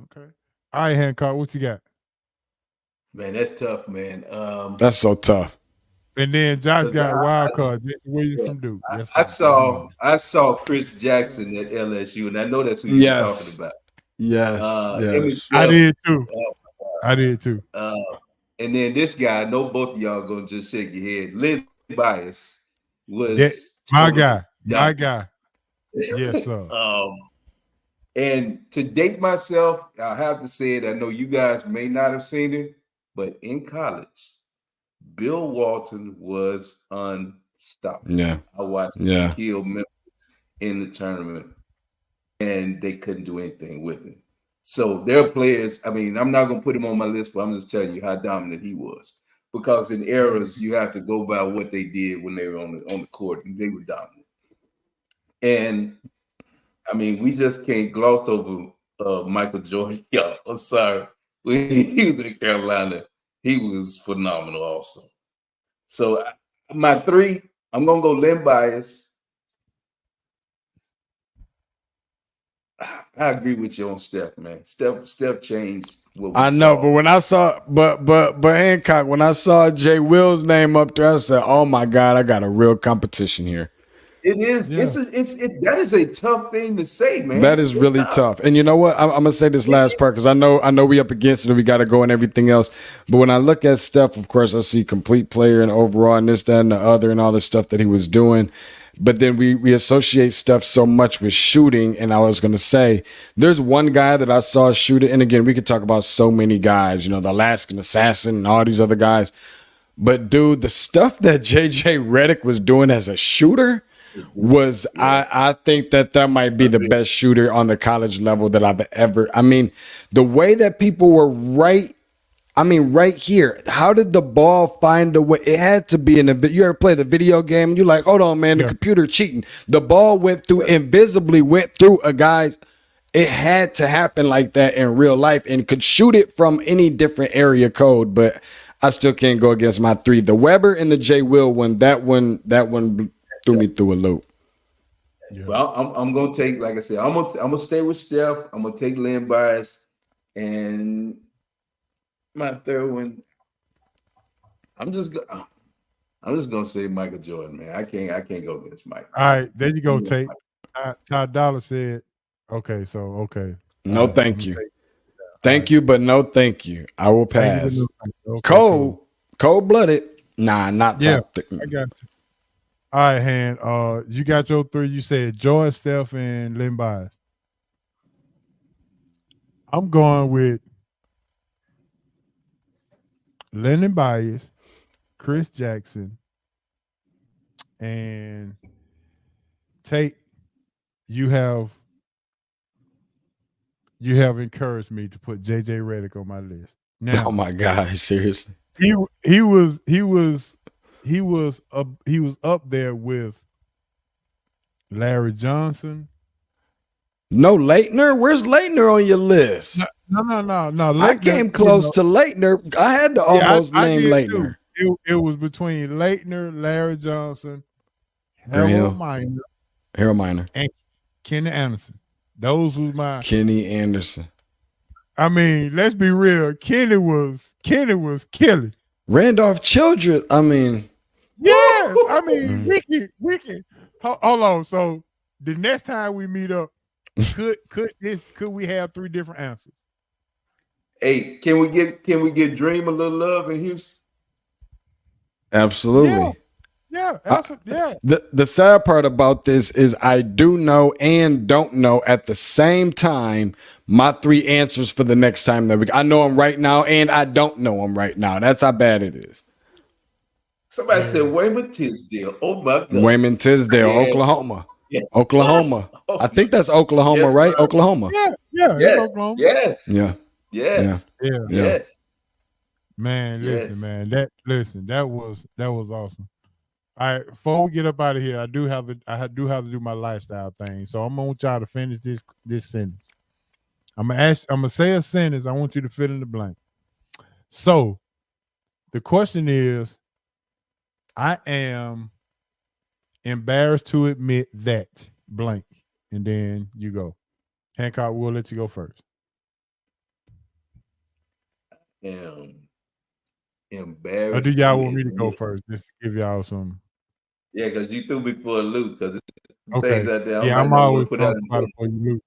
Okay. All right, Hancock, what you got? Man, that's tough, man. That's so tough. And then Josh got a wild card. Jason Williams from Duke. I saw Chris Jackson at LSU, and I know that's who you're talking about. Yes. I did too. I did too. And then this guy, I know both of y'all gonna just shake your head. Lynn Bias was my guy. Yes, sir. And to date myself, I have to say it. I know you guys may not have seen it, but in college, Bill Walton was unstoppable. Yeah. I watched him kill Memphis in the tournament, and they couldn't do anything with him. So there are players, I mean, I'm not going to put him on my list, but I'm just telling you how dominant he was. Because in eras, you have to go by what they did when they were on the court, and they were dominant. And, I mean, we just can't gloss over Michael Jordan. Y'all, I'm sorry. When he was in Carolina, he was phenomenal also. So my three, I'm going to go Len Bias. I agree with you on Steph, man. Steph changed what we I know, saw. but when I saw, but Hancock, when I saw Jay Will's name up there, I said, "Oh my God, I got a real competition here." It is. Yeah. That is a tough thing to say, man. That is really tough. And you know what? I'm gonna say this last part because I know we up against it and we got to go and everything else. But when I look at Steph, of course, I see complete player and overall and this, that, and the other, and all the stuff that he was doing. But then we associate stuff so much with shooting. And I was going to say, there's one guy that I saw shoot it. And again, we could talk about so many guys, you know, the Alaskan Assassin and all these other guys. But dude, the stuff that JJ Redick was doing as a shooter was, I think that might be the best shooter on the college level that I've ever. I mean, the way that people were right here. How did the ball find a way? It had to be in the. You ever play the video game? And you're like, hold on, man, the computer cheating. The ball invisibly went through a guy's. It had to happen like that in real life and could shoot it from any different area code. But I still can't go against my three. The Weber and the J. Will one. That one threw me through a loop. Yeah. Well, I'm gonna take, like I said, I'm gonna stay with Steph. I'm gonna take Len Bias, and my third one, I'm just gonna say Michael Jordan, man. I can't go against Mike. All right, there you go, Tate. Todd Dollar said Okay, so okay. No, right, thank you. Thank you, but no thank you. I will pass. Okay, cold-blooded. Nah, not top. I got you. All right, Han. You got your three. You said George, Steph, and Len Bias. I'm going with Lennon Bias, Chris Jackson, and Tate. You have encouraged me to put JJ Redick on my list. Now, Oh my gosh, seriously. he was up there with Larry Johnson. No Leitner? Where's Leitner on your list? No. Leitner, I came close to Leitner. I had to almost name Leitner. It was between Leitner, Larry Johnson, Harold Miner, and Kenny Anderson. Those was my Kenny Anderson. I mean, let's be real. Kenny was killing. Randolph Childress. I mean, yes. I mean, we can. Hold on. So the next time we meet up, could we have three different answers? Hey, can we get Dream a little love in Houston? Absolutely. Yeah. The sad part about this is I do know and don't know at the same time my three answers for the next time that I know them right now and I don't know them right now. That's how bad it is. Somebody said Wayman Tisdale. Oh my God. Wayman Tisdale, Oklahoma. Yes. Oklahoma. I think that's Oklahoma, right? Oklahoma. Yeah. Yes. Oklahoma. Yes. Yeah. Yes. Yeah. Yes. Man, listen, man. That was awesome. All right, before we get up out of here, I do have to do my lifestyle thing. So I'm gonna want y'all to finish this sentence. I'm gonna say a sentence. I want you to fill in the blank. So the question is, I am embarrassed to admit that blank, and then you go. Hancock, we'll let you go first. Embarrassed. Or do y'all want me to go first? Just to give y'all some. Yeah, because you threw me for a loop. Because Okay. things out there. Yeah, I'm always put out for you.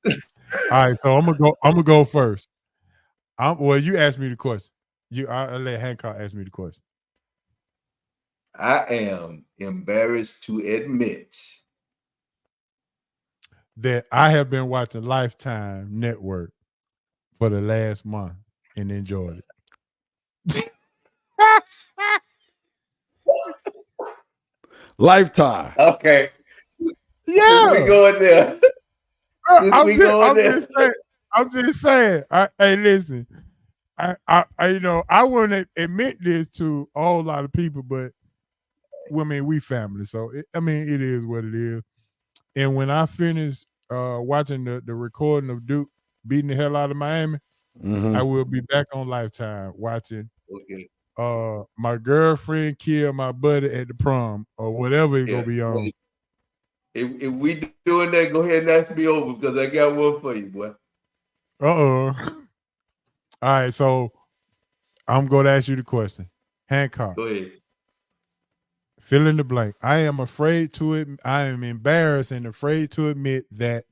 All right, so I'm gonna go first. Well, you asked me the question. I'll let Hancock ask me the question. I am embarrassed to admit that I have been watching Lifetime Network for the last month and enjoyed it. Lifetime. Okay. Yeah. We going there. I'm just saying. Hey, listen. I wouldn't admit this to a whole lot of people, but we family, so it is what it is. And when I finish watching the recording of Duke beating the hell out of Miami, I will be back on Lifetime watching. Okay. My girlfriend killed my buddy at the prom or whatever it's gonna be on. If we doing that, go ahead and ask me over because I got one for you, boy. All right, so I'm going to ask you the question. Hancock. Go ahead. Fill in the blank. I am embarrassed and afraid to admit that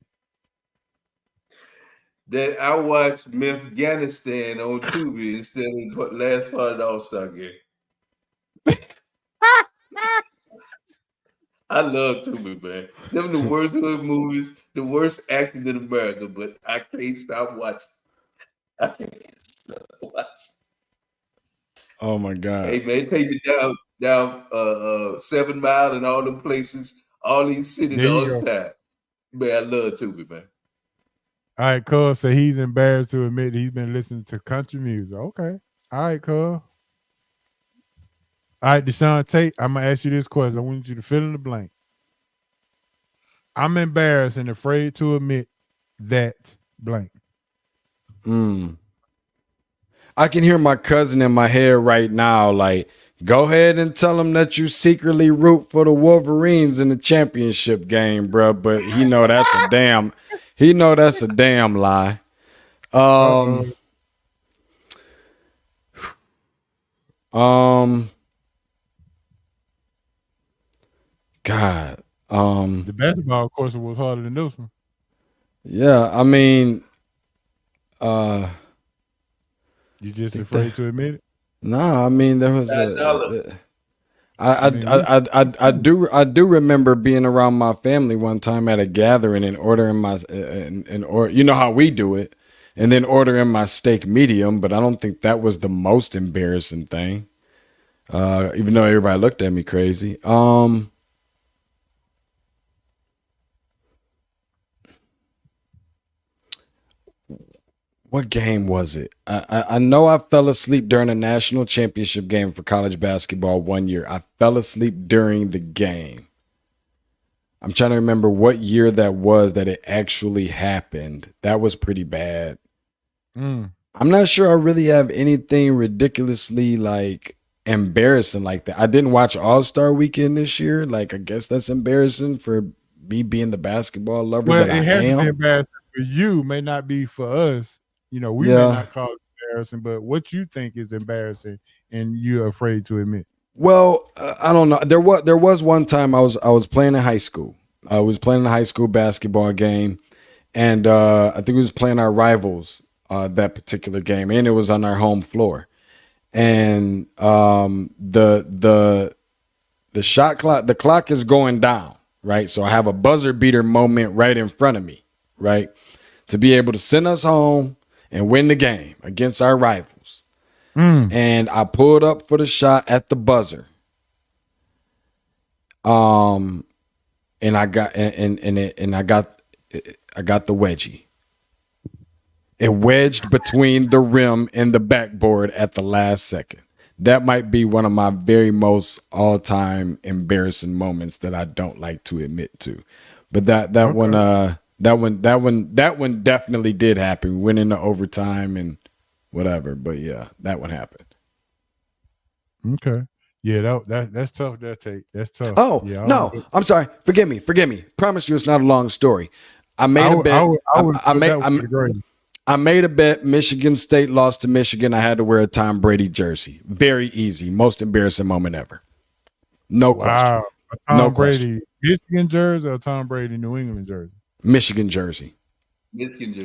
I watched Afghanistan on Tubi instead of the last part of the All-Star game. I love Tubi, man. Them the worst hood movies, the worst acting in America, but I can't stop watching. I can't stop watching. Oh my God. Hey man, take me down 7 Mile and all them places, all these cities all the time. Man, I love Tubi, man. All right, cuz. So he's embarrassed to admit he's been listening to country music. Okay. All right, cuz. All right, Deshaun Tate, I'm going to ask you this question. I want you to fill in the blank. I'm embarrassed and afraid to admit that blank. I can hear my cousin in my head right now, like, go ahead and tell him that you secretly root for the Wolverines in the championship game, bro. But he know that's a damn lie. God. The basketball course was harder than this one. Yeah, I mean, you just afraid to admit it? Nah, I mean there was I do remember being around my family one time at a gathering and ordering my or you know how we do it, and then ordering my steak medium, but I don't think that was the most embarrassing thing. Even though everybody looked at me crazy. What game was it? I know I fell asleep during a national championship game for college basketball one year. I fell asleep during the game. I'm trying to remember what year that was that it actually happened. That was pretty bad. I'm not sure I really have anything ridiculously like embarrassing like that. I didn't watch All-Star Weekend this year. Like, I guess that's embarrassing for me being the basketball lover that I am. It has to be embarrassing for you, may not be for us. You know, we may not call it embarrassing, but what you think is embarrassing and you're afraid to admit. Well, I don't know. There was one time I was playing in high school. I was playing a high school basketball game, and I think we was playing our rivals that particular game, and it was on our home floor. And the shot clock, the clock is going down, right? So I have a buzzer beater moment right in front of me, right, to be able to send us home and win the game against our rivals. And I pulled up for the shot at the buzzer. And I got I got the wedgie. It wedged between the rim and the backboard at the last second. That might be one of my very most all-time embarrassing moments that I don't like to admit to. But that one definitely did happen. We went into overtime and whatever, but yeah, that one happened. Okay. Yeah, that's tough. That Tate. That's tough. Oh, yeah, no, I'm sorry. Forgive me. Promise you it's not a long story. I made a bet. I made a bet. Michigan State lost to Michigan. I had to wear a Tom Brady jersey. Very easy. Most embarrassing moment ever. No question. Tom Brady Michigan jersey or Tom Brady New England jersey? Michigan jersey.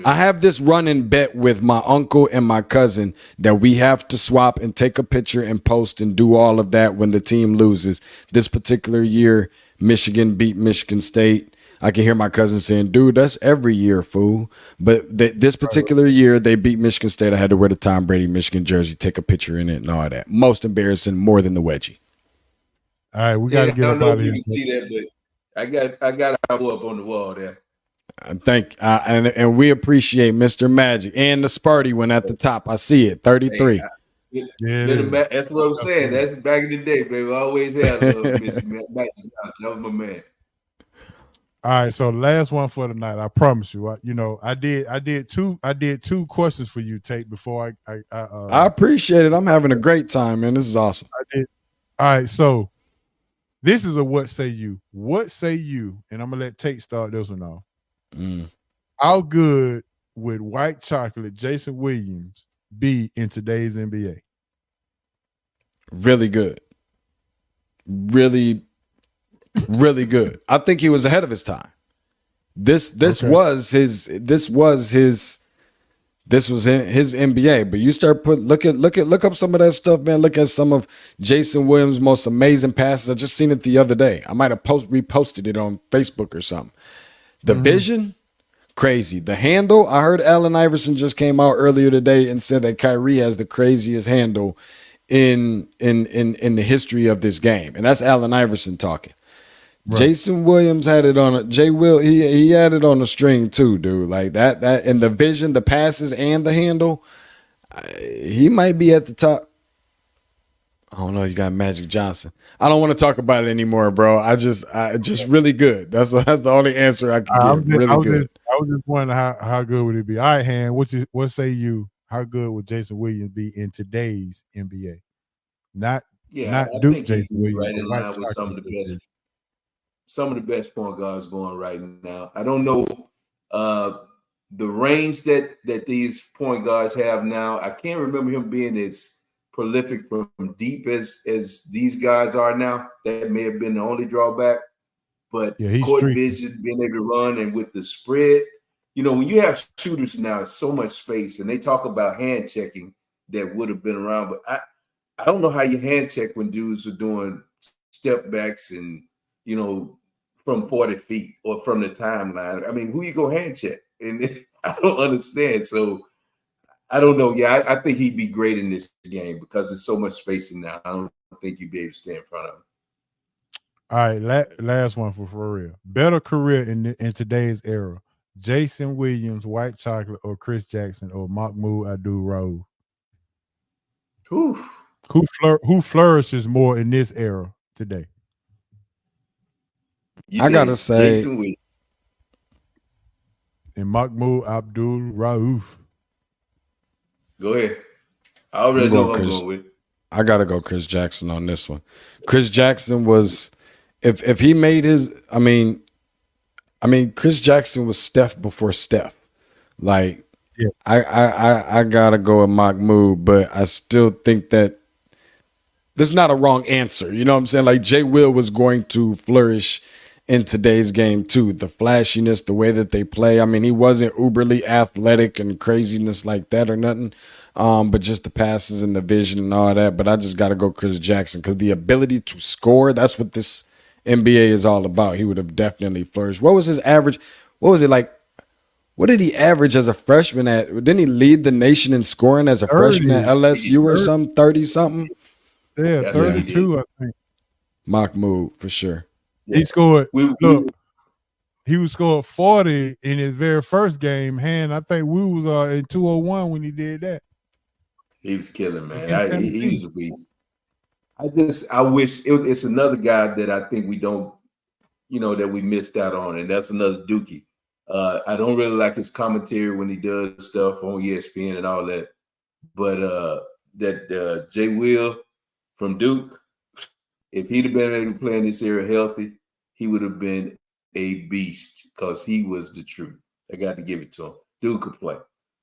I have this running bet with my uncle and my cousin that we have to swap and take a picture and post and do all of that when the team loses. This particular year, Michigan beat Michigan State. I can hear my cousin saying, dude, that's every year, fool. But this particular year, they beat Michigan State. I had to wear the Tom Brady Michigan jersey, take a picture in it and all that. Most embarrassing, more than the wedgie. All right, we got to get up out of here. You can see that, but I got to go up on the wall there. And we appreciate Mr. Magic and the Sparty one at the top. I see it, 33. That's what I'm saying. That's back in the day, baby. I always had Mr. Magic Johnson. That was my man. All right, so last one for tonight. I promise you. I did two questions for you, Tate. Before I appreciate it. I'm having a great time, man. This is awesome. I did. All right, so this is a what say you? What say you? And I'm gonna let Tate start this one off. How good would white chocolate Jason Williams be in today's NBA? Really good. Really, really good. I think he was ahead of his time. This was his NBA. But you start look up some of that stuff, man. Look at some of Jason Williams' most amazing passes. I just seen it the other day. I might have reposted it on Facebook or something. The vision, crazy. The handle, I heard Allen Iverson just came out earlier today and said that Kyrie has the craziest handle in the history of this game. And that's Allen Iverson talking. Right. Jason Williams had it on he had it on a string too, dude. Like that and the vision, the passes and the handle, he might be at the top. I don't know. You got Magic Johnson. I don't want to talk about it anymore, bro. I just really good. That's the only answer I can give. Really good. I was just wondering how good would it be? All right, Han. What say you? How good would Jason Williams be in today's NBA? Not Duke Jason Williams. Right in line with some of the best point guards going right now. I don't know the range that these point guards have now. I can't remember him being as prolific from deep as these guys are now. That may have been the only drawback. But court vision, being able to run, and with the spread, when you have shooters now, so much space, and they talk about hand checking that would have been around, but I don't know how you hand check when dudes are doing step backs and from 40 feet or from the timeline. I mean, who you go hand check? And I don't understand. So I don't know. Yeah, I think he'd be great in this game because there's so much spacing now. I don't think you'd be able to stay in front of him. All right, last one for real. Better career in today's era: Jason Williams, White Chocolate, or Chris Jackson, or Mahmoud Abdul-Rauf? Who flourishes more in this era today? I gotta say, Jason Williams and Mahmoud Abdul-Rauf. Go ahead. I already know what I'm going with. I gotta go Chris Jackson on this one. Chris Jackson was, if he made his, I mean, Chris Jackson was Steph before Steph. Like, yeah. I gotta go with Mahmoud, but I still think that there's not a wrong answer. You know what I'm saying? Like, Jay Will was going to flourish in today's game too. The flashiness, the way that they play. I mean, he wasn't uberly athletic and craziness like that or nothing. But just the passes and the vision and all that. But I just got to go Chris Jackson because the ability to score, that's what this NBA is all about. He would have definitely flourished. What was his average? What was it like? What did he average as a freshman at? Didn't he lead the nation in scoring as a freshman at LSU or something? 30-something? Yeah, 32, I think. Mahmoud, for sure. He scored, he was scored 40 in his very first game. I think we was in 201 when he did that. He was killing, man. He was a beast. I wish it's another guy that I think we don't, that we missed out on, and that's another Dookie. I don't really like his commentary when he does stuff on ESPN and all that, but that Jay Will from Duke, if he'd have been able to play in this era healthy, he would have been a beast because he was the truth. I got to give it to him. Dude could play.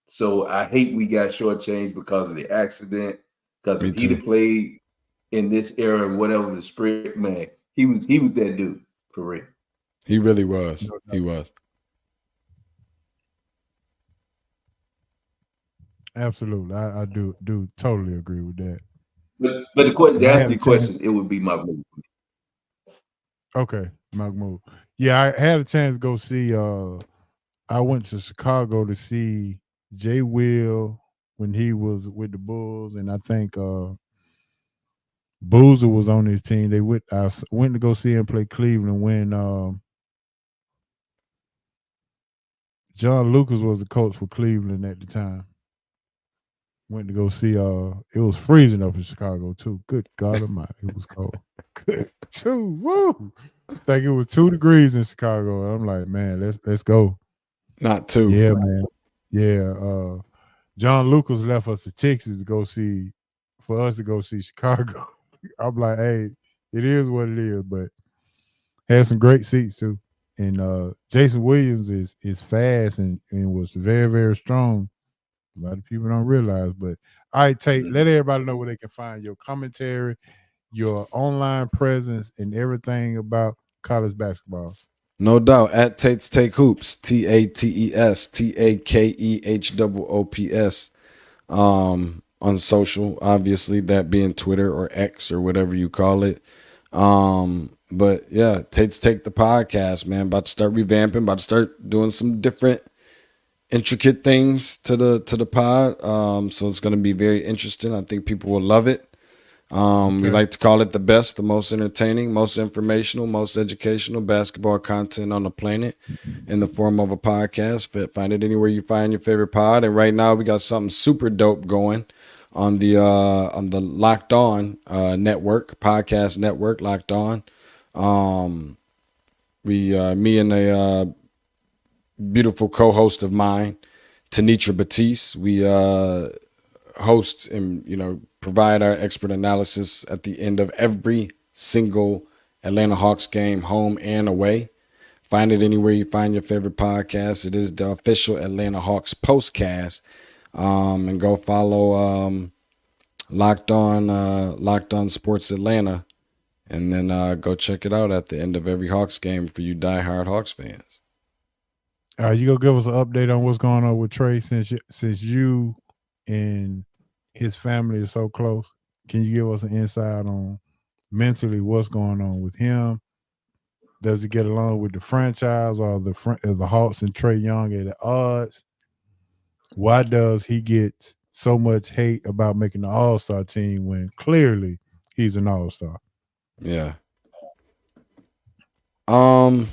So I hate we got shortchanged because of the accident. Because if he'd have played in this era, whatever the spread, man, he was that dude for real. He really was. He was. Absolutely, I do totally agree with that. But the question, to ask the question, it would be Mahmoud. Okay, Mahmoud. Yeah, I had a chance to go see. I went to Chicago to see Jay Will when he was with the Bulls, and I think Boozer was on his team. I went to go see him play Cleveland when John Lucas was the coach for Cleveland at the time. Went to go see. It was freezing up in Chicago too. Good God Almighty, it was cold. Good, woo! I think it was 2 degrees in Chicago. I'm like, man, let's go. Not 2. Yeah, man. Yeah. John Lucas left us to Texas for us to go see Chicago. I'm like, hey, it is what it is, but had some great seats too. And Jason Williams is fast and was very, very strong. A lot of people don't realize, but all right, Tate, let everybody know where they can find your commentary, your online presence, and everything about college basketball. No doubt. At Tate's Take Hoops, TATES TAKEHOOPS, on social, obviously, that being Twitter or X or whatever you call it. But yeah, Tate's Take the podcast, man. About to start revamping, about to start doing some different intricate things to the pod. So it's going to be very interesting. I think people will love it. We like to call it the best, the most entertaining, most informational, most educational basketball content on the planet in the form of a podcast. Find it anywhere you find your favorite pod. And right now we got something super dope going on the Locked On network, podcast network, Locked On. Me and a beautiful co-host of mine, Tanitra Batiste, we host and provide our expert analysis at the end of every single Atlanta Hawks game, home and away. Find it anywhere you find your favorite podcast. It is the official Atlanta Hawks postcast. And go follow Locked On Sports Atlanta, and then go check it out at the end of every Hawks game for you diehard Hawks fans. You gonna give us an update on what's going on with Trey since you and his family is so close? Can you give us an insight on mentally what's going on with him? Does he get along with the franchise or the Hawks and Trey Young at odds? Why does he get so much hate about making the All-Star team when clearly he's an All-Star? Yeah. I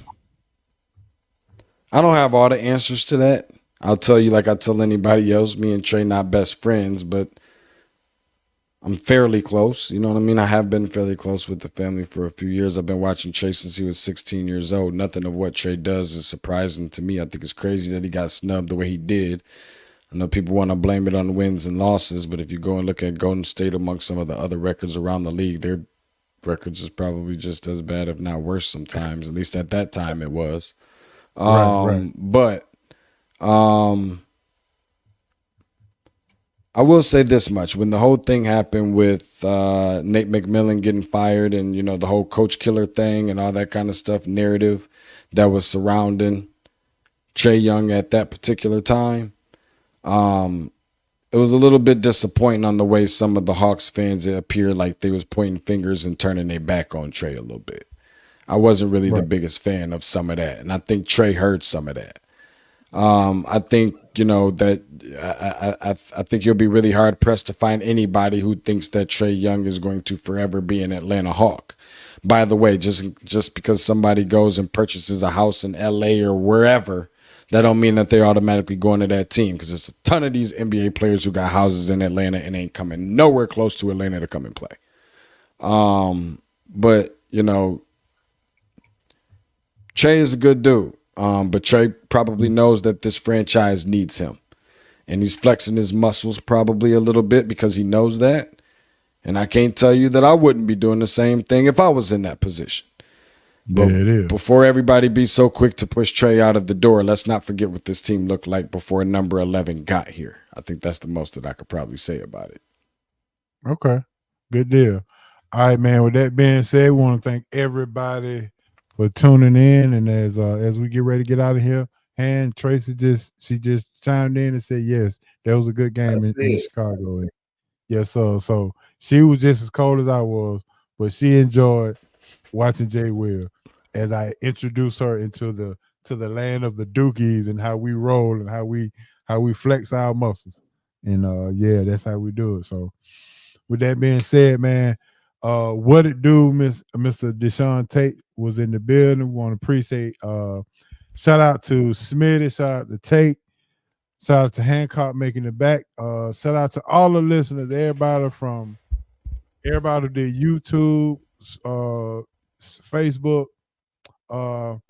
don't have all the answers to that. I'll tell you like I tell anybody else, me and Trey not best friends, but I'm fairly close. You know what I mean? I have been fairly close with the family for a few years. I've been watching Trey since he was 16 years old. Nothing of what Trey does is surprising to me. I think it's crazy that he got snubbed the way he did. I know people want to blame it on wins and losses, but if you go and look at Golden State amongst some of the other records around the league, their records is probably just as bad, if not worse sometimes. At least at that time it was. Right. But I will say this much. When the whole thing happened with Nate McMillan getting fired and, the whole coach killer thing and all that kind of stuff, narrative that was surrounding Trae Young at that particular time, it was a little bit disappointing on the way some of the Hawks fans, it appeared like they was pointing fingers and turning their back on Trae a little bit. I wasn't really the biggest fan of some of that, and I think Trae heard some of that. I think, that I think you'll be really hard pressed to find anybody who thinks that Trae Young is going to forever be an Atlanta Hawk. By the way, just because somebody goes and purchases a house in LA or wherever, that don't mean that they're automatically going to that team, because there's a ton of these NBA players who got houses in Atlanta and ain't coming nowhere close to Atlanta to come and play. But, Trae is a good dude. But Trae probably knows that this franchise needs him. And he's flexing his muscles probably a little bit because he knows that. And I can't tell you that I wouldn't be doing the same thing if I was in that position. But before everybody be so quick to push Trae out of the door, let's not forget what this team looked like before number 11 got here. I think that's the most that I could probably say about it. Okay. Good deal. All right, man. With that being said, we want to thank everybody for tuning in, and as we get ready to get out of here, and Tracy just chimed in and said yes, that was a good game in Chicago. And yes, so she was just as cold as I was, but she enjoyed watching Jay Will as I introduced her into the land of the Dookies and how we roll and how we flex our muscles, and that's how we do it. So with that being said, man, what it do, Mr. Deshaun Tate was in the building. We want to appreciate shout out to Smitty, shout out to Tate, shout out to Hancock making it back. Shout out to all the listeners, everybody that did YouTube, Facebook. I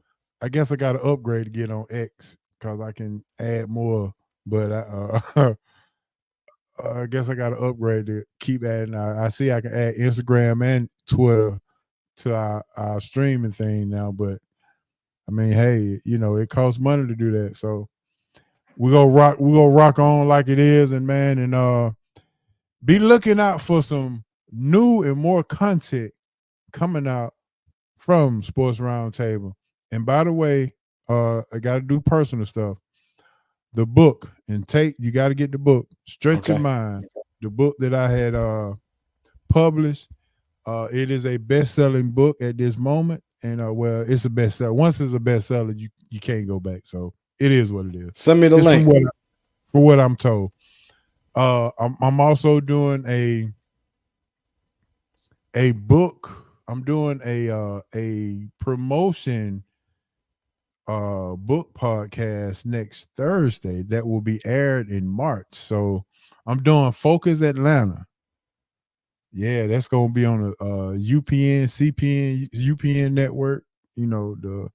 guess I got to upgrade to get on X because I can add more, but I guess I got to upgrade to keep adding. I see I can add Instagram and Twitter to our streaming thing now, but I mean, hey, it costs money to do that. So we're gonna rock on like it is, and man, and be looking out for some new and more content coming out from Sports Roundtable. And by the way, I gotta do personal stuff. The book, and Tate, you got to get the book. Stretch Your Mind, the book that I had published. It is a best-selling book at this moment, and it's a bestseller. Once it's a bestseller, you can't go back. So it is what it is. Send me the link. For what I'm told. I'm also doing a book. I'm doing a promotion book podcast next Thursday that will be aired in March. So I'm doing Focus Atlanta. Yeah, that's gonna be on the UPN, CPN, UPN network. The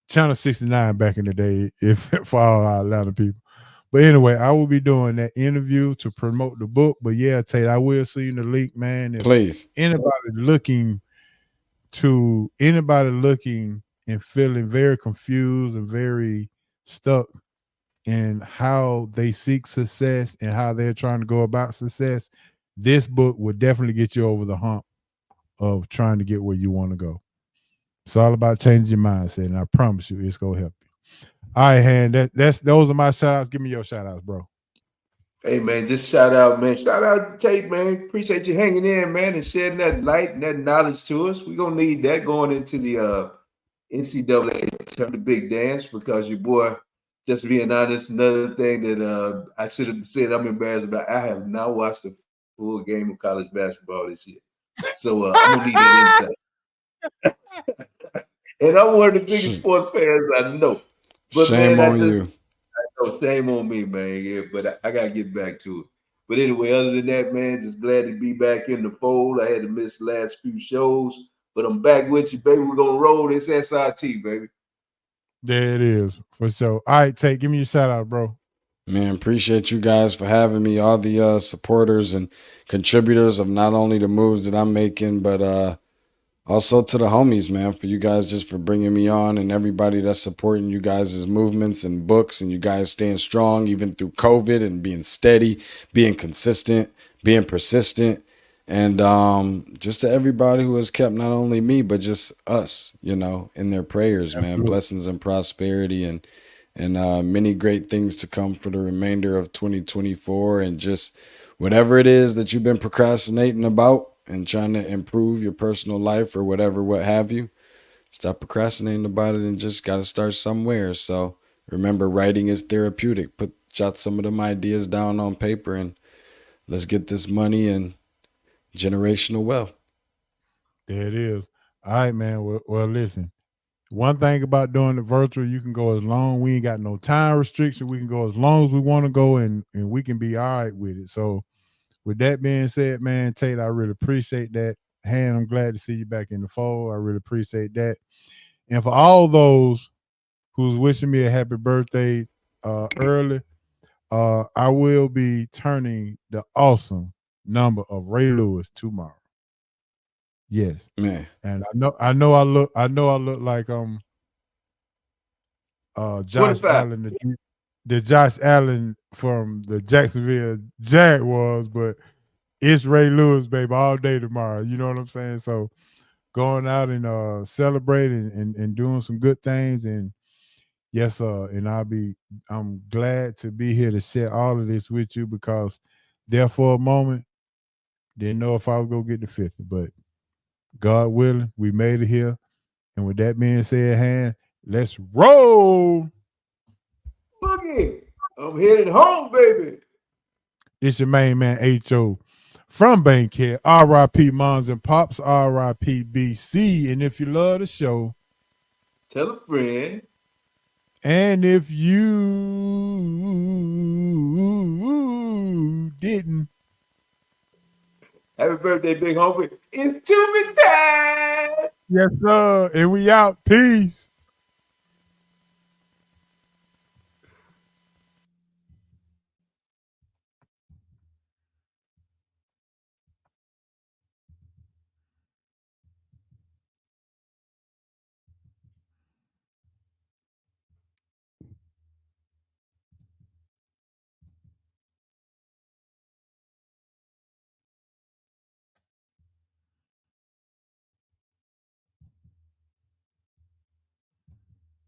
Channel 69 back in the day, if for all our Atlanta people. But anyway, I will be doing that interview to promote the book. But yeah, Tate, I will see you in the link, man. If please, anybody looking and feeling very confused and very stuck in how they seek success and how they're trying to go about success, this book will definitely get you over the hump of trying to get where you want to go. It's all about changing your mindset, and I promise you it's going to help you. All right, hand. Those are my shout outs. Give me your shout outs, bro. Hey man, just shout out, man. Shout out to Tate, man. Appreciate you hanging in, man, and sharing that light and that knowledge to us. We're gonna need that going into the NCAA the big dance, because your boy, just being honest, another thing that I should have said I'm embarrassed about. I have not watched a full game of college basketball this year. So I'm gonna need that insight. And I'm one of the biggest sports fans I know. But shame man, on you. Oh, shame on me, man. Yeah, but I gotta get back to it. But anyway, other than that, man, just glad to be back in the fold. I had to miss the last few shows, but I'm back with you, baby. We're gonna roll this SRT, baby. There it is, for sure. All right, Tate, give me your shout out, bro. Man, appreciate you guys for having me. All the supporters and contributors of not only the moves that I'm making, but also to the homies, man, for you guys just for bringing me on, and everybody that's supporting you guys' movements and books, and you guys staying strong even through COVID and being steady, being consistent, being persistent. And just to everybody who has kept not only me, but just us, in their prayers, man. Absolutely. Blessings and prosperity and many great things to come for the remainder of 2024, and just whatever it is that you've been procrastinating about and trying to improve your personal life or whatever, what have you, stop procrastinating about it and just got to start somewhere. So remember, writing is therapeutic. Jot some of them ideas down on paper and let's get this money and generational wealth. There it is. All right, man. Well, listen. One thing about doing the virtual, you can go as long. We ain't got no time restriction. We can go as long as we want to go, and we can be all right with it. So, with that being said, man, Tate, I really appreciate that. Han, I'm glad to see you back in the fold. I really appreciate that. And for all those who's wishing me a happy birthday early, I will be turning the awesome number of Ray Lewis tomorrow. Yes, man. And I look like Josh 25. Allen, the Josh Allen from the Jacksonville Jaguars, but it's Ray Lewis, baby, all day tomorrow. You know what I'm saying? So going out and celebrating and doing some good things, and yes, and I'm glad to be here to share all of this with you, because there for a moment, didn't know if I would go get the 50, but God willing, we made it here. And with that being said, Han, let's roll. Boogie, I'm headed home, baby. It's your main man, H.O. from Bankhead. R.I.P. Moms and Pops, R.I.P. BC. And if you love the show, tell a friend. And if you didn't, happy birthday, big homie. It's Tuesday time. Yes, sir. And we out. Peace.